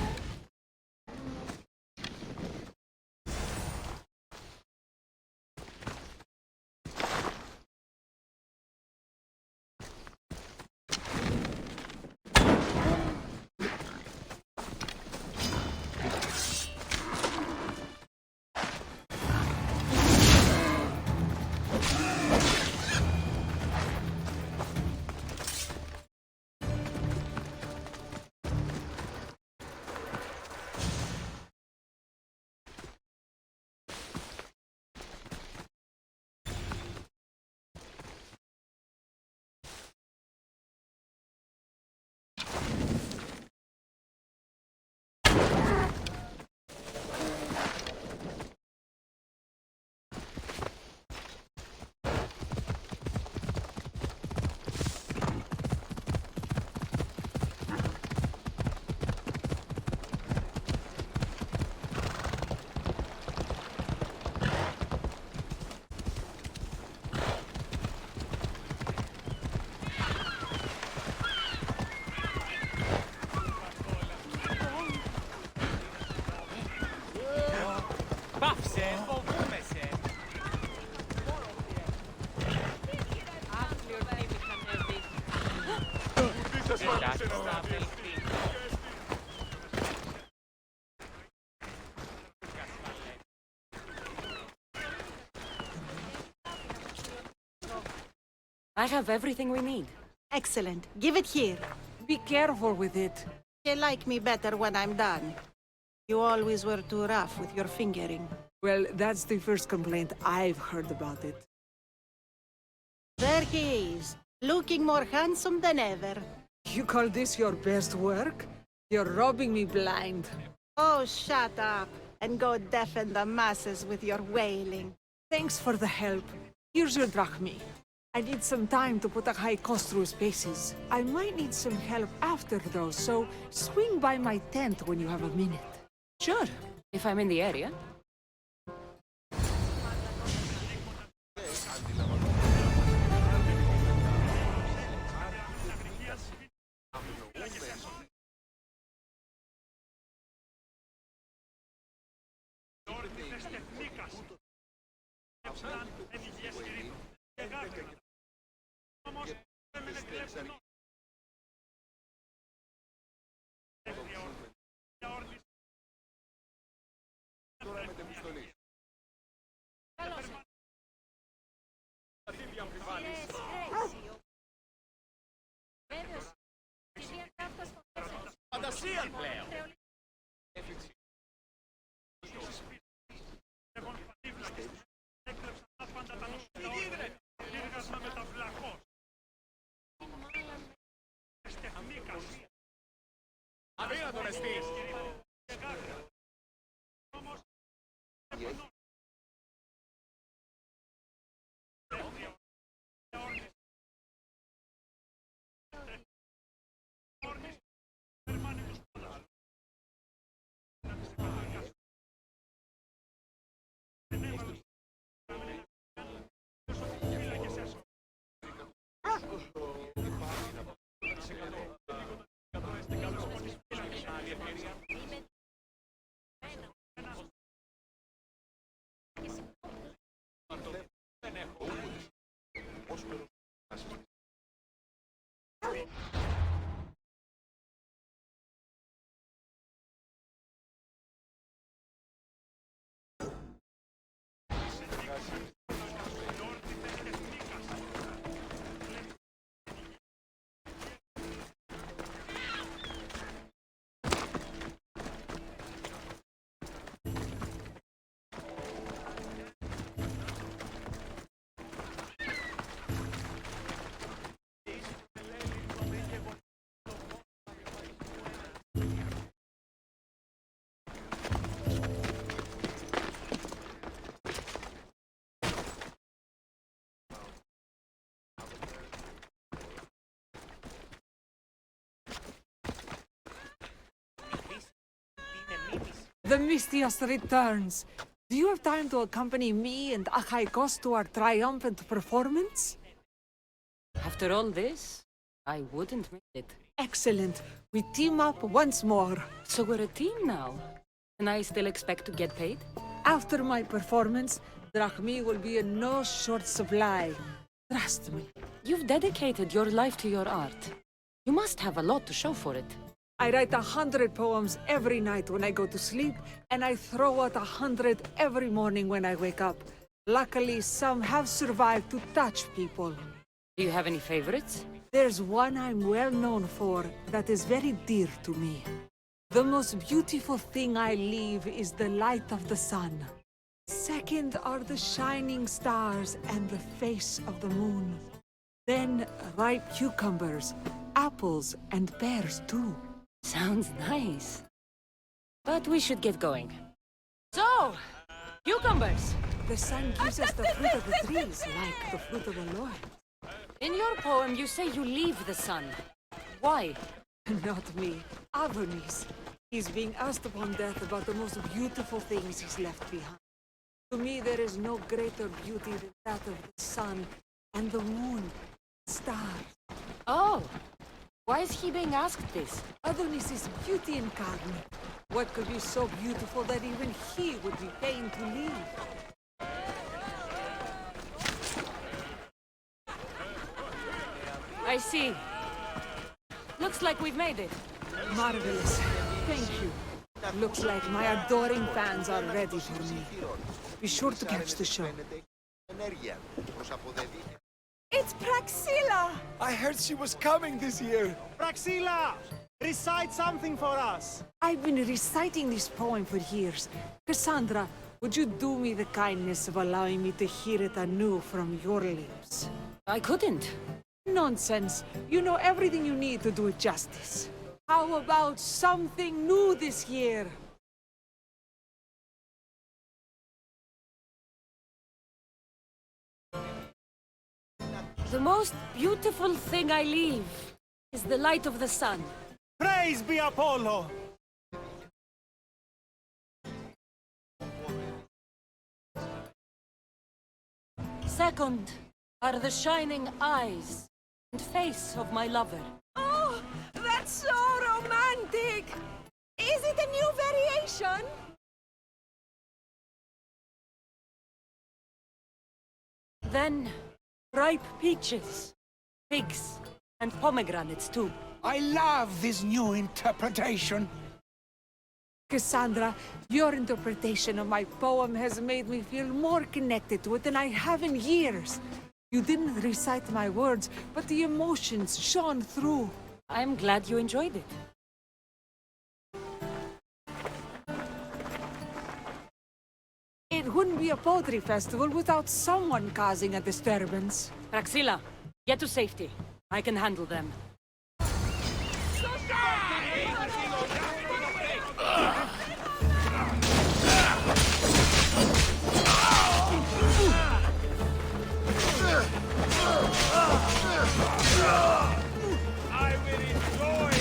I have everything we need. Excellent. Give it here. Be careful with it. You like me better when I'm done. You always were too rough with your fingering. Well, that's the first complaint I've heard about it. There he is, looking more handsome than ever. You call this your best work? You're robbing me blind. Oh, shut up, and go deafen the masses with your wailing. Thanks for the help. Here's your drachmi. I need some time to put a high cost through spaces. I might need some help after, though, so swing by my tent when you have a minute. Sure, if I'm in the area. Φαντασία πλέον. Αδύνατο να στείς. The Mistios returns. Do you have time to accompany me and Achaikos to our triumphant performance? After all this, I wouldn't miss it. Excellent. We team up once more. So we're a team now. Can I still expect to get paid? After my performance, drachmi will be in no short supply. Trust me. You've dedicated your life to your art. You must have a lot to show for it. I write 100 poems every night when I go to sleep, and I throw out 100 every morning when I wake up. Luckily, some have survived to touch people. Do you have any favorites? There's one I'm well known for that is very dear to me. The most beautiful thing I leave is the light of the sun. Second are the shining stars and the face of the moon. Then ripe cucumbers, apples, and pears too. Sounds nice. But we should get going. So, cucumbers! The sun gives us the fruit of the trees, like the fruit of the Lord. In your poem, you say you leave the sun. Why? Not me. Adonis. He's being asked upon death about the most beautiful things he's left behind. To me, there is no greater beauty than that of the sun and the moon, stars. Oh! Why is he being asked this? Adonis is beauty incarnate. What could be so beautiful that even he would be pained to leave? I see. Looks like we've made it. Marvelous. Thank you. Looks like my adoring fans are ready for me. Be sure to catch the show. It's Praxilla! I heard she was coming this year. Praxilla! Recite something for us! I've been reciting this poem for years. Cassandra, would you do me the kindness of allowing me to hear it anew from your lips? I couldn't. Nonsense. You know everything you need to do it justice. How about something new this year? The most beautiful thing I leave is the light of the sun. Praise be Apollo! Second are the shining eyes and face of my lover. Oh, that's so romantic! Is it a new variation? Then, ripe peaches, figs, and pomegranates too. I love this new interpretation. Cassandra, your interpretation of my poem has made me feel more connected to it than I have in years. You didn't recite my words, but the emotions shone through. I'm glad you enjoyed it. It wouldn't be a poetry festival without someone causing a disturbance. Praxilla, get to safety. I can handle them. I will enjoy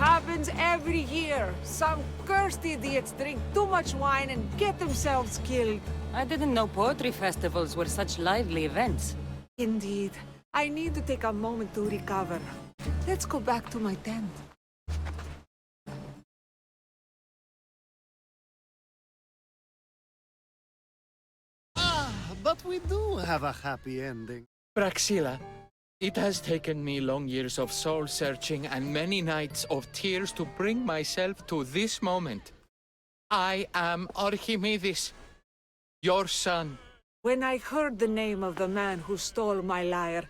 Happens every year. Some cursed idiots drink too much wine and get themselves killed. I didn't know poetry festivals were such lively events. Indeed. I need to take a moment to recover. Let's go back to my tent. But we do have a happy ending. Praxilla, it has taken me long years of soul-searching and many nights of tears to bring myself to this moment. I am Archimedes, your son. When I heard the name of the man who stole my lyre,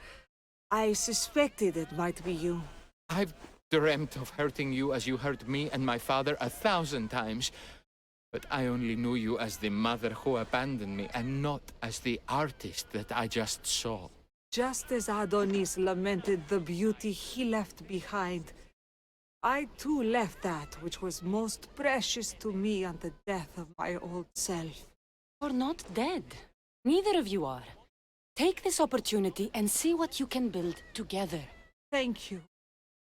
I suspected it might be you. I've dreamt of hurting you as you hurt me and my father 1,000 times. But I only knew you as the mother who abandoned me and not as the artist that I just saw. Just as Adonis lamented the beauty he left behind, I too left that which was most precious to me on the death of my old self. You're not dead. Neither of you are. Take this opportunity and see what you can build together. Thank you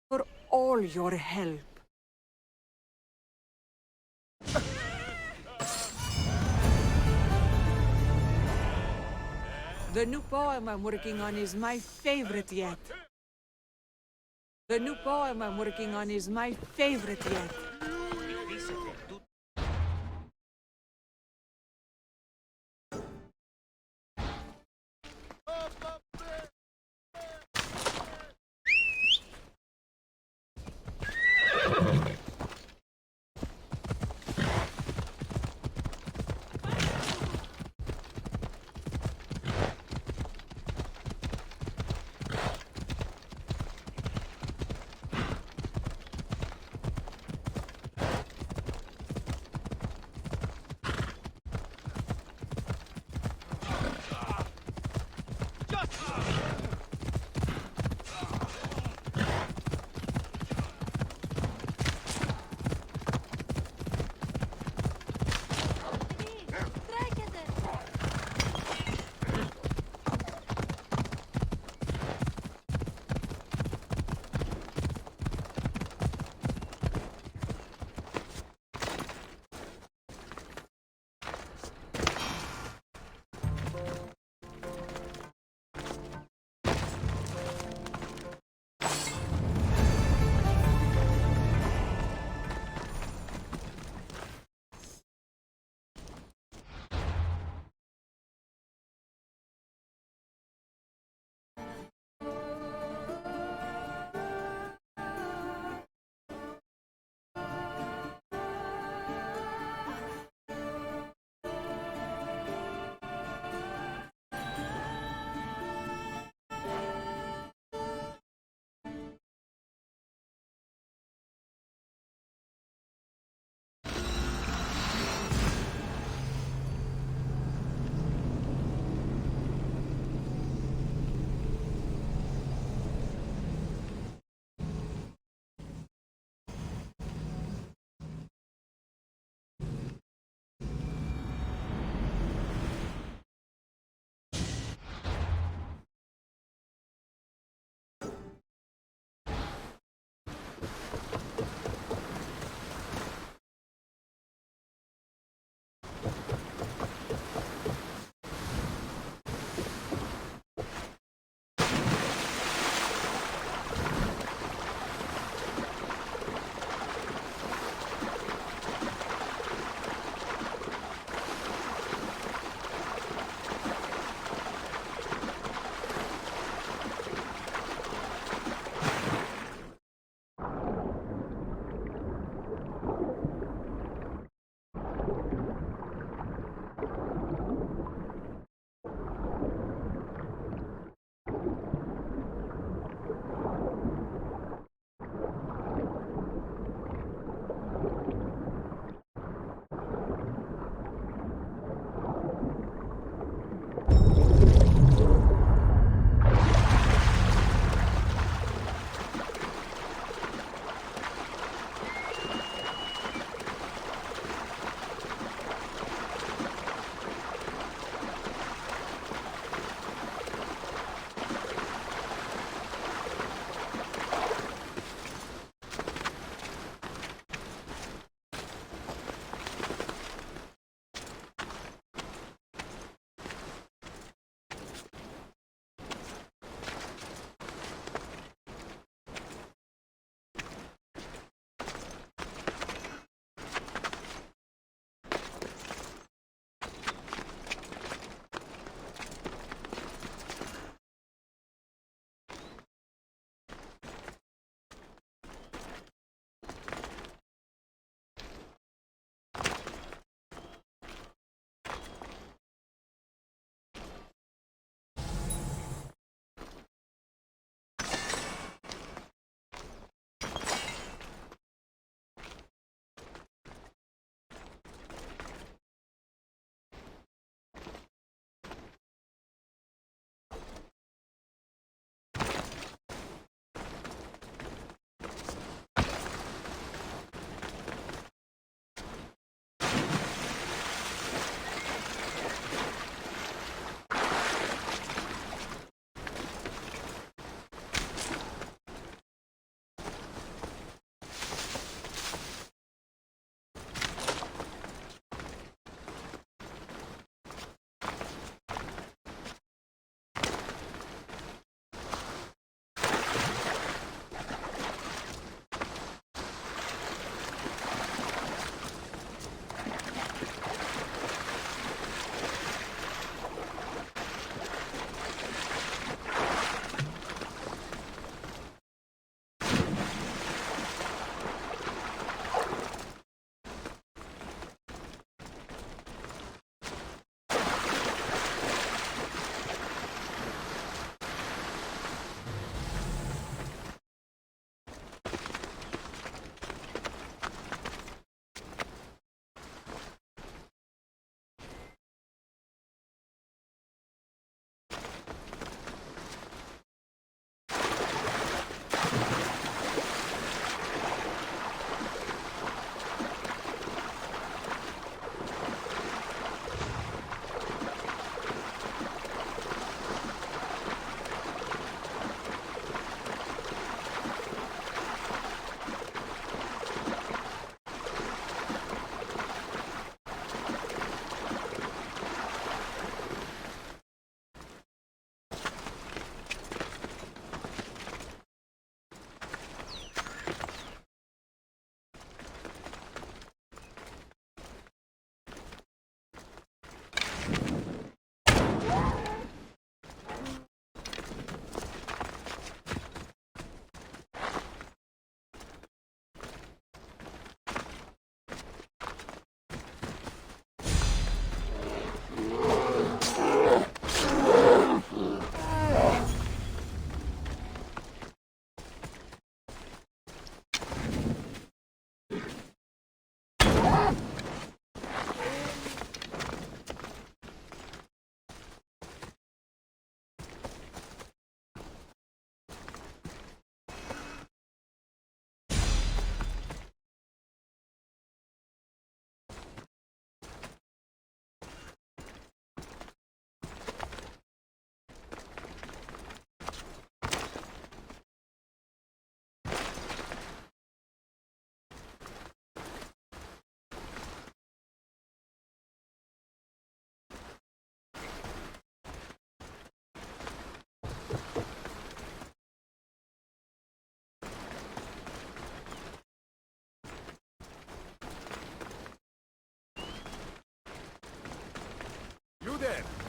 for all your help. The new poem I'm working on is my favorite yet. The new poem I'm working on is my favorite yet.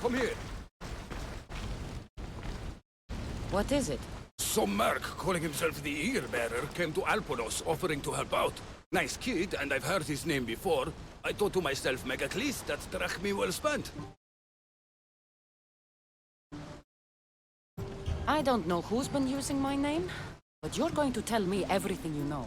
come here. What is it? Some merc calling himself the Eagle Bearer came to Alponos offering to help out. Nice kid, and I've heard his name before. I thought to myself, Megacles, that's drachmi well spent. I don't know who's been using my name, but you're going to tell me everything you know.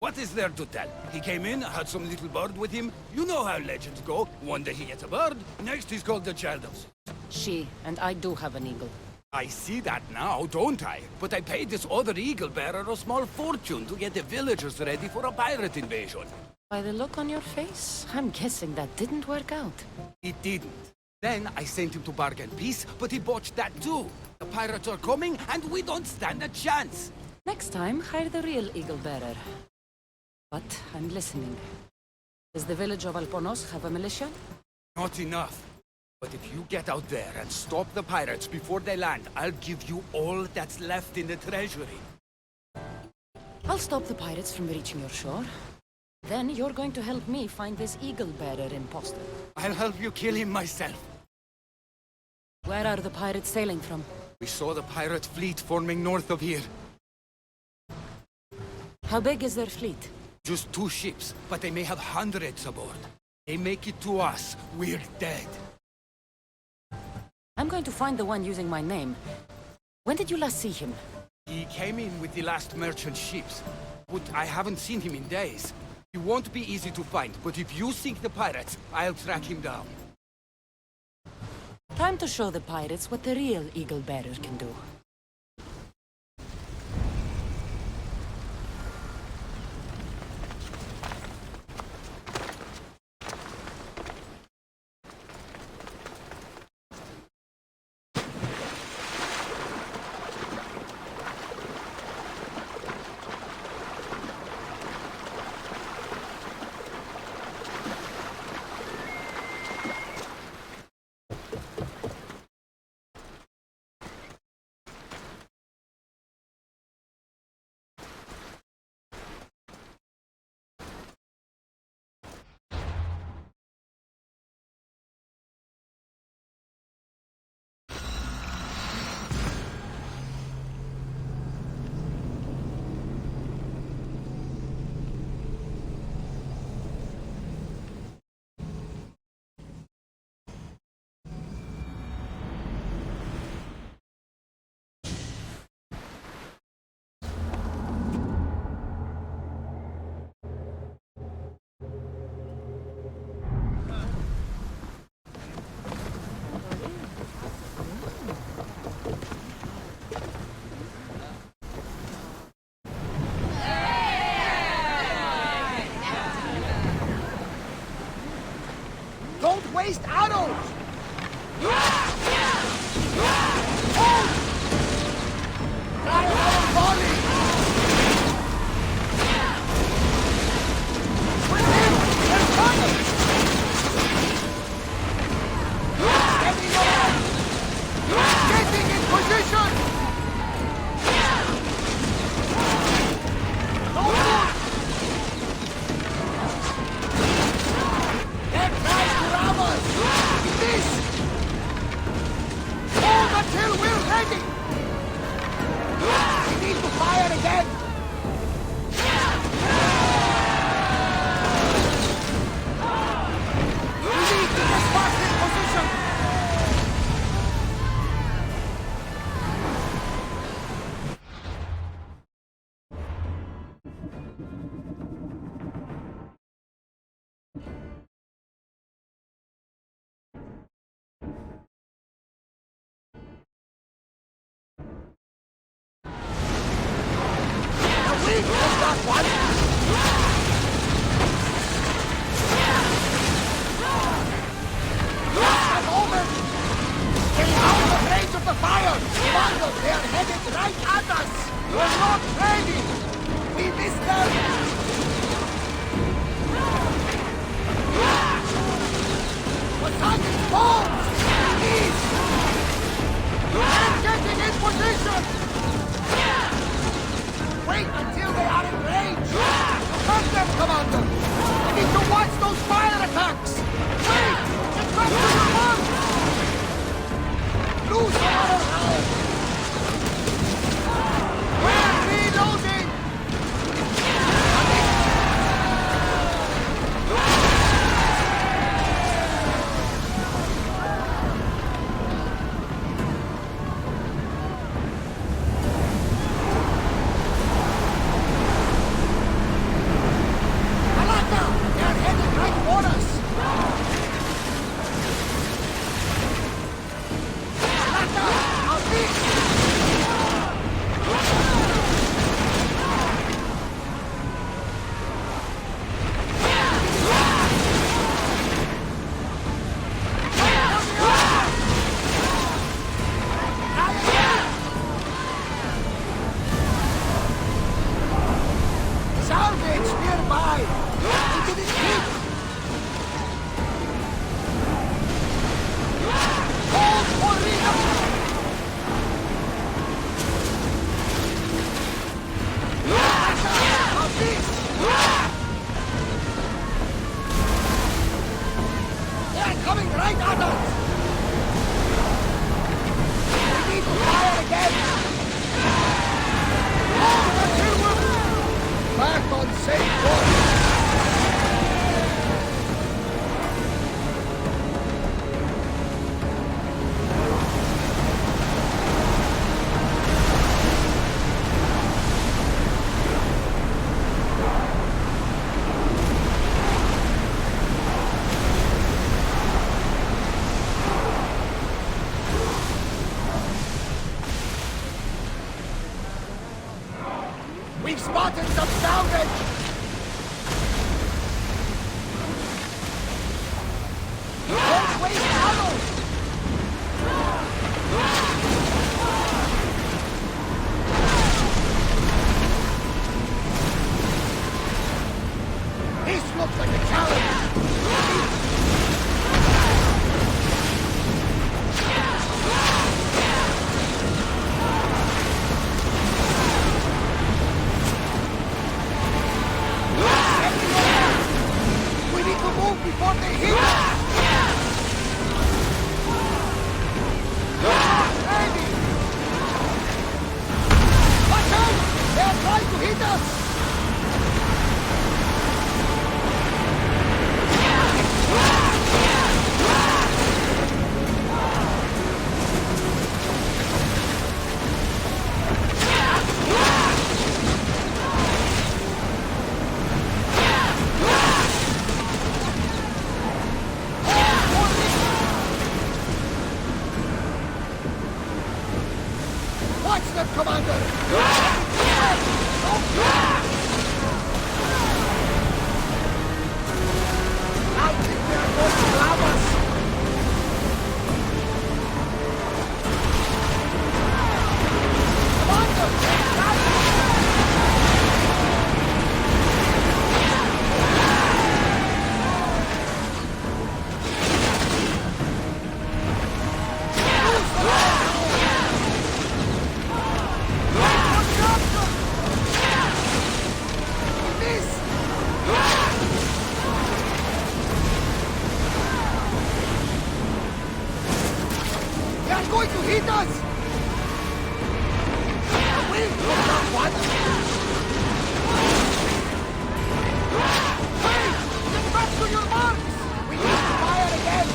What is there to tell? He came in, had some little bird with him. You know how legends go. One day he gets a bird, next he's called the child of... She, and I do have an eagle. I see that now, don't I? But I paid this other eagle bearer a small fortune to get the villagers ready for a pirate invasion. By the look on your face, I'm guessing that didn't work out. It didn't. Then I sent him to bargain peace, but he botched that too. The pirates are coming, and we don't stand a chance. Next time, hire the real eagle bearer. But I'm listening. Does the village of Alponos have a militia? Not enough. But if you get out there and stop the pirates before they land, I'll give you all that's left in the treasury. I'll stop the pirates from reaching your shore. Then you're going to help me find this eagle bearer imposter. I'll help you kill him myself. Where are the pirates sailing from? We saw the pirate fleet forming north of here. How big is their fleet? Just 2 ships, but they may have hundreds aboard. They make it to us, we're dead. I'm going to find the one using my name. When did you last see him? He came in with the last merchant ships, but I haven't seen him in days. He won't be easy to find, but if you sink the pirates, I'll track him down. Time to show the pirates what the real eagle bearer can do. Don't waste arrows! Try another volley! With him! They're coming! Getting away! Getting in position! No good! They're trying to rob us! This! Hold until we're ready! We need to fire again! We need to get back in position! Wait until they are in range! Right on us! We need to fire again! Hold until we're back on safe course! We've spotted some salvage! Don't waste ammo! This looks like a challenge! Before they hit us! Ready! Watch out! They are trying to hit us! Watch them, Commander! I think they are going to grab us! Going to hit us! The wind from that one! Wait! Get back to your marks! We need to fire again!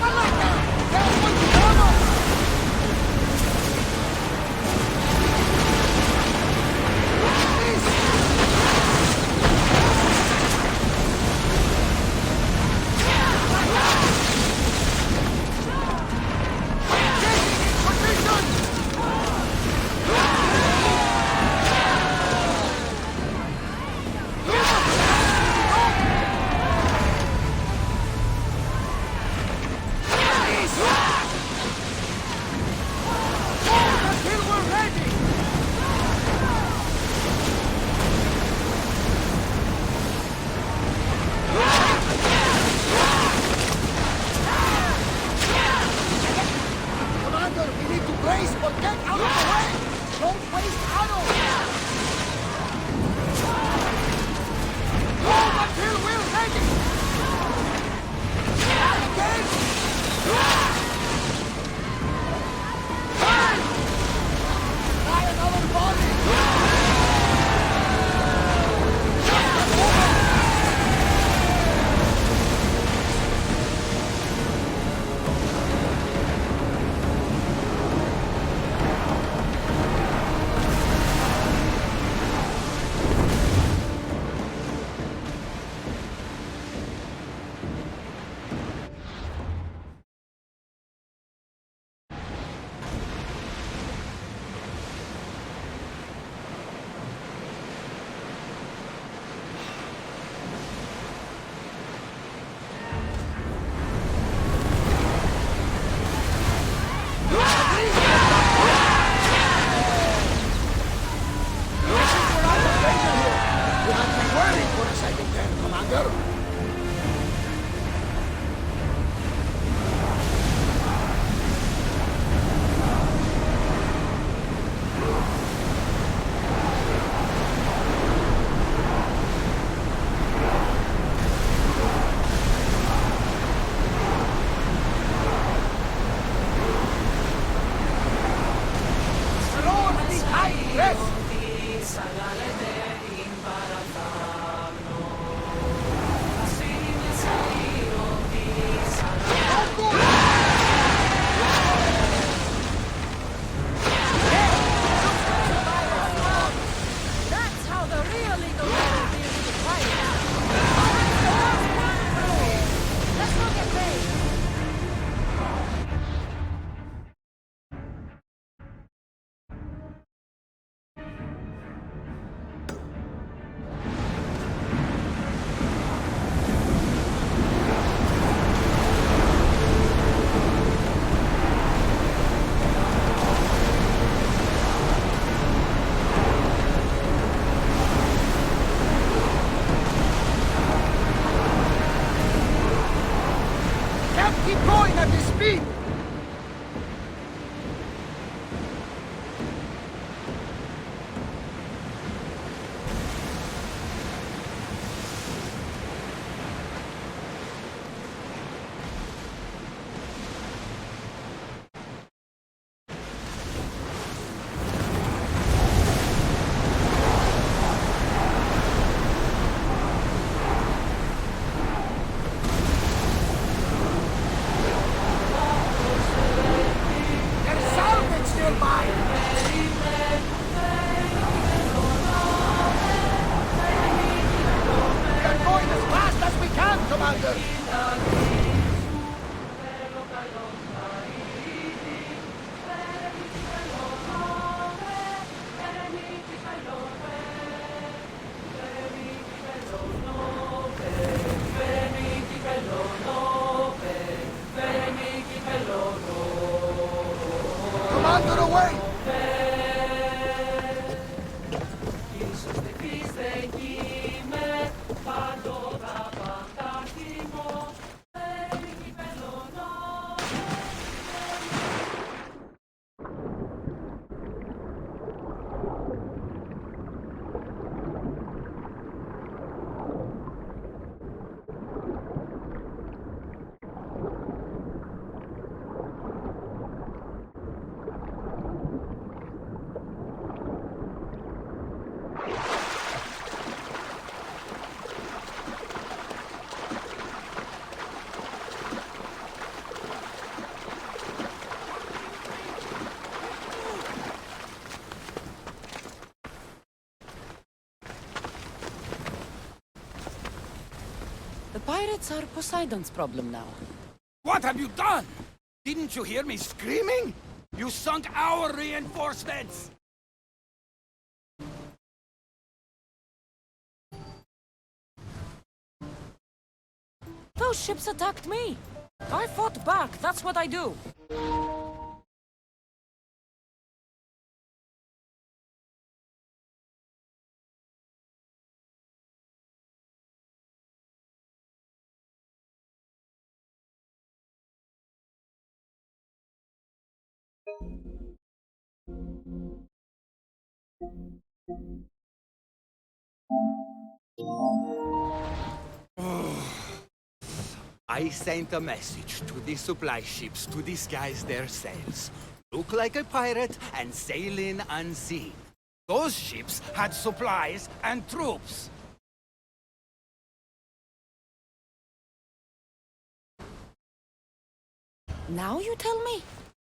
I like that! They're going to harm us! Commander! Commander, away! The pirates are Poseidon's problem now. What have you done? Didn't you hear me screaming? You sunk our reinforcements! Those ships attacked me. I fought back, that's what I do. I sent a message to the supply ships to disguise their sails. Look like a pirate and sail in unseen. Those ships had supplies and troops. Now you tell me?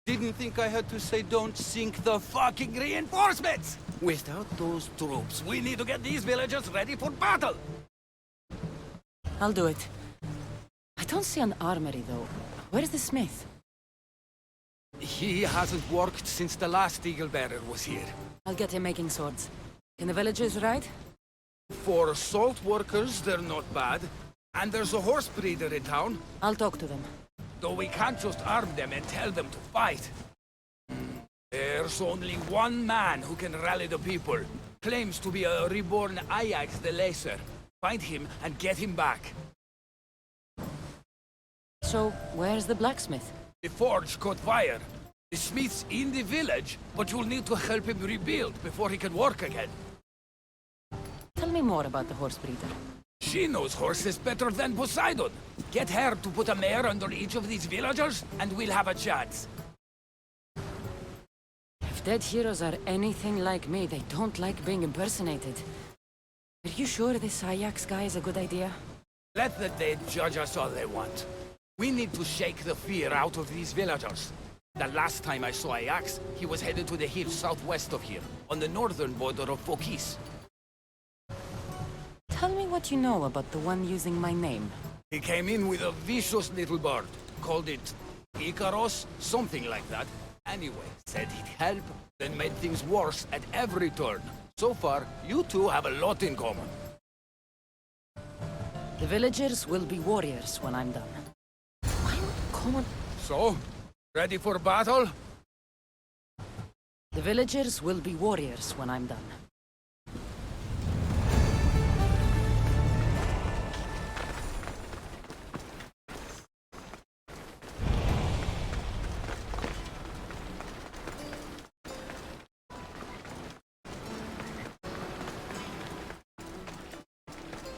Didn't think I had to say don't sink the fucking reinforcements! Without those troops, we need to get these villagers ready for battle! I'll do it. I don't see an armory, though. Where's the smith? He hasn't worked since the last eagle bearer was here. I'll get him making swords. Can the villagers ride? For salt workers, they're not bad. And there's a horse breeder in town. I'll talk to them. Though we can't just arm them and tell them to fight. There's only one man who can rally the people. Claims to be a reborn Ajax the Lesser. Find him and get him back. So, where's the blacksmith? The forge caught fire. The smith's in the village, but you'll need to help him rebuild before he can work again. Tell me more about the horse breeder. She knows horses better than Poseidon. Get her to put a mare under each of these villagers, and we'll have a chance. If dead heroes are anything like me, they don't like being impersonated. Are you sure this Ajax guy is a good idea? Let the dead judge us all they want. We need to shake the fear out of these villagers. The last time I saw Ajax, he was headed to the hills southwest of here, on the northern border of Phokis. Tell me what you know about the one using my name. He came in with a vicious little bird. Called it Icaros, something like that. Anyway, said he'd help, then made things worse at every turn. So far, you two have a lot in common. The villagers will be warriors when I'm done. Why would common... So, ready for battle? The villagers will be warriors when I'm done.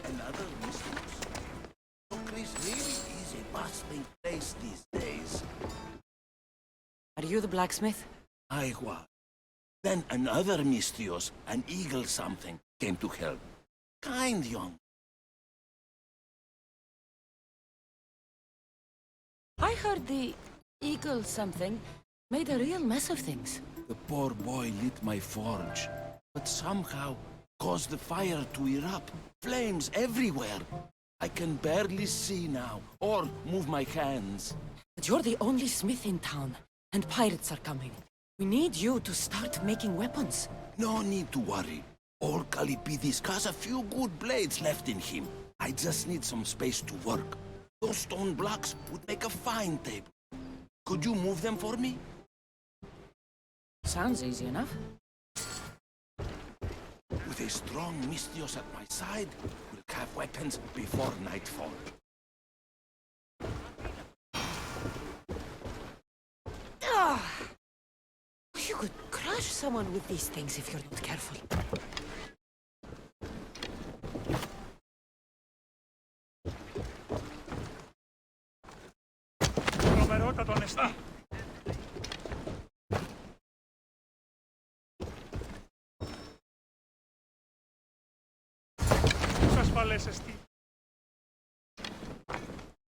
Another mistress? Greece really is a bustling place these days. Are you the blacksmith? I was. Then another Misthios, an eagle something, came to help. Kind young. I heard the eagle something made a real mess of things. The poor boy lit my forge, but somehow caused the fire to erupt. Flames everywhere. I can barely see now, or move my hands. But you're the only smith in town, and pirates are coming. We need you to start making weapons. No need to worry. Old Kalipidis has a few good blades left in him. I just need some space to work. Those stone blocks would make a fine table. Could you move them for me? Sounds easy enough. With a strong Mistios at my side, we'll have weapons before nightfall. You could crush someone with these things if you're not careful.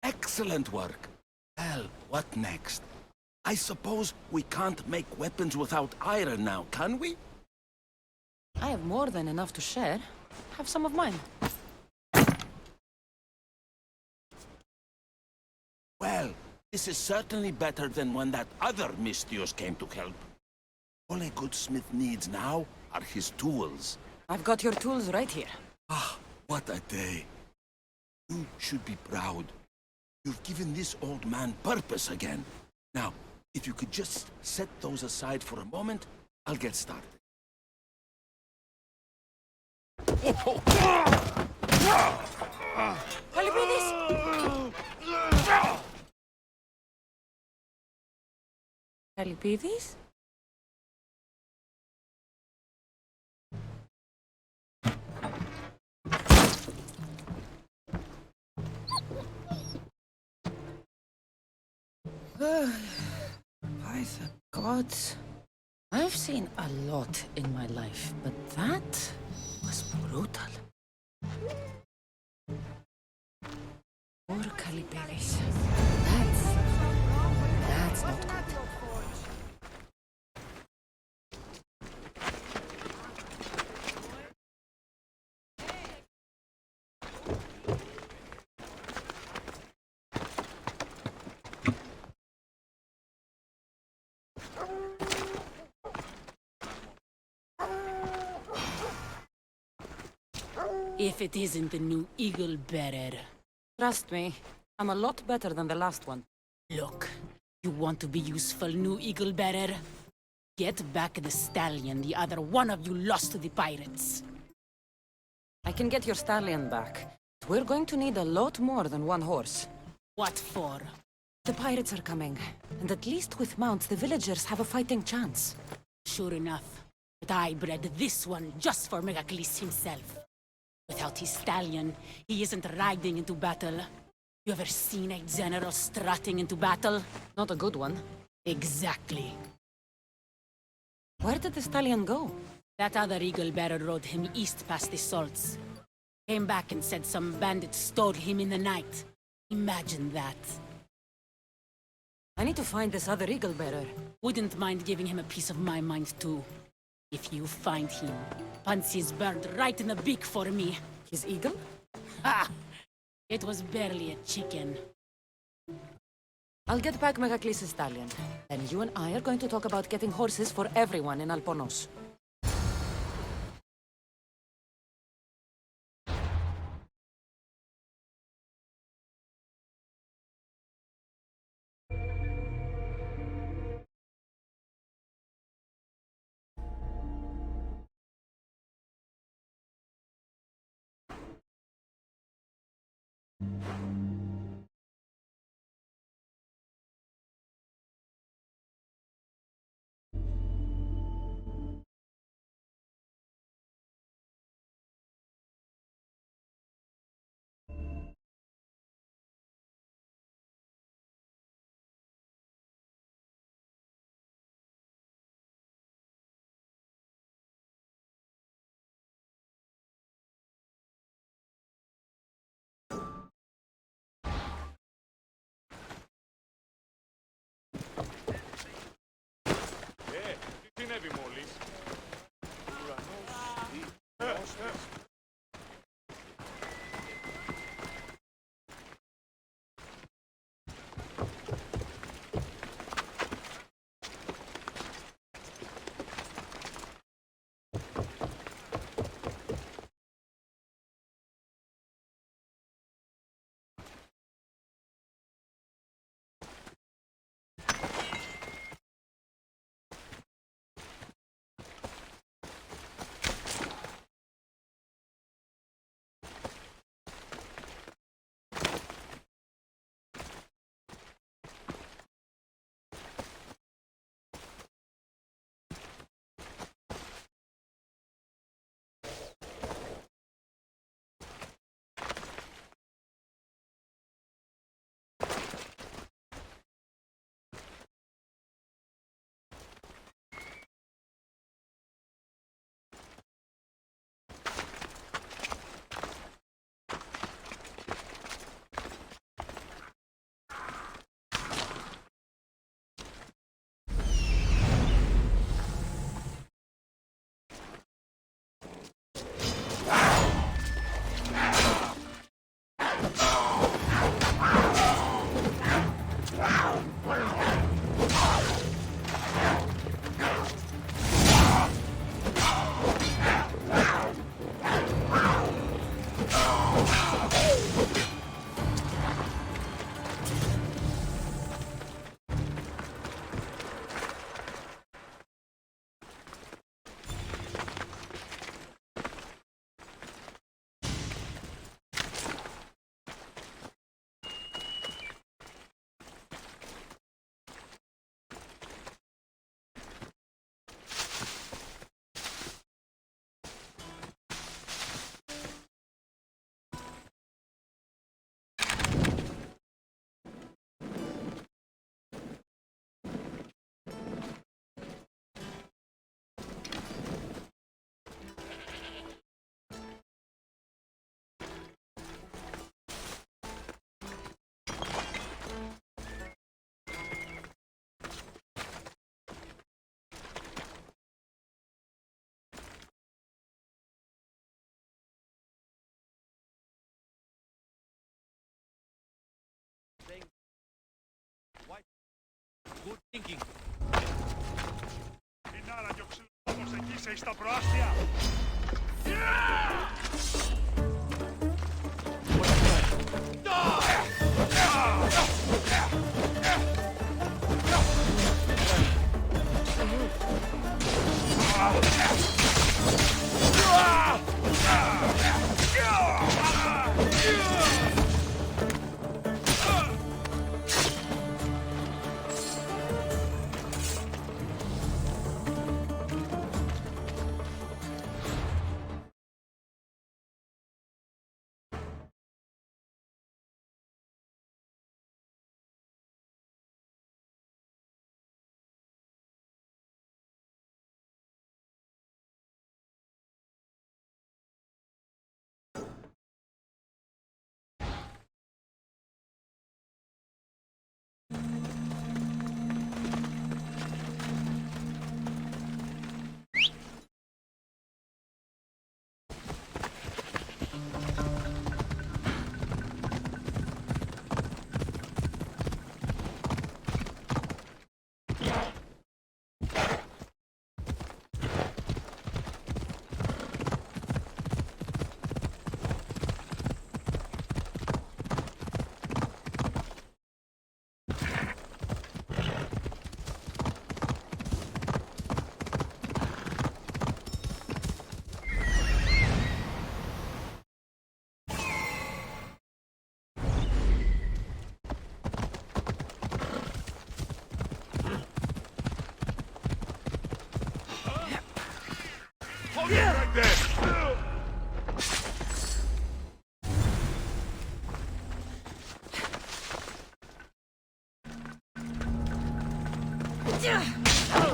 Excellent work. Well, what next? I suppose we can't make weapons without iron now, can we? I have more than enough to share. Have some of mine. Well, this is certainly better than when that other Mistios came to help. All a good smith needs now are his tools. I've got your tools right here. Ah, what a day. You should be proud. You've given this old man purpose again. Now, if you could just set those aside for a moment, I'll get started. Kalipidis? By the gods. I've seen a lot in my life, but that was brutal. Poor Kalipidis. That's not good. If it isn't the new Eagle Bearer. Trust me, I'm a lot better than the last one. Look, you want to be useful, new Eagle Bearer? Get back the stallion the other one of you lost to the pirates. I can get your stallion back, but we're going to need a lot more than one horse. What for? The pirates are coming, and at least with mounts, the villagers have a fighting chance. Sure enough, but I bred this one just for Megacles himself. Without his stallion, he isn't riding into battle. You ever seen a general strutting into battle? Not a good one. Exactly. Where did the stallion go? That other eagle bearer rode him east past the salts. Came back and said some bandits stole him in the night. Imagine that. I need to find this other eagle bearer. Wouldn't mind giving him a piece of my mind too. If you find him, punch his bird right in the beak for me. His eagle? Ha! It was barely a chicken. I'll get back Megacles' stallion. Then you and I are going to talk about getting horses for everyone in Alponos.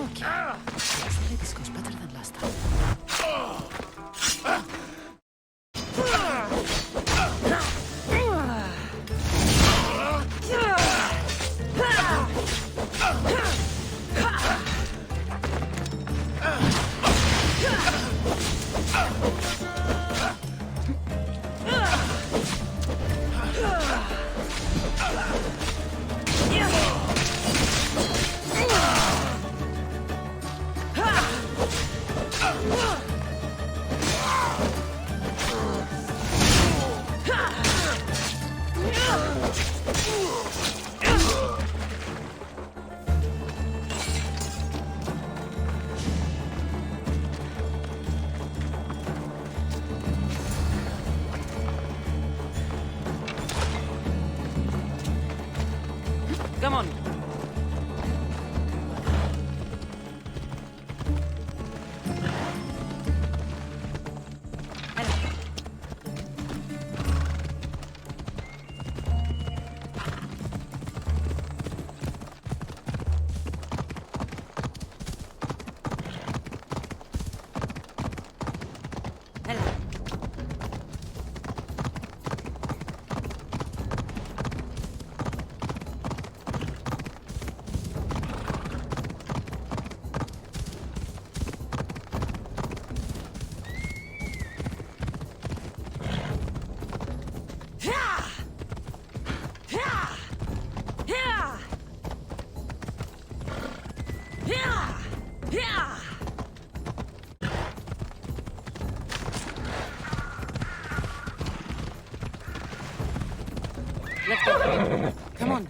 Okay. Actually, this goes better than last time. Come on. Let's go. Come on.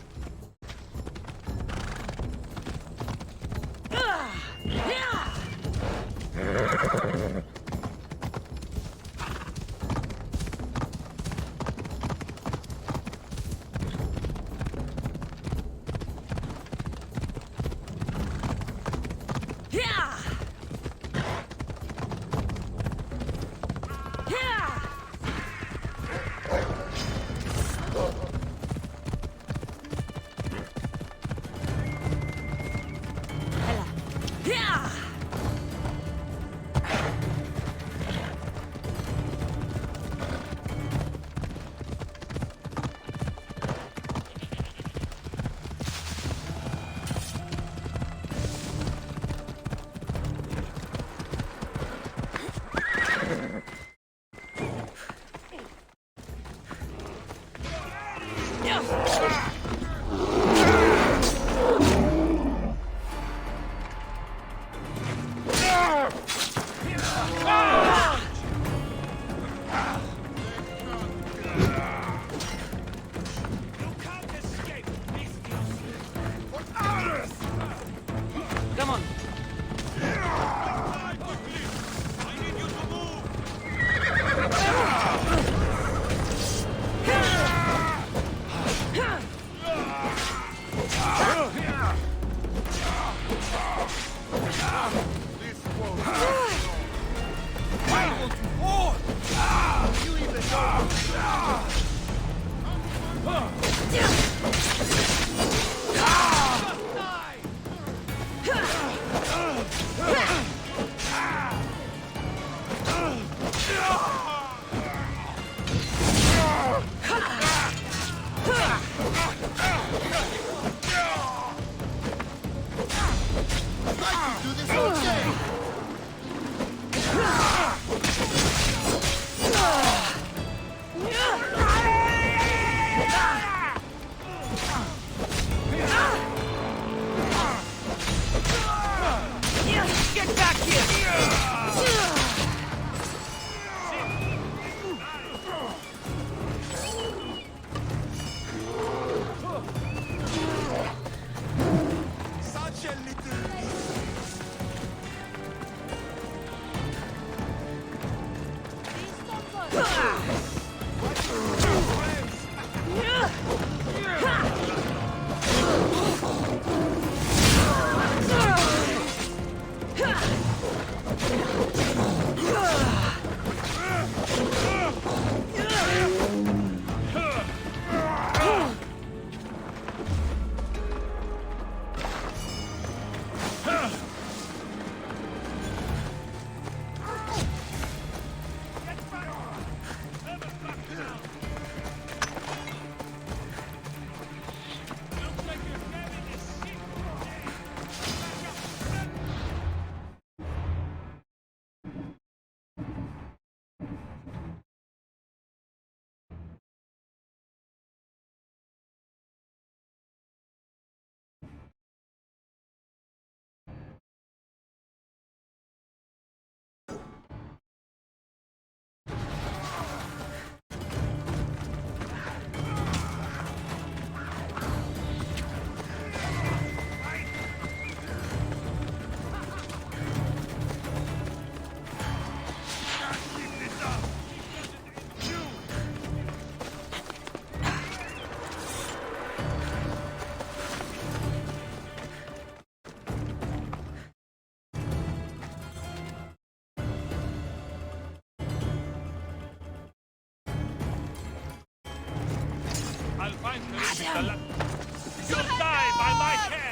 You'll die by my hand!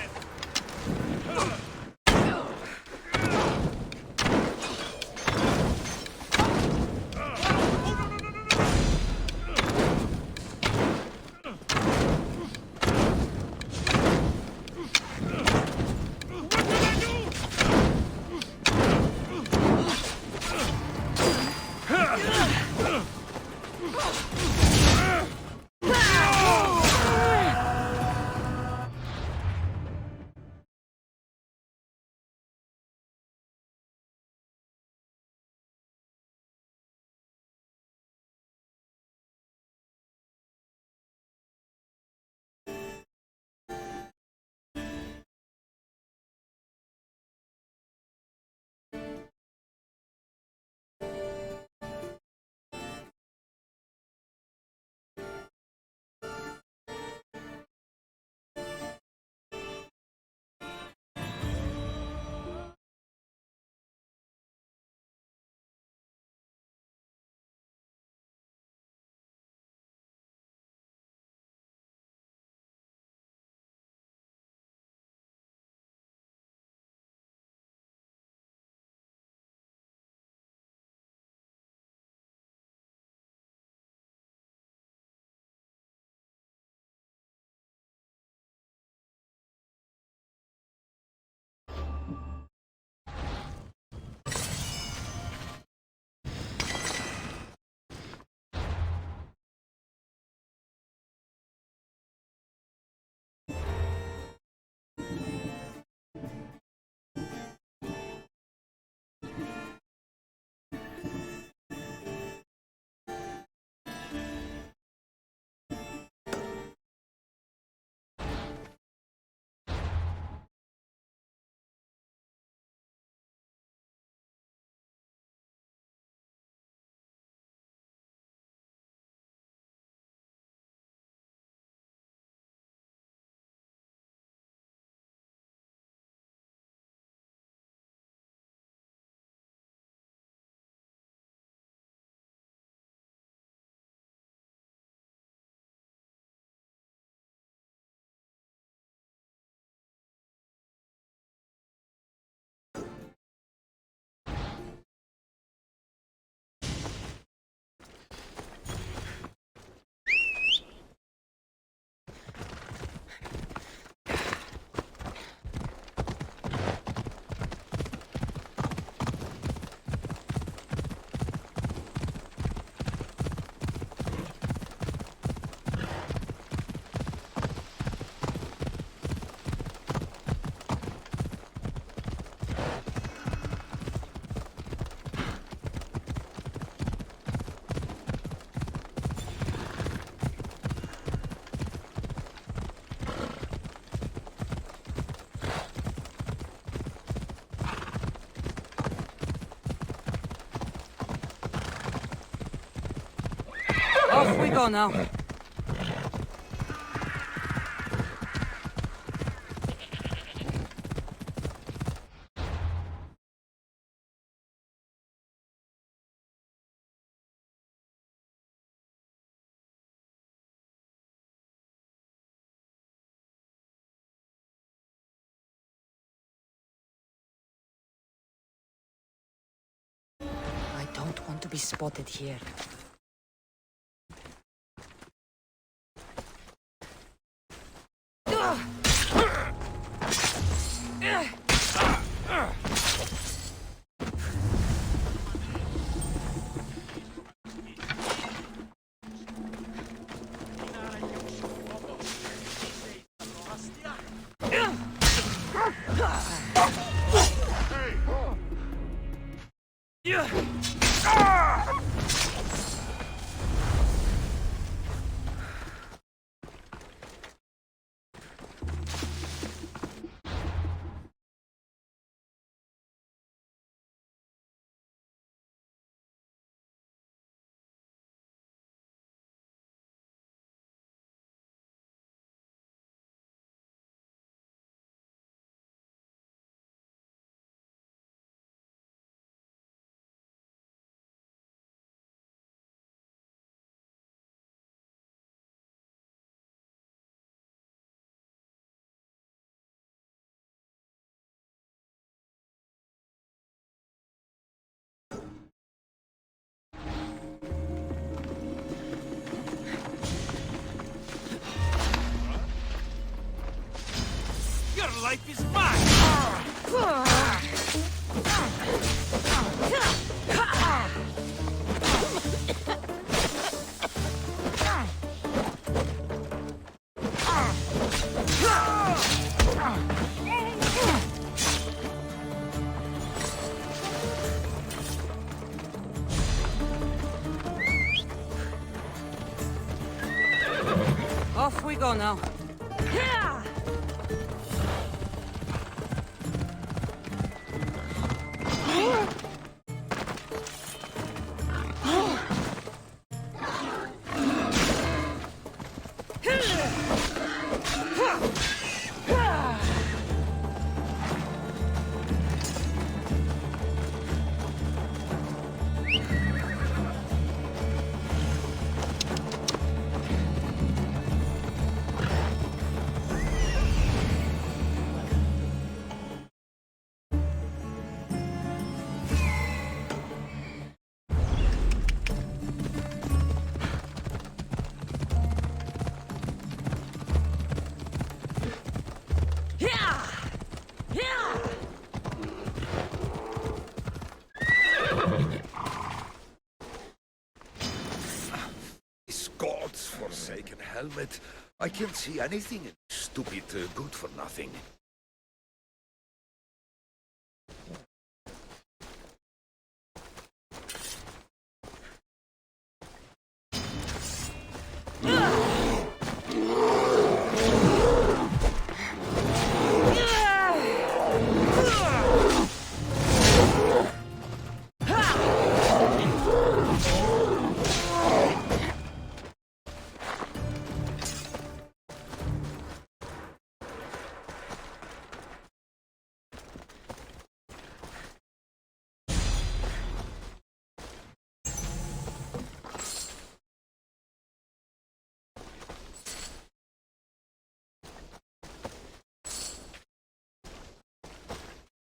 Off we go now. I don't want to be spotted here. life is mine! Off we go now. This God's forsaken helmet. I can't see anything. Stupid, good for nothing.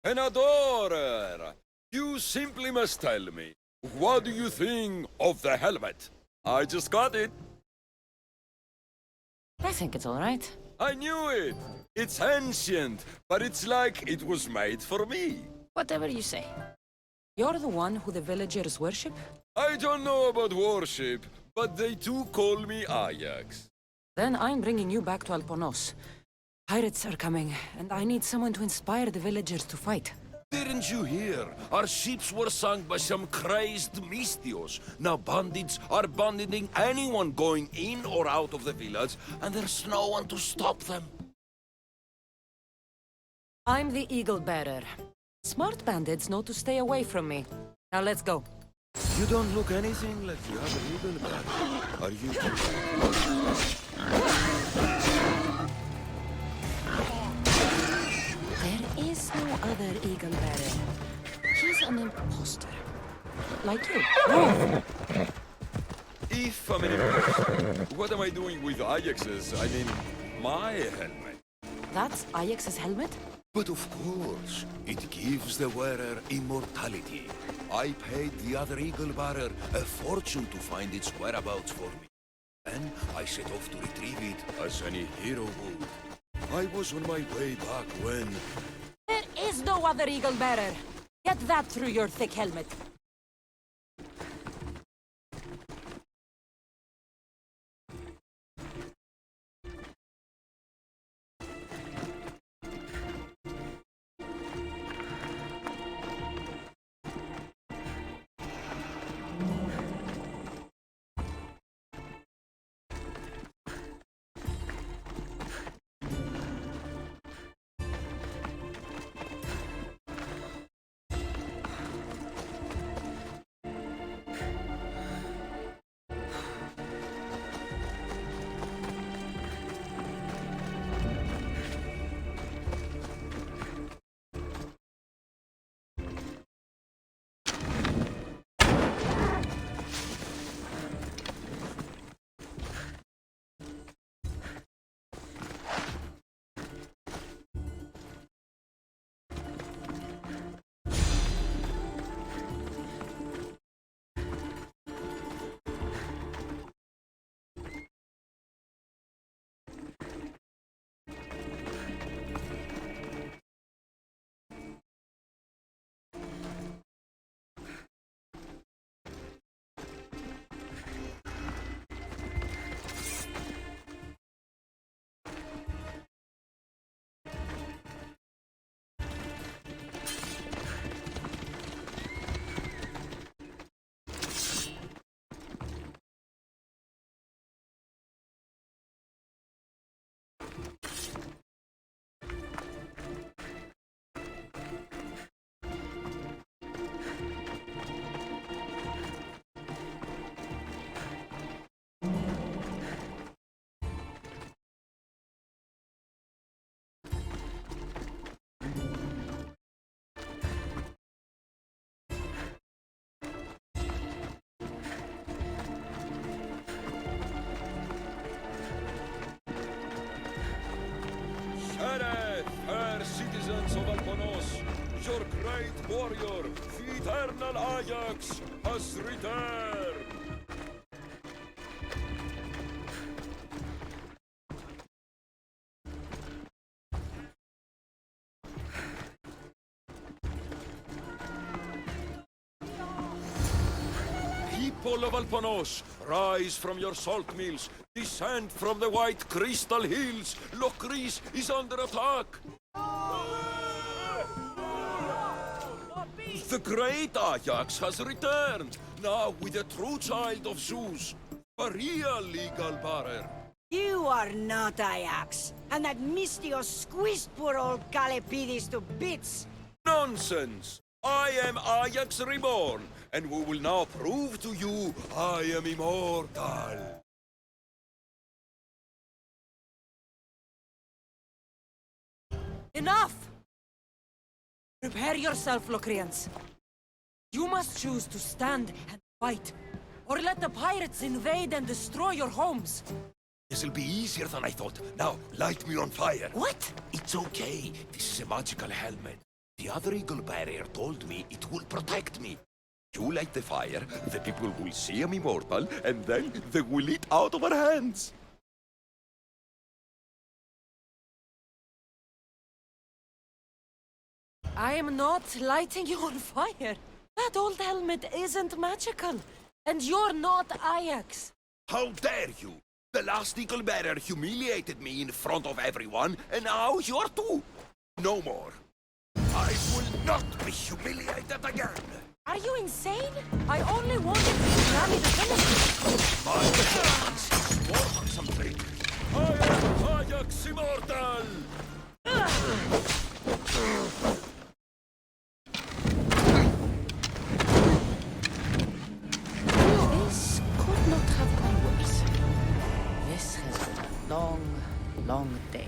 An adorer! You simply must tell me, what do you think of the helmet? I just got it. I think it's all right. I knew it! It's ancient, but it's like it was made for me. Whatever you say. You're the one who the villagers worship? I don't know about worship, but they do call me Ajax. Then I'm bringing you back to Alponos. Pirates are coming, and I need someone to inspire the villagers to fight. Didn't you hear? Our ships were sunk by some crazed Mystios. Now bandits are banditing anyone going in or out of the village, and there's no one to stop them. I'm the Eagle Bearer. Smart bandits know to stay away from me. Now let's go. You don't look anything like the other Eagle Bearer. Are you... There is no other Eagle Bearer. He's an imposter. Like you. If I'm an imposter, what am I doing with Ajax's, I mean, my helmet? That's Ajax's helmet? But of course, it gives the wearer immortality. I paid the other Eagle Bearer a fortune to find its whereabouts for me. Then I set off to retrieve it as any hero would. I was on my way back when... There is no other Eagle Bearer. Get that through your thick helmet. warrior, the eternal Ajax, has returned! People of Alpanos, rise from your salt mills, descend from the white crystal hills. Lokris is under attack. The great Ajax has returned, now with the true child of Zeus, a real legal bearer. You are not Ajax, and that Mystios squeezed poor old Calepides to bits. Nonsense! I am Ajax reborn, and we will now prove to you I am immortal. Enough! Prepare yourself, Locrians. You must choose to stand and fight, or let the pirates invade and destroy your homes. This'll be easier than I thought. Now, light me on fire. What? It's okay. This is a magical helmet. The other eagle barrier told me it will protect me. You light the fire, the people will see I'm immortal, and then they will eat out of our hands. I am not lighting you on fire. That old helmet isn't magical. And you're not Ajax. How dare you! The last eagle bearer humiliated me in front of everyone, and now you're too. No more. I will not be humiliated again. Are you insane? I only wanted to rally the village. My performance is more concentrated. I am Ajax Immortal! This could not have gone worse. This has been a long, long day.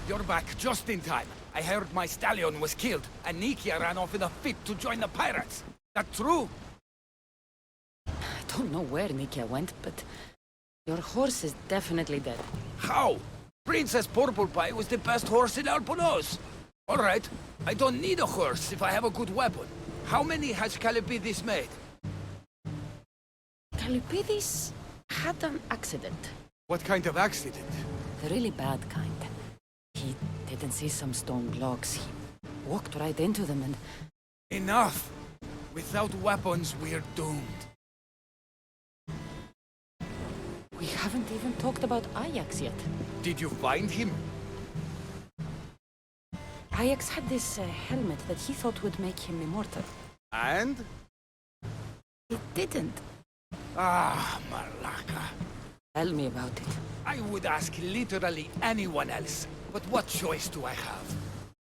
You're back just in time. I heard my stallion was killed, and Nikia ran off in a fit to join the pirates. That true? I don't know where Nikia went, but your horse is definitely dead. How? Princess Purple Pie was the best horse in Alponos. All right, I don't need a horse if I have a good weapon. How many has Calepides made? Calepides had an accident. What kind of accident? The really bad kind. He didn't see some stone blocks. He walked right into them and... Enough! Without weapons, we're doomed. We haven't even talked about Ajax yet. Did you find him? Ajax had this helmet that he thought would make him immortal. And? It didn't. Ah, Malaka. Tell me about it. I would ask literally anyone else, but what choice do I have?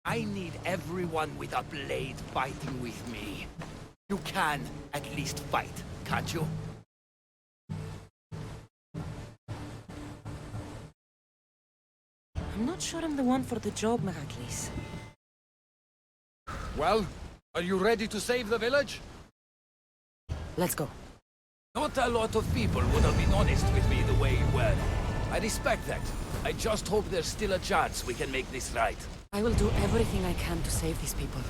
I need everyone with a blade fighting with me. You can at least fight, can't you? I'm not sure I'm the one for the job, Heracles. Well, are you ready to save the village? Let's go. Not a lot of people would have been honest with me the way you were. I respect that. I just hope there's still a chance we can make this right. I will do everything I can to save these people.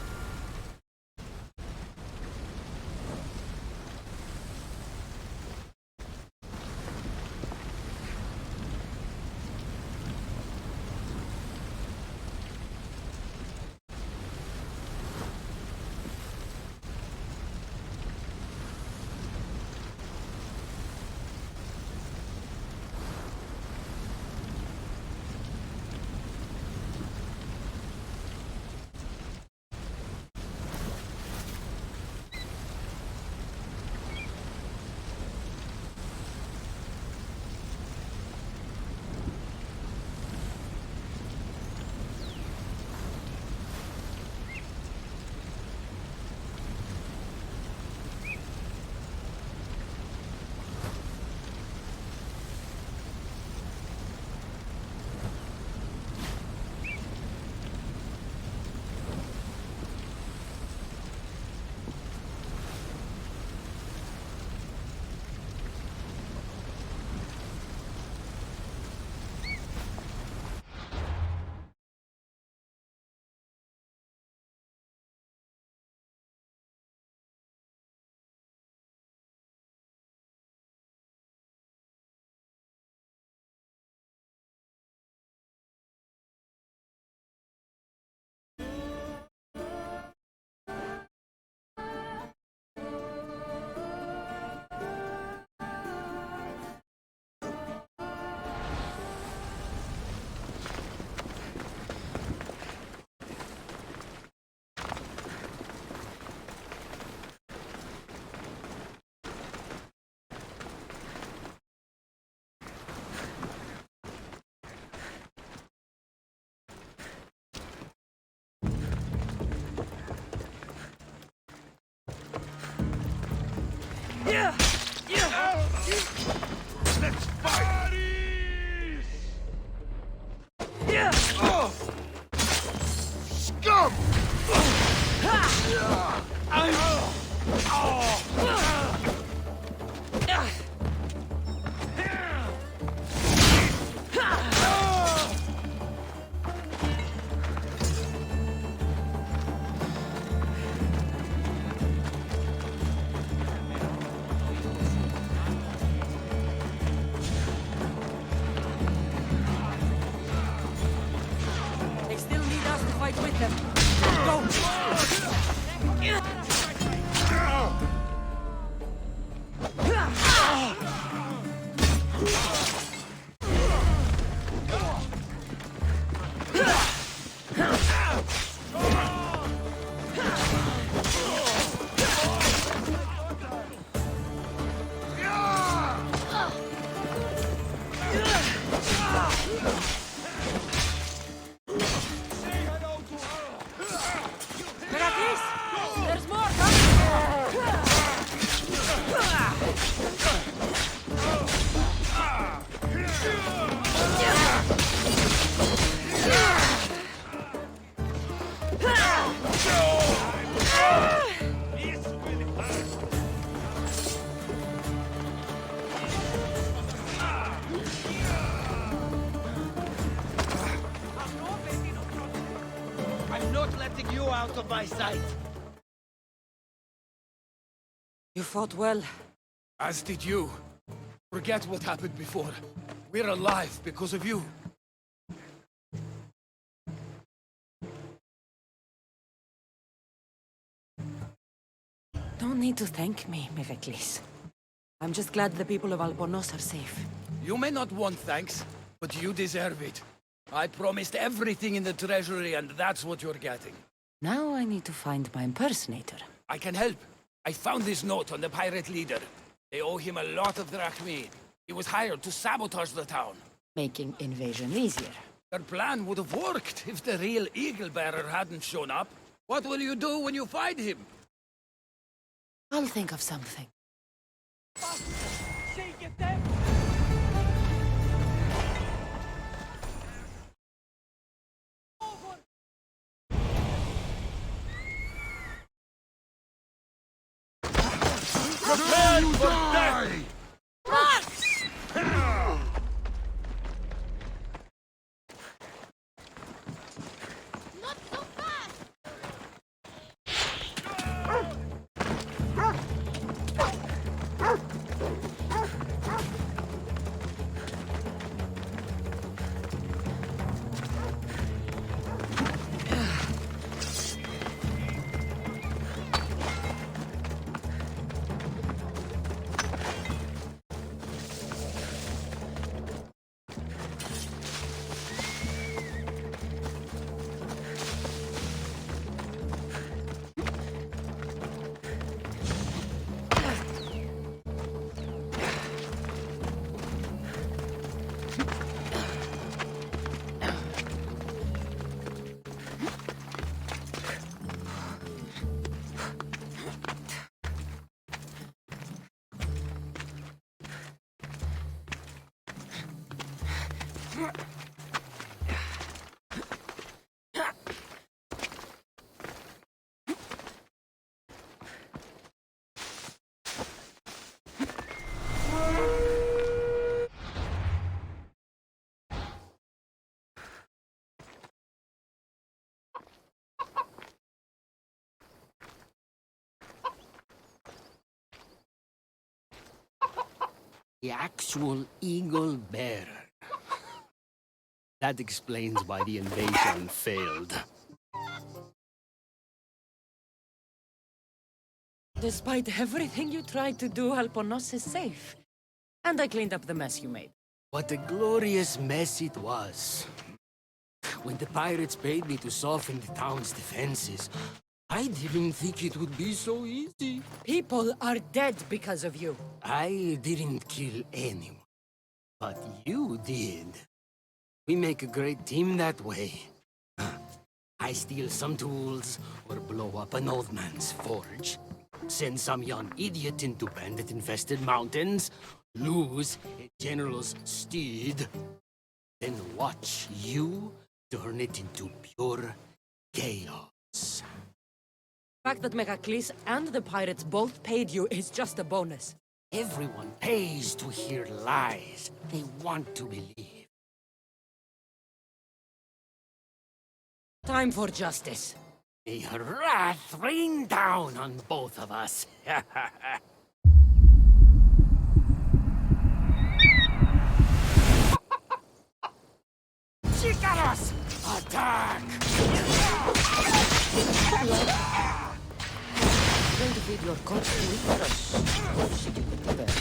Let's fight! Scum! They still need us to fight with them. Go! There's more I'm not letting you out of my sight. You fought well. As did you. Forget what happened before. We're alive because of you. Don't need to thank me, Miraculous. I'm just glad the people of Albornoz are safe. You may not want thanks, but you deserve it. I promised everything in the treasury, and that's what you're getting. Now I need to find my impersonator. I can help. I found this note on the pirate leader. They owe him a lot of drachmi. He was hired to sabotage the town. Making invasion easier. Their plan would have worked if the real Eagle Bearer hadn't shown up. What will you do when you find him? I'll think of something. Prepare for death! The actual Eagle Bearer. That explains why the invasion failed. Despite everything you tried to do, Albornoz is safe. And I cleaned up the mess you made. What a glorious mess it was. When the pirates paid me to soften the town's defenses, I didn't think it would be so easy. People are dead because of you. I didn't kill anyone, but you did. We make a great team that way. I steal some tools or blow up an old man's forge. Send some young idiot into bandit-infested mountains, lose a general's steed, then watch you turn it into pure chaos. The fact that Megacles and the pirates both paid you is just a bonus. Everyone pays to hear lies they want to believe. Time for justice. May her wrath rain down on both of us. Chicanos! Attack! Going to feed your corpse to Icarus. She can put to bed.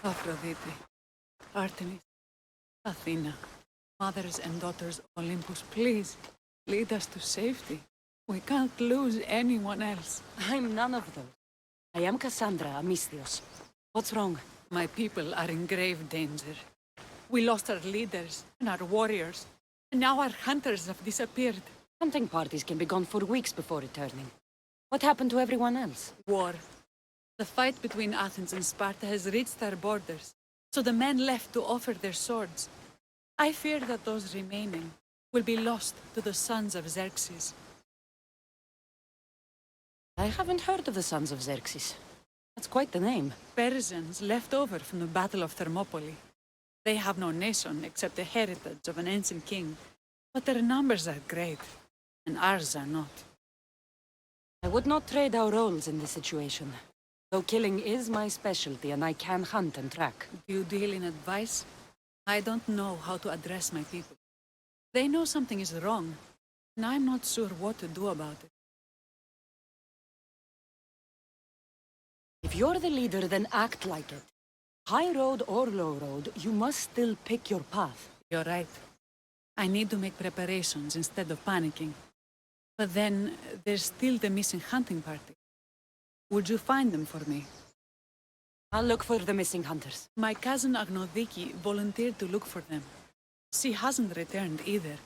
Aphrodite, Artemis, Athena, mothers and daughters of Olympus, please, lead us to safety. We can't lose anyone else. I'm none of those. I am Cassandra Amistios. What's wrong? My people are in grave danger. We lost our leaders and our warriors, and now our hunters have disappeared. Hunting parties can be gone for weeks before returning. What happened to everyone else? War. The fight between Athens and Sparta has reached our borders, so the men left to offer their swords. I fear that those remaining will be lost to the sons of Xerxes. I haven't heard of the sons of Xerxes. That's quite the name. Persians left over from the Battle of Thermopylae. They have no nation except the heritage of an ancient king, but their numbers are great, and ours are not. I would not trade our roles in this situation. Though killing is my specialty and I can hunt and track. Do you deal in advice? I don't know how to address my people. They know something is wrong, and I'm not sure what to do about it. If you're the leader, then act like it. High road or low road, you must still pick your path. You're right. I need to make preparations instead of panicking. But then, there's still the missing hunting party. Would you find them for me? I'll look for the missing hunters. My cousin Agnodiki volunteered to look for them. She hasn't returned either.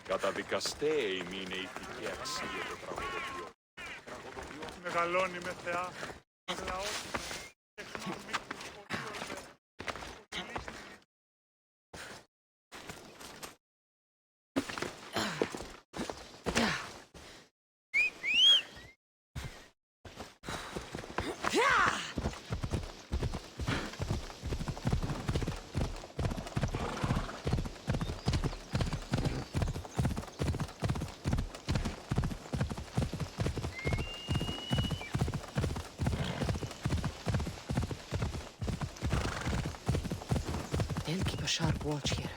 Καταδικαστέ εμείνε ηθική αξία το τραγωδοποιό. Μεγαλώνει με θεά. Λαός. They'll keep a sharp watch here.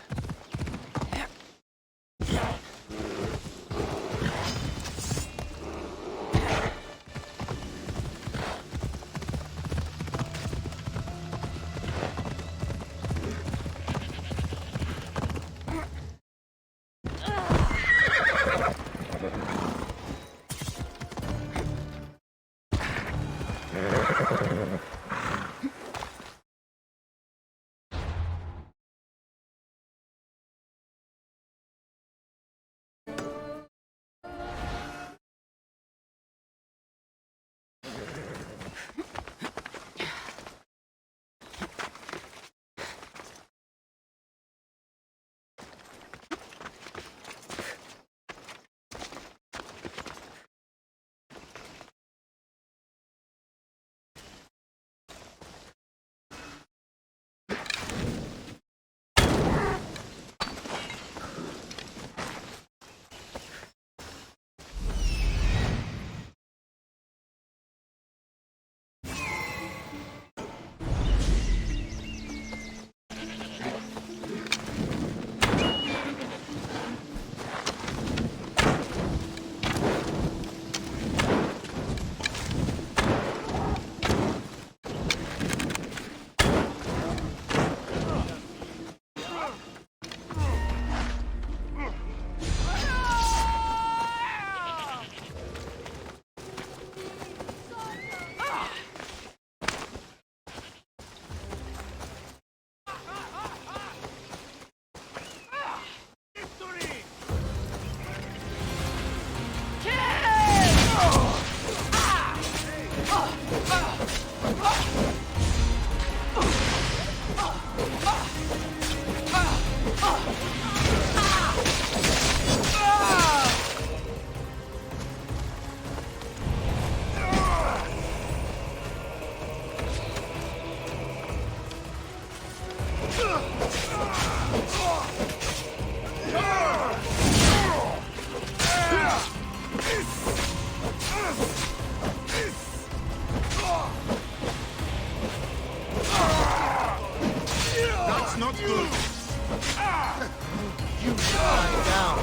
You lie down.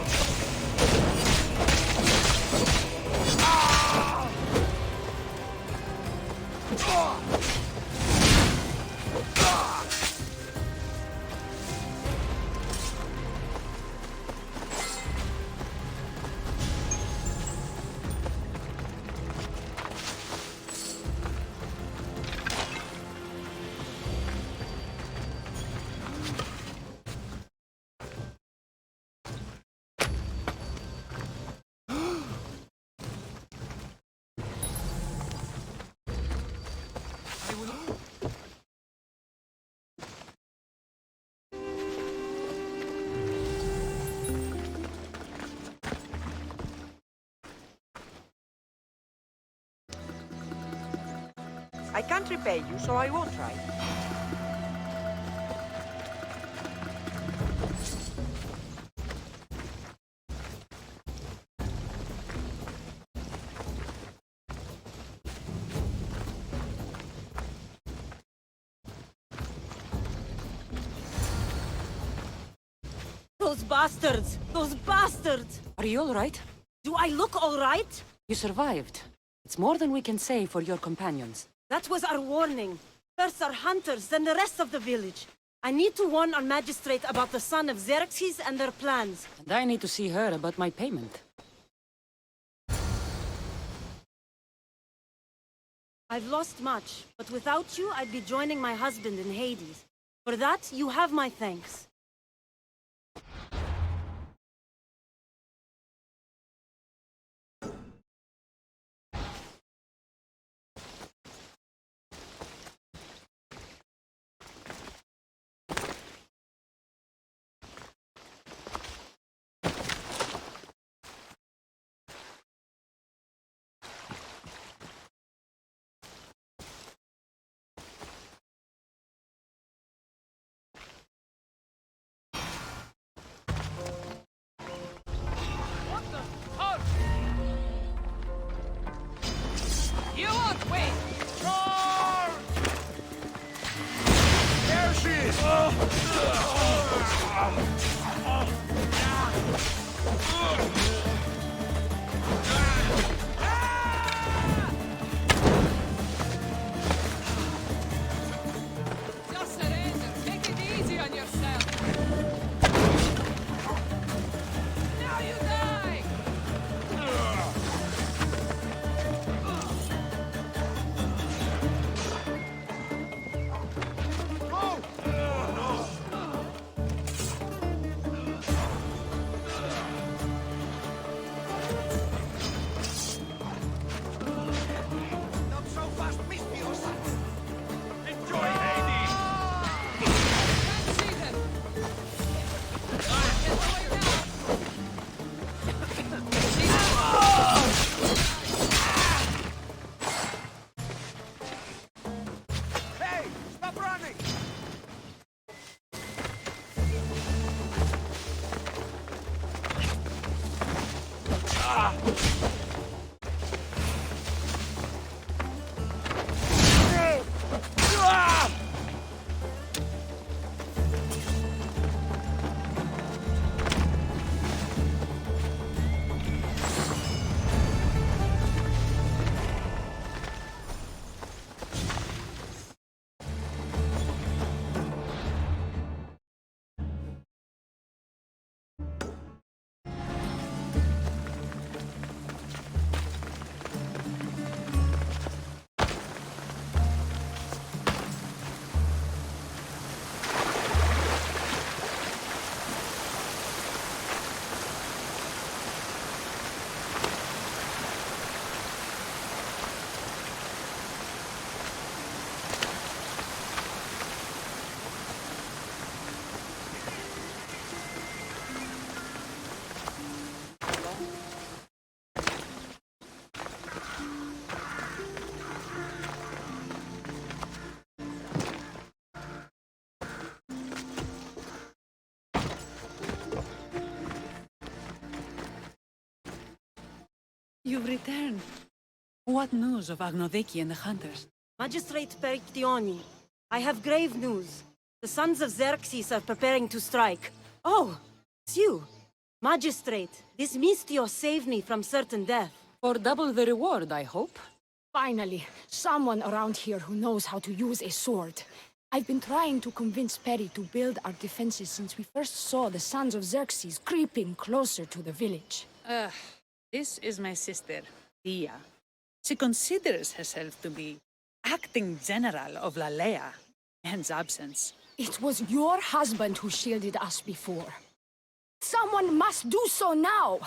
I can't repay you, so I won't try. Those bastards! Those bastards! Are you all right? Do I look all right? You survived. It's more than we can say for your companions. That was our warning. First our hunters, then the rest of the village. I need to warn our magistrate about the son of Xerxes and their plans. And I need to see her about my payment. I've lost much, but without you, I'd be joining my husband in Hades. For that, you have my thanks. You won't win! Roar! There she is! Just surrender. Take it easy on yourself. Now you die! Not so fast, Mistiosa! Enjoy Hades! Can't see them! Get away now! Hey! Stop running! You've returned. What news of Agnodeki and the hunters? Magistrate Perictioni, I have grave news. The sons of Xerxes are preparing to strike. Oh, it's you. Magistrate, this Mistio saved me from certain death. For double the reward, I hope. Finally, someone around here who knows how to use a sword. I've been trying to convince Perry to build our defenses since we first saw the sons of Xerxes creeping closer to the village. This is my sister, Thea. She considers herself to be acting general of Lalea, hence absence. It was your husband who shielded us before. Someone must do so now!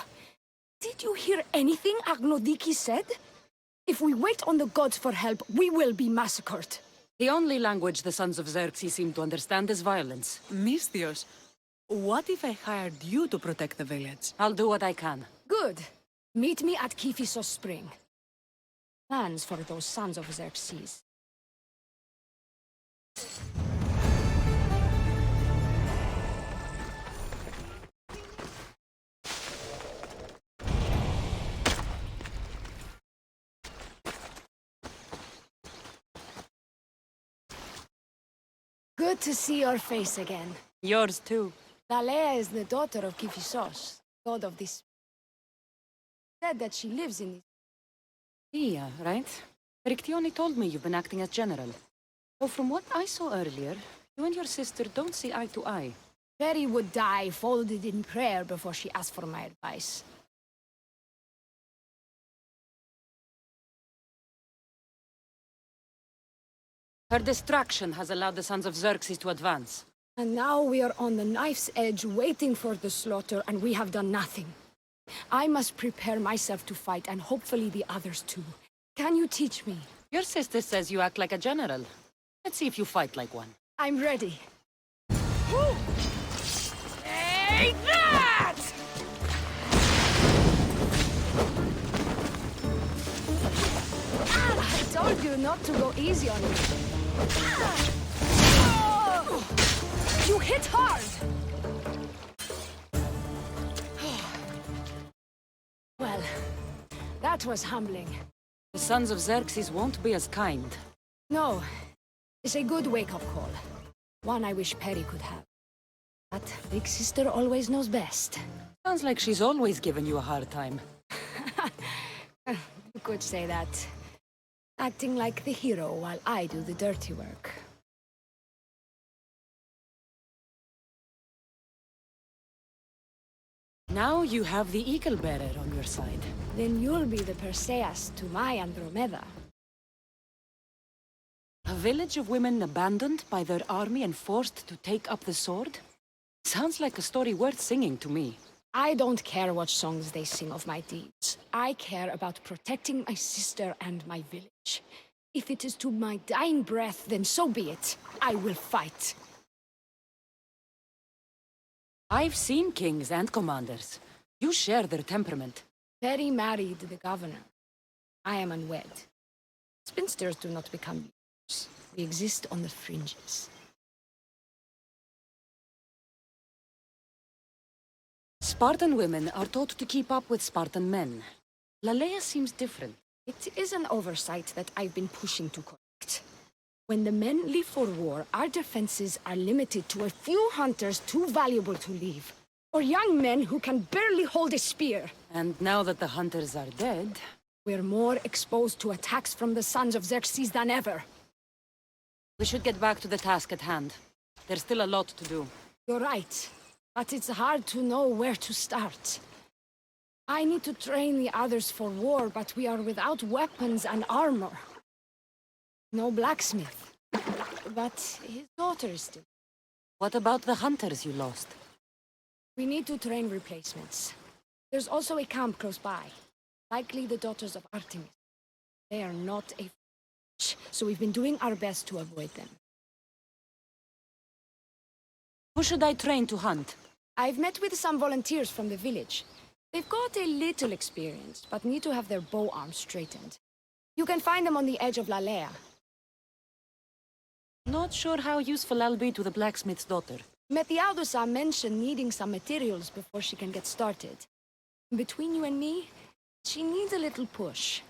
Did you hear anything Agnodiki said? If we wait on the gods for help, we will be massacred. The only language the sons of Xerxes seem to understand is violence. Mistios, what if I hired you to protect the village? I'll do what I can. Good. Meet me at Kiphisos Spring. Plans for those sons of Xerxes. Good to see your face again. Yours too. Lalea is the daughter of Kiphisos, god of this. Said that she lives in this. Yeah, right? Perictione told me you've been acting as general. So from what I saw earlier, you and your sister don't see eye to eye. Perry would die folded in prayer before she asked for my advice. Her distraction has allowed the sons of Xerxes to advance. And now we are on the knife's edge waiting for the slaughter, and we have done nothing. I must prepare myself to fight, and hopefully the others too. Can you teach me? Your sister says you act like a general. Let's see if you fight like one. I'm ready. Take that! I told you not to go easy on me. You hit hard! Well, that was humbling. The sons of Xerxes won't be as kind. No, it's a good wake-up call. One I wish Perry could have. But Big Sister always knows best. Sounds like she's always given you a hard time. You could say that. Acting like the hero while I do the dirty work. Now you have the Eagle Bearer on your side. Then you'll be the Perseus to my Andromeda. A village of women abandoned by their army and forced to take up the sword? Sounds like a story worth singing to me. I don't care what songs they sing of my deeds. I care about protecting my sister and my village. If it is to my dying breath, then so be it. I will fight. I've seen kings and commanders. You share their temperament. Perry married the governor. I am unwed. Spinsters do not become leaders. We exist on the fringes. Spartan women are taught to keep up with Spartan men. Lalea seems different. It is an oversight that I've been pushing to correct. When the men leave for war, our defenses are limited to a few hunters too valuable to leave, or young men who can barely hold a spear. And now that the hunters are dead... we're more exposed to attacks from the sons of Xerxes than ever. We should get back to the task at hand. There's still a lot to do. You're right, but it's hard to know where to start. I need to train the others for war, but we are without weapons and armor. No blacksmith. But his daughter is still... What about the hunters you lost? We need to train replacements. There's also a camp close by. Likely the daughters of Artemis. They are not a f***, so we've been doing our best to avoid them. Who should I train to hunt? I've met with some volunteers from the village. They've got a little experience, but need to have their bow arms straightened. You can find them on the edge of Lalea. Not sure how useful I'll be to the blacksmith's daughter. Methialdosa mentioned needing some materials before she can get started. Between you and me, she needs a little push.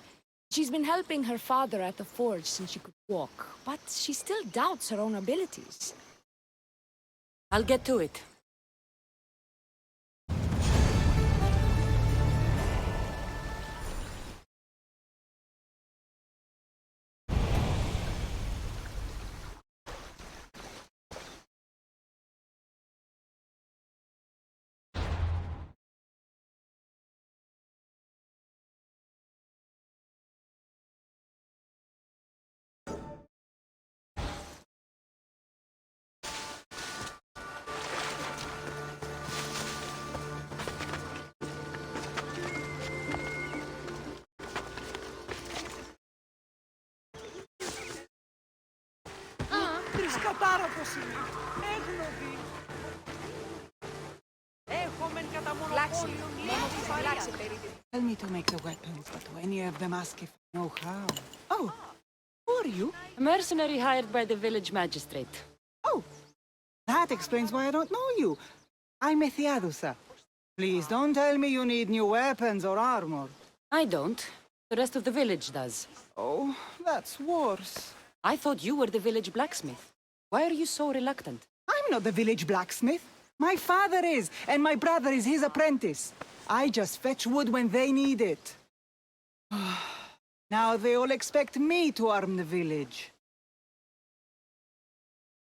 She's been helping her father at the forge since she could walk, but she still doubts her own abilities. I'll get to it. Τρισκατάροπος είναι. Έγνοδη. Έχω μεν κατά μονοπόλιο Tell me to make the weapons, but do any of them ask if I know how? Oh, who are you? A mercenary hired by the village magistrate. Oh, that explains why I don't know you. I'm Ethiadusa. Please don't tell me you need new weapons or armor. I don't. The rest of the village does. Oh, that's worse. I thought you were the village blacksmith. Why are you so reluctant? I'm not the village blacksmith. My father is, and my brother is his apprentice. I just fetch wood when they need it. Now they all expect me to arm the village.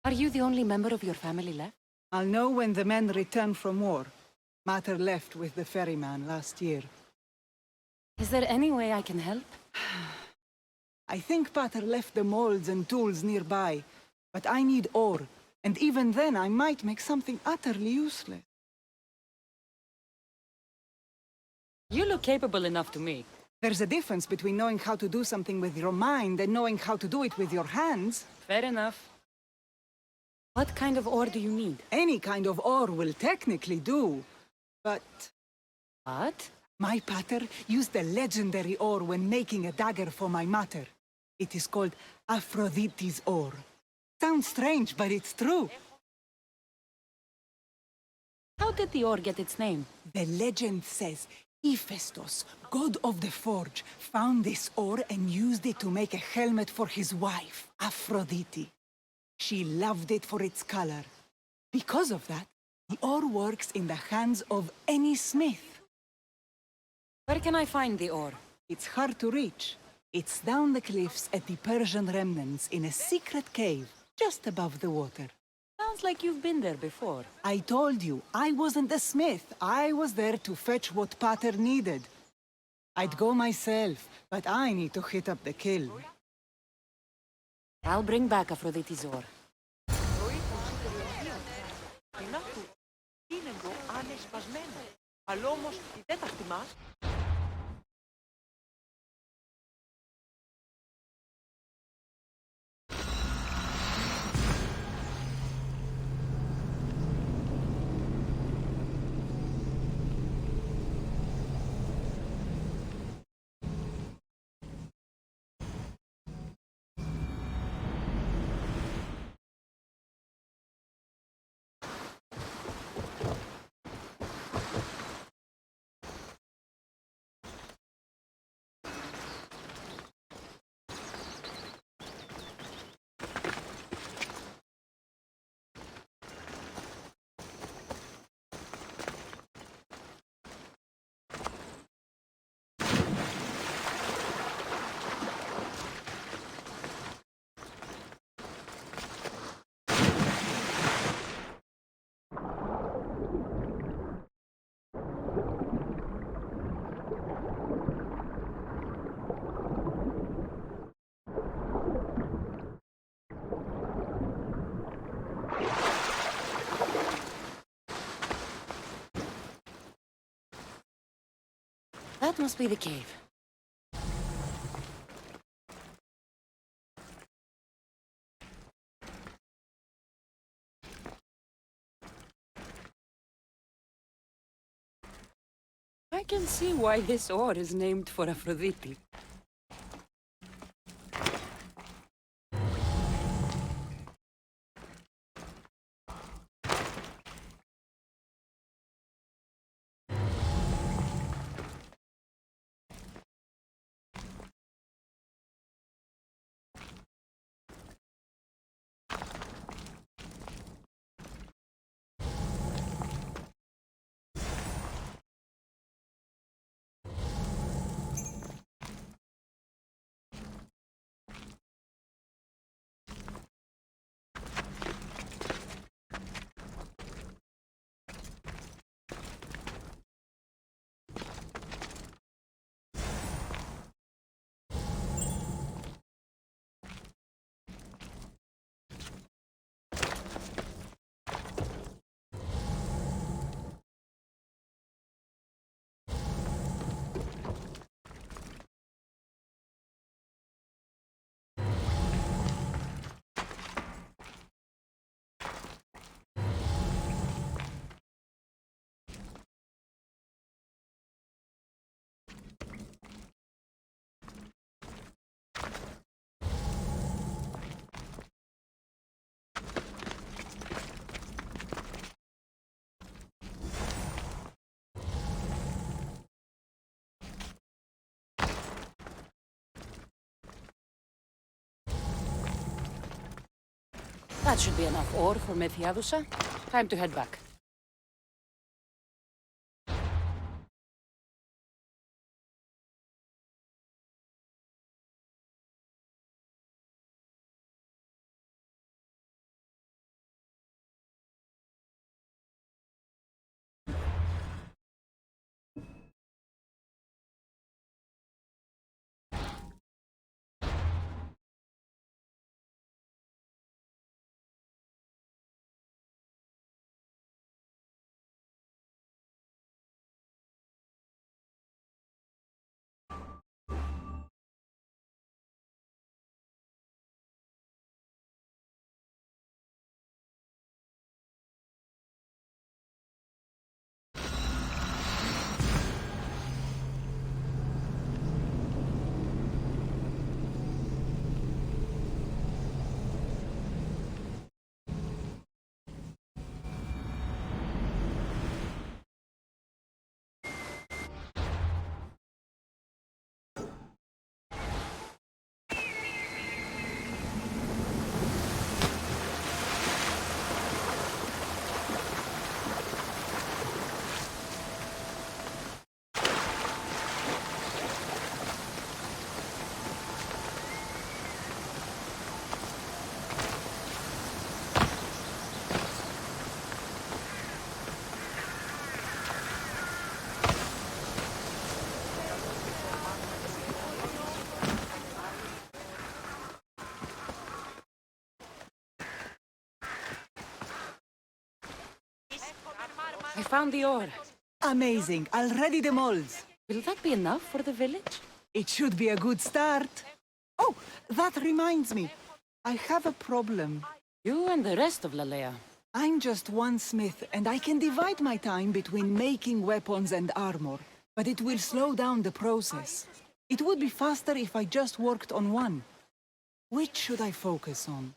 Are you the only member of your family left? I'll know when the men return from war. Mater left with the ferryman last year. Is there any way I can help? I think Pater left the molds and tools nearby, but I need ore, and even then I might make something utterly useless. You look capable enough to me. There's a difference between knowing how to do something with your mind and knowing how to do it with your hands. Fair enough. What kind of ore do you need? Any kind of ore will technically do, but... What? My pater used a legendary ore when making a dagger for my mater. It is called Aphrodite's ore. Sounds strange, but it's true. How did the ore get its name? The legend says Hephaestus, god of the forge, found this ore and used it to make a helmet for his wife, Aphrodite. She loved it for its color. Because of that, the ore works in the hands of any smith. Where can I find the ore? It's hard to reach. It's down the cliffs at the Persian remnants in a secret cave, just above the water. Sounds like you've been there before. I told you, I wasn't a smith. I was there to fetch what Pater needed. I'd go myself, but I need to hit up the kiln. I'll bring back Aphrodite's ore. That must be the cave. I can see why this ore is named for Aphrodite. That should be enough ore for Methiadusa. Time to head back. I found the ore. Amazing. I'll ready the molds. Will that be enough for the village? It should be a good start. Oh, that reminds me. I have a problem. You and the rest of Lalea. I'm just one smith, and I can divide my time between making weapons and armor, but it will slow down the process. It would be faster if I just worked on one. Which should I focus on?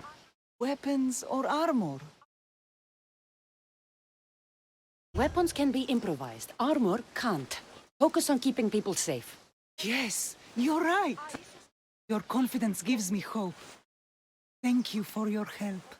Weapons or armor? Weapons can be improvised. Armor can't. Focus on keeping people safe. Yes, you're right. Your confidence gives me hope. Thank you for your help.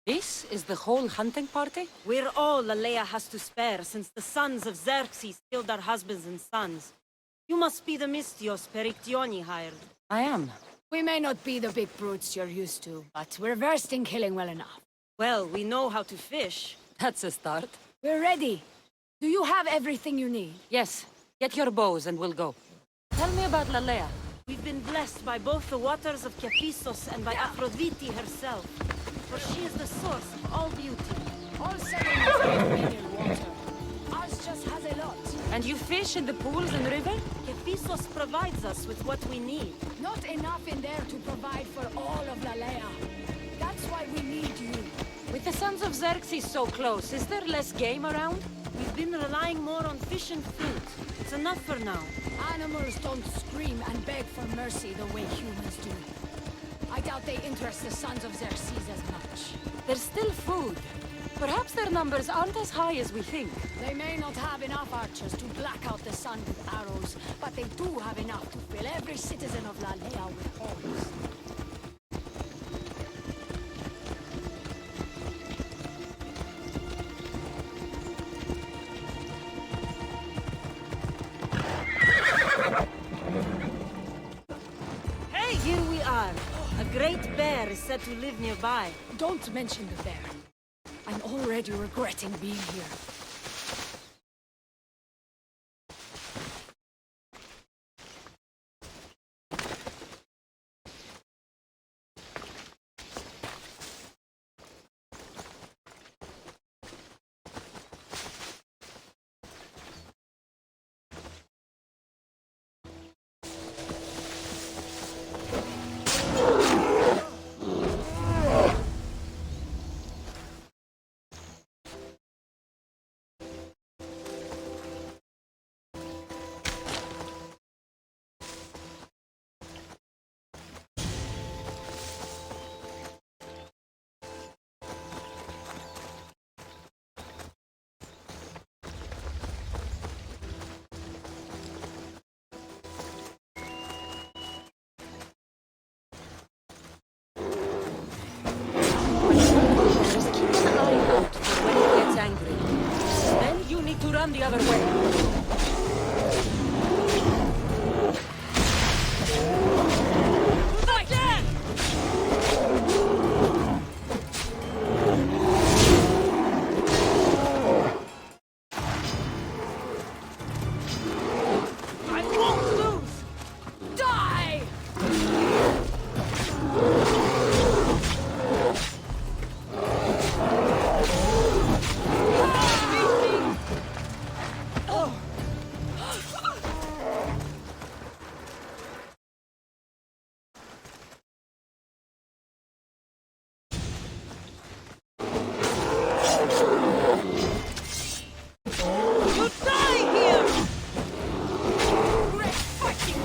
This is the whole hunting party? We're all Lalea has to spare since the sons of Xerxes killed our husbands and sons. You must be the Mystios Perictioni hired. I am. We may not be the big brutes you're used to, but we're versed in killing well enough. Well, we know how to fish. That's a start. We're ready. Do you have everything you need? Yes. Get your bows and we'll go. Tell me about Lalea. We've been blessed by both the waters of Kephissos and by Aphrodite herself. For she is the source of all beauty. All settlements have mineral water. Ours just has a lot. And you fish in the pools and river? Kephissos provides us with what we need. Not enough in there to provide for all of Lalea. That's why we need you. With the sons of Xerxes so close, is there less game around? We've been relying more on fish and fruit. It's enough for now. Animals don't scream and beg for mercy the way humans do. I doubt they interest the sons of Xerxes as much. There's still food. Perhaps their numbers aren't as high as we think. They may not have enough archers to black out the sun with arrows, but they do have enough to fill every citizen of Lalea with holes. Here we are. A great bear is said to live nearby. Don't mention the bear. I'm already regretting being here. run the other way. I won't lose! Die! You die here! Great fighting!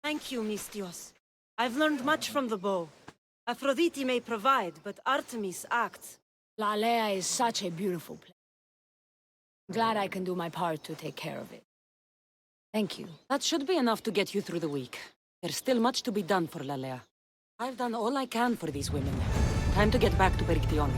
Thank you, Mistios. I've learned much from the bow. Aphrodite may provide, but Artemis acts. Lalea is such a beautiful place. Glad I can do my part to take care of it. Thank you. That should be enough to get you through the week. There's still much to be done for Lalea. I've done all I can for these women. Time to get back to Perictione.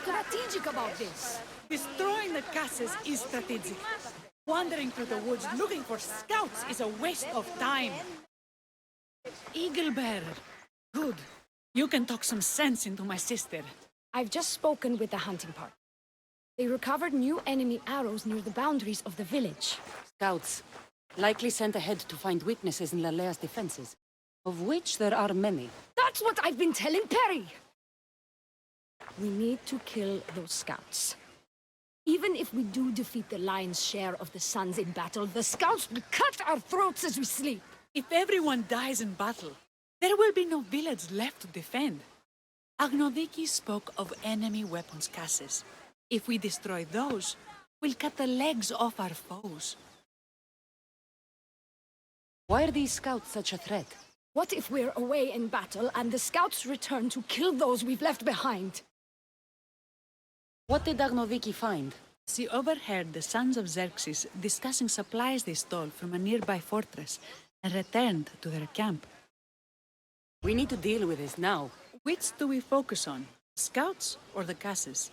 Strategic about this. Destroying the castles is strategic. Wandering through the woods looking for scouts is a waste of time. Eagle Bearer. Good. You can talk some sense into my sister. I've just spoken with the hunting party. They recovered new enemy arrows near the boundaries of the village. Scouts. Likely sent ahead to find weaknesses in Lalea's defenses, of which there are many. That's what I've been telling Perry! We need to kill those scouts. Even if we do defeat the lion's share of the sons in battle, the scouts will cut our throats as we sleep. If everyone dies in battle, there will be no village left to defend. Agnodiki spoke of enemy weapons caches. If we destroy those, we'll cut the legs off our foes. Why are these scouts such a threat? What if we're away in battle and the scouts return to kill those we've left behind? What did Agnodiki find? She overheard the sons of Xerxes discussing supplies they stole from a nearby fortress and returned to their camp. We need to deal with this now. Which do we focus on? Scouts or the caches?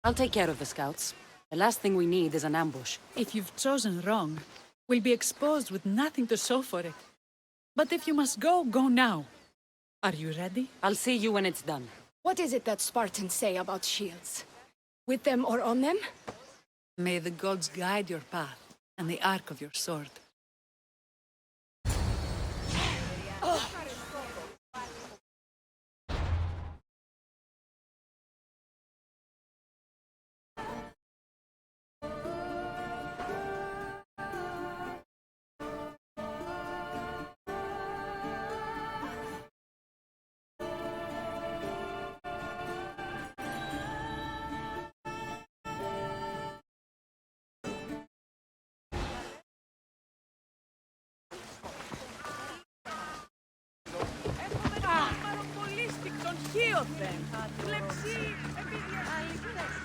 I'll take care of the scouts. The last thing we need is an ambush. If you've chosen wrong, we'll be exposed with nothing to show for it. But if you must go, go now. Are you ready? I'll see you when it's done. What is it that Spartans say about shields? With them or on them? May the gods guide your path and the arc of your sword. Δίωθεν. Κλεψί, επειδή αληθές.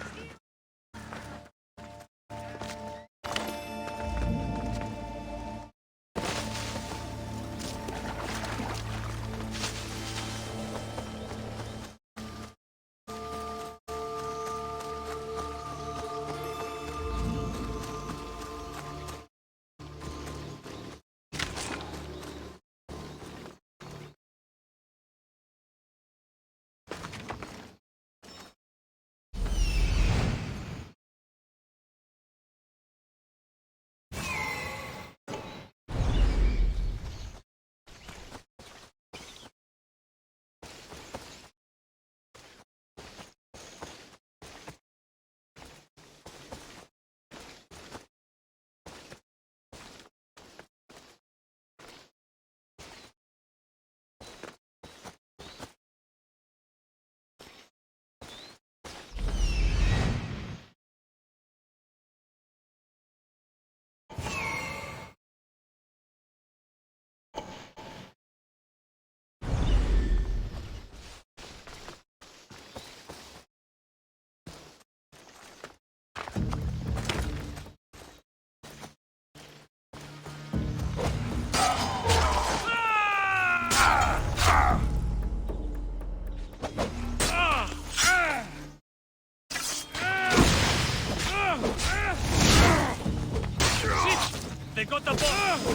They got the ball!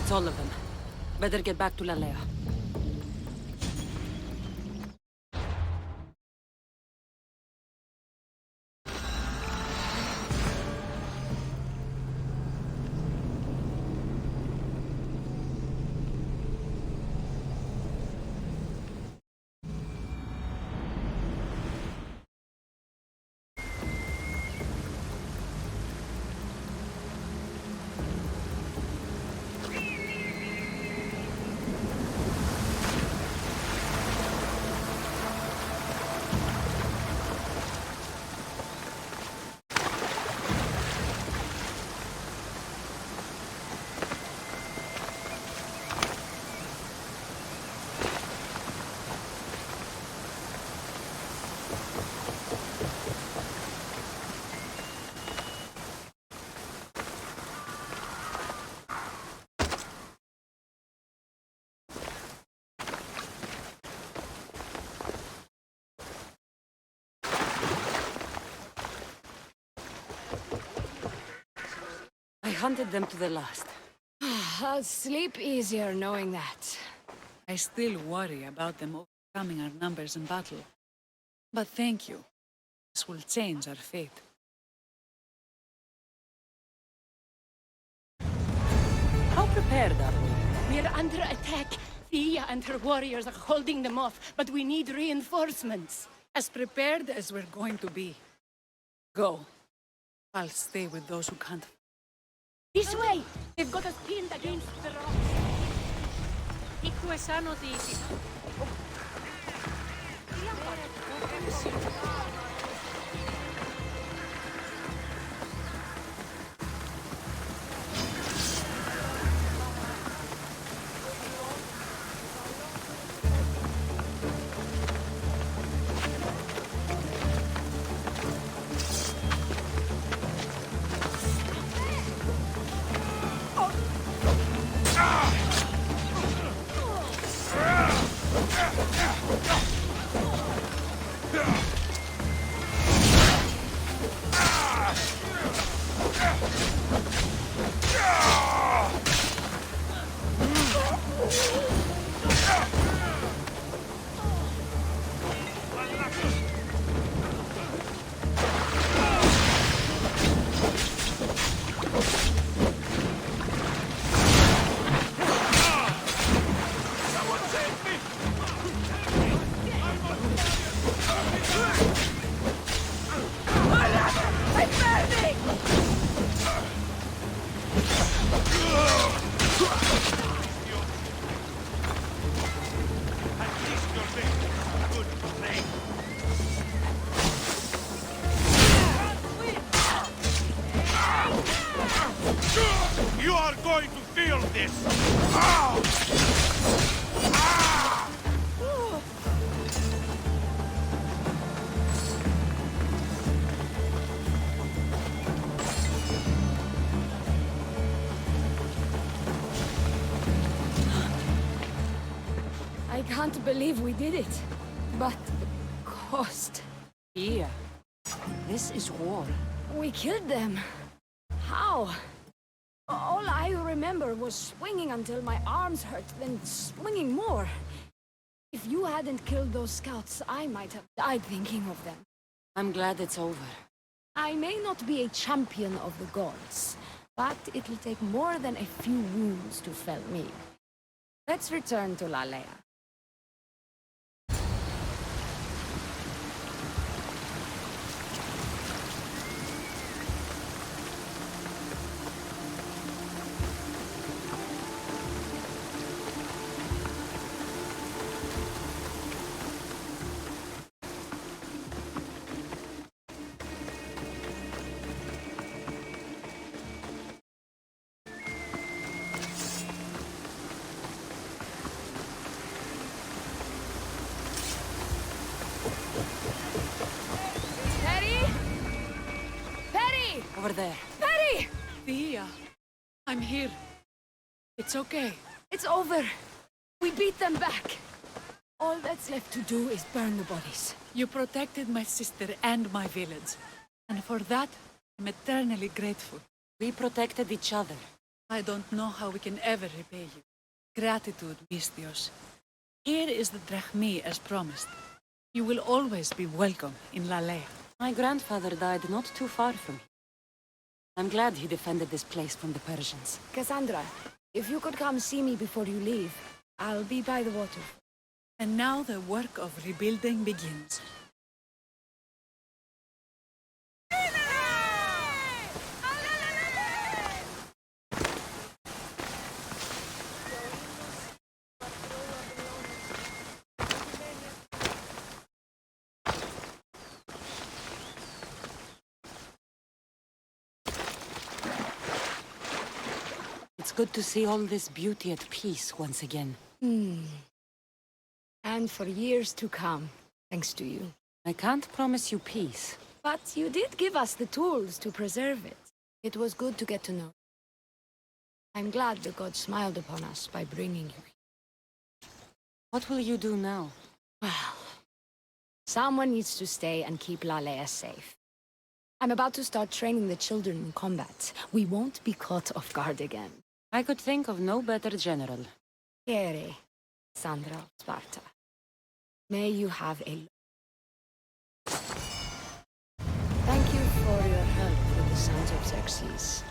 That's all of them. Better get back to Lalea. hunted them to the last. I'll sleep easier knowing that. I still worry about them overcoming our numbers in battle. But thank you. This will change our fate. How prepared are we? We're under attack. Thea and her warriors are holding them off, but we need reinforcements. As prepared as we're going to be. Go. I'll stay with those who can't. This way! They've got us pinned against the rocks. You are going to feel this! I can't believe we did it. But the cost. Here. This is war. We killed them. How? All I remember was swinging until my arms hurt, then swinging more. If you hadn't killed those scouts, I might have died thinking of them. I'm glad it's over. I may not be a champion of the gods, but it'll take more than a few wounds to fell me. Let's return to Lalea. Over there. Perry! Thea, I'm here. It's okay. It's over. We beat them back. All that's left to do is burn the bodies. You protected my sister and my village. And for that, I'm eternally grateful. We protected each other. I don't know how we can ever repay you. Gratitude, Misthios. Here is the drachmi as promised. You will always be welcome in Lalea. My grandfather died not too far from here. I'm glad he defended this place from the Persians. Cassandra, if you could come see me before you leave, I'll be by the water. And now the work of rebuilding begins. It's good to see all this beauty at peace once again. And for years to come, thanks to you. I can't promise you peace. But you did give us the tools to preserve it. It was good to get to know. I'm glad the gods smiled upon us by bringing you here. What will you do now? Well, someone needs to stay and keep Lalea safe. I'm about to start training the children in combat. We won't be caught off guard again. I could think of no better general. Here, Sandra of Sparta. May you have a... Thank you for your help with the sons of Xerxes.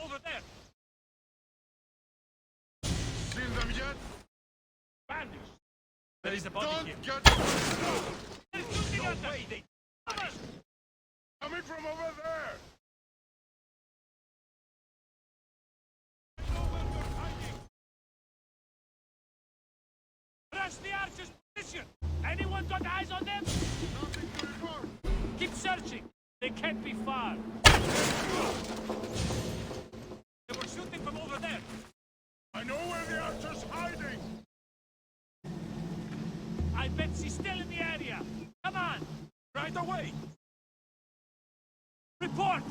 Over there! Seen them yet? Bandits! There is a body here. There is nothing under me! Coming from over there! I know where you're hiding! Rush the archers' position! Anyone got eyes on them? Nothing to report! Keep searching! They can't be far! They were shooting from over there. I know where the archer's hiding. I bet she's still in the area. Come on. Right away. Report.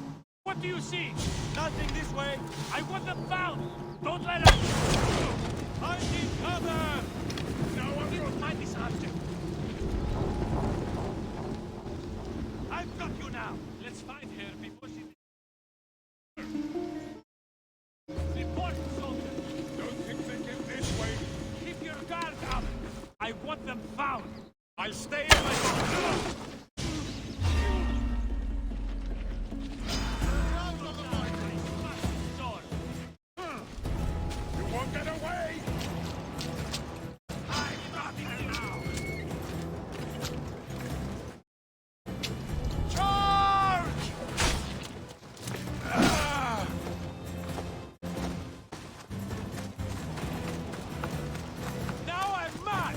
What do you see? Nothing this way. I want them found. Don't let them. Find each other. Now I'm going to find this archer. I've got you now. Let's find her before she... Report, soldier. Don't think they get this way. Keep your guard up. I want them found. I'll stay in my door. You won't get away. I've got her now. Charge! Now I'm mad!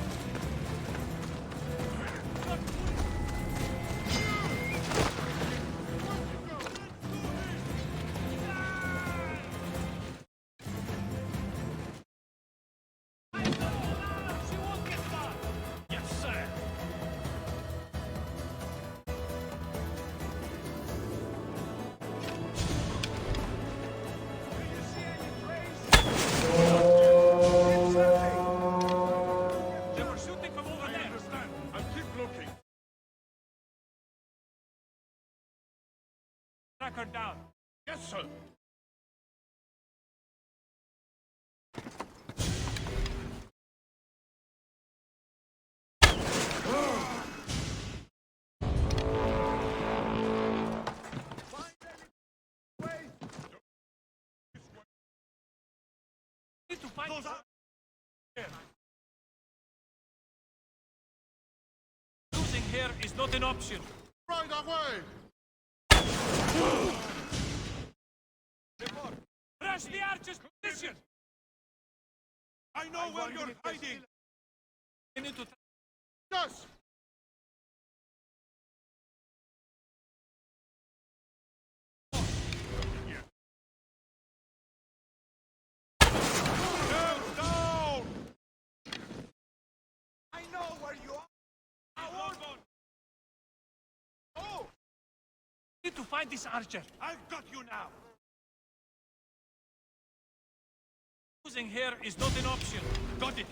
She won't get far! Yes, sir! They were shooting from over there. I understand. I'll keep looking. Track her down. Yes, sir. Need to find those. Losing here is not an option. Right away. Rush the archer's position. I know where you're hiding. We need to. Yes. Down. I know where you are. Oh! Need to find this archer. I've got you now. Losing here is not an option. Got it.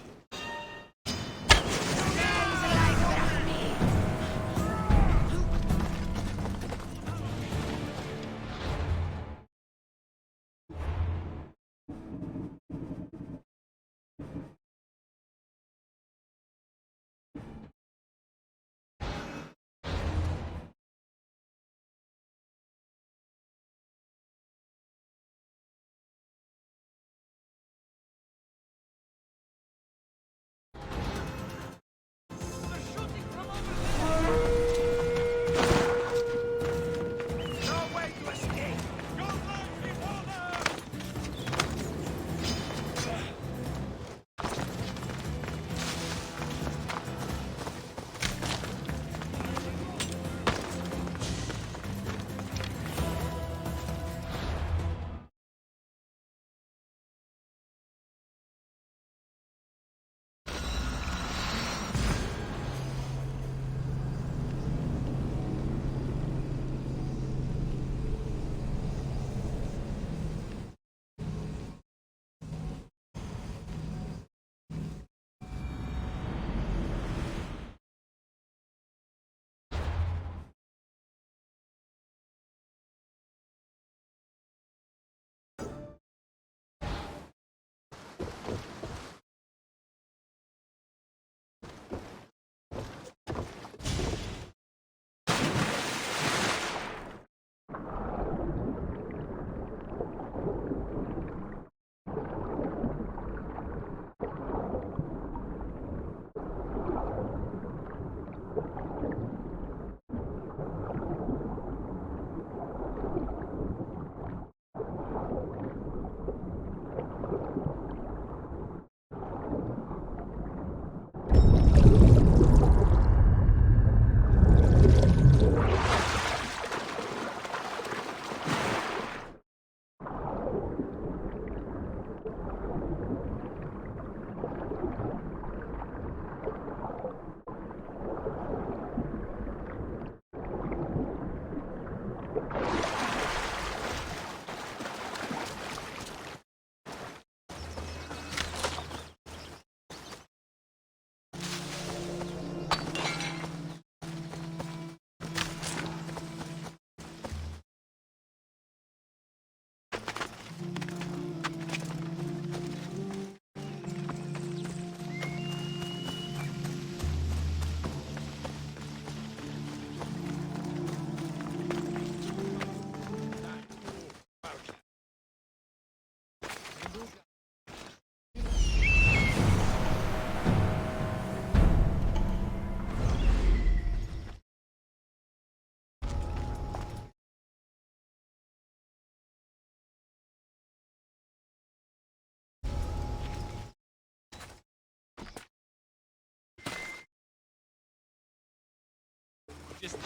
Watch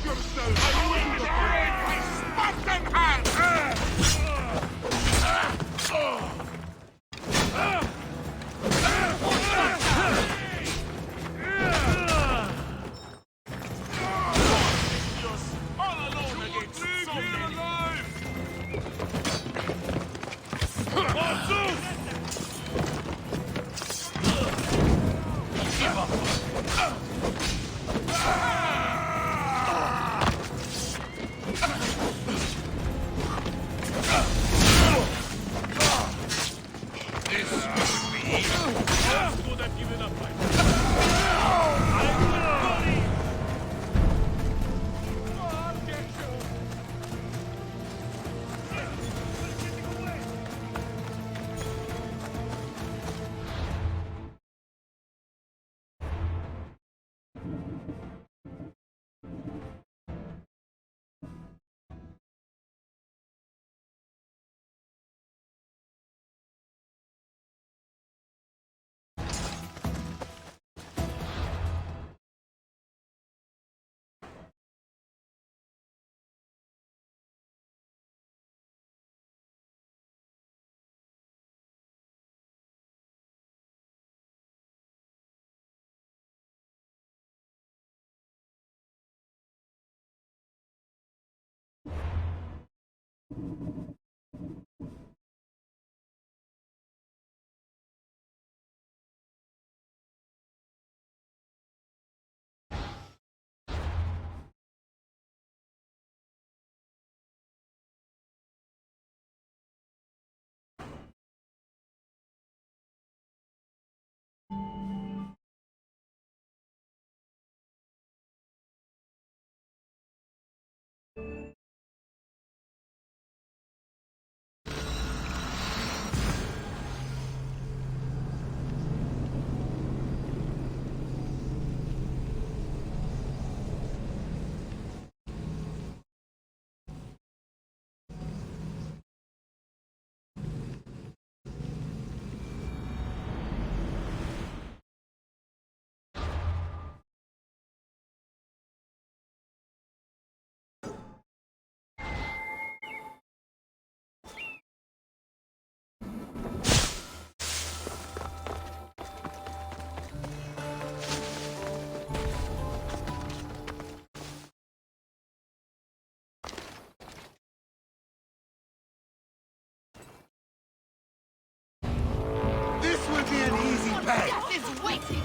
yourself! I will break my Spartan hand! All alone against so many. This will be an easy path. Death is waiting!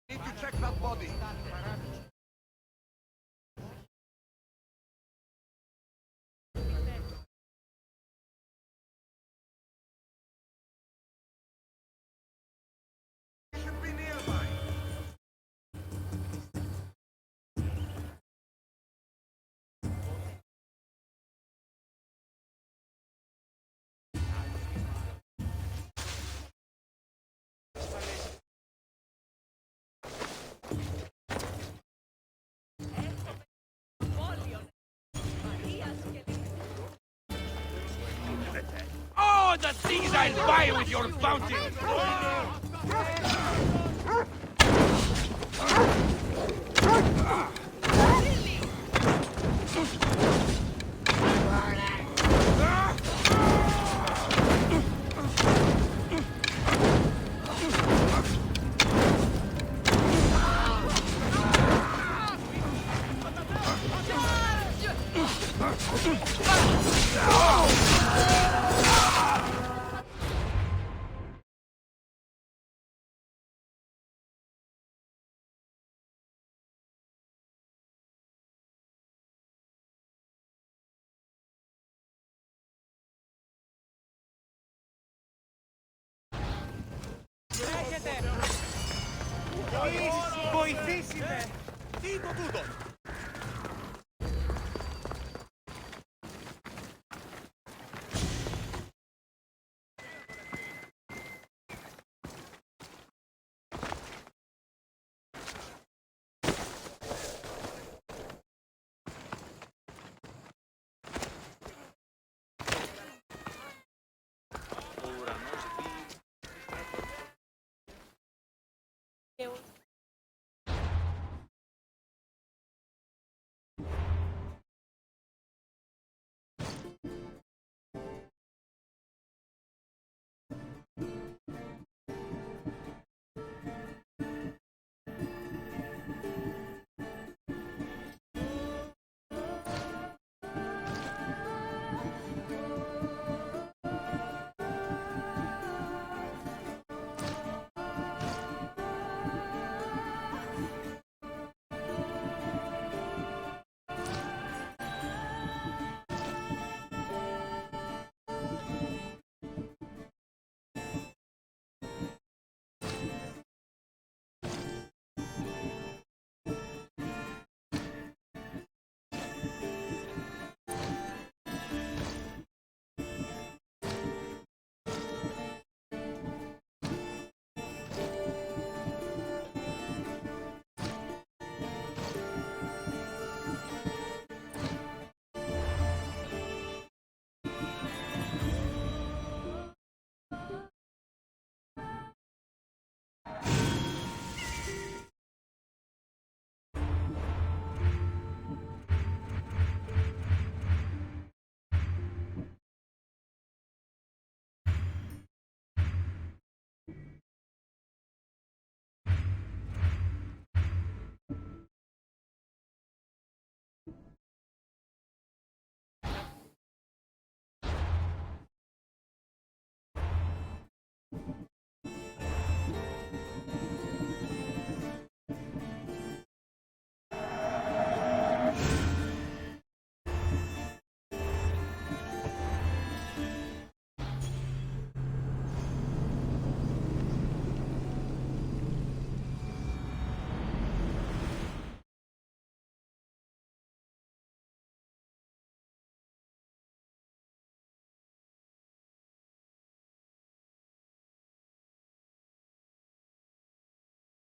Need to check that body. Should be nearby. the things I'll buy with your bounty! Βοηθήστε! Τι είναι το τούτο!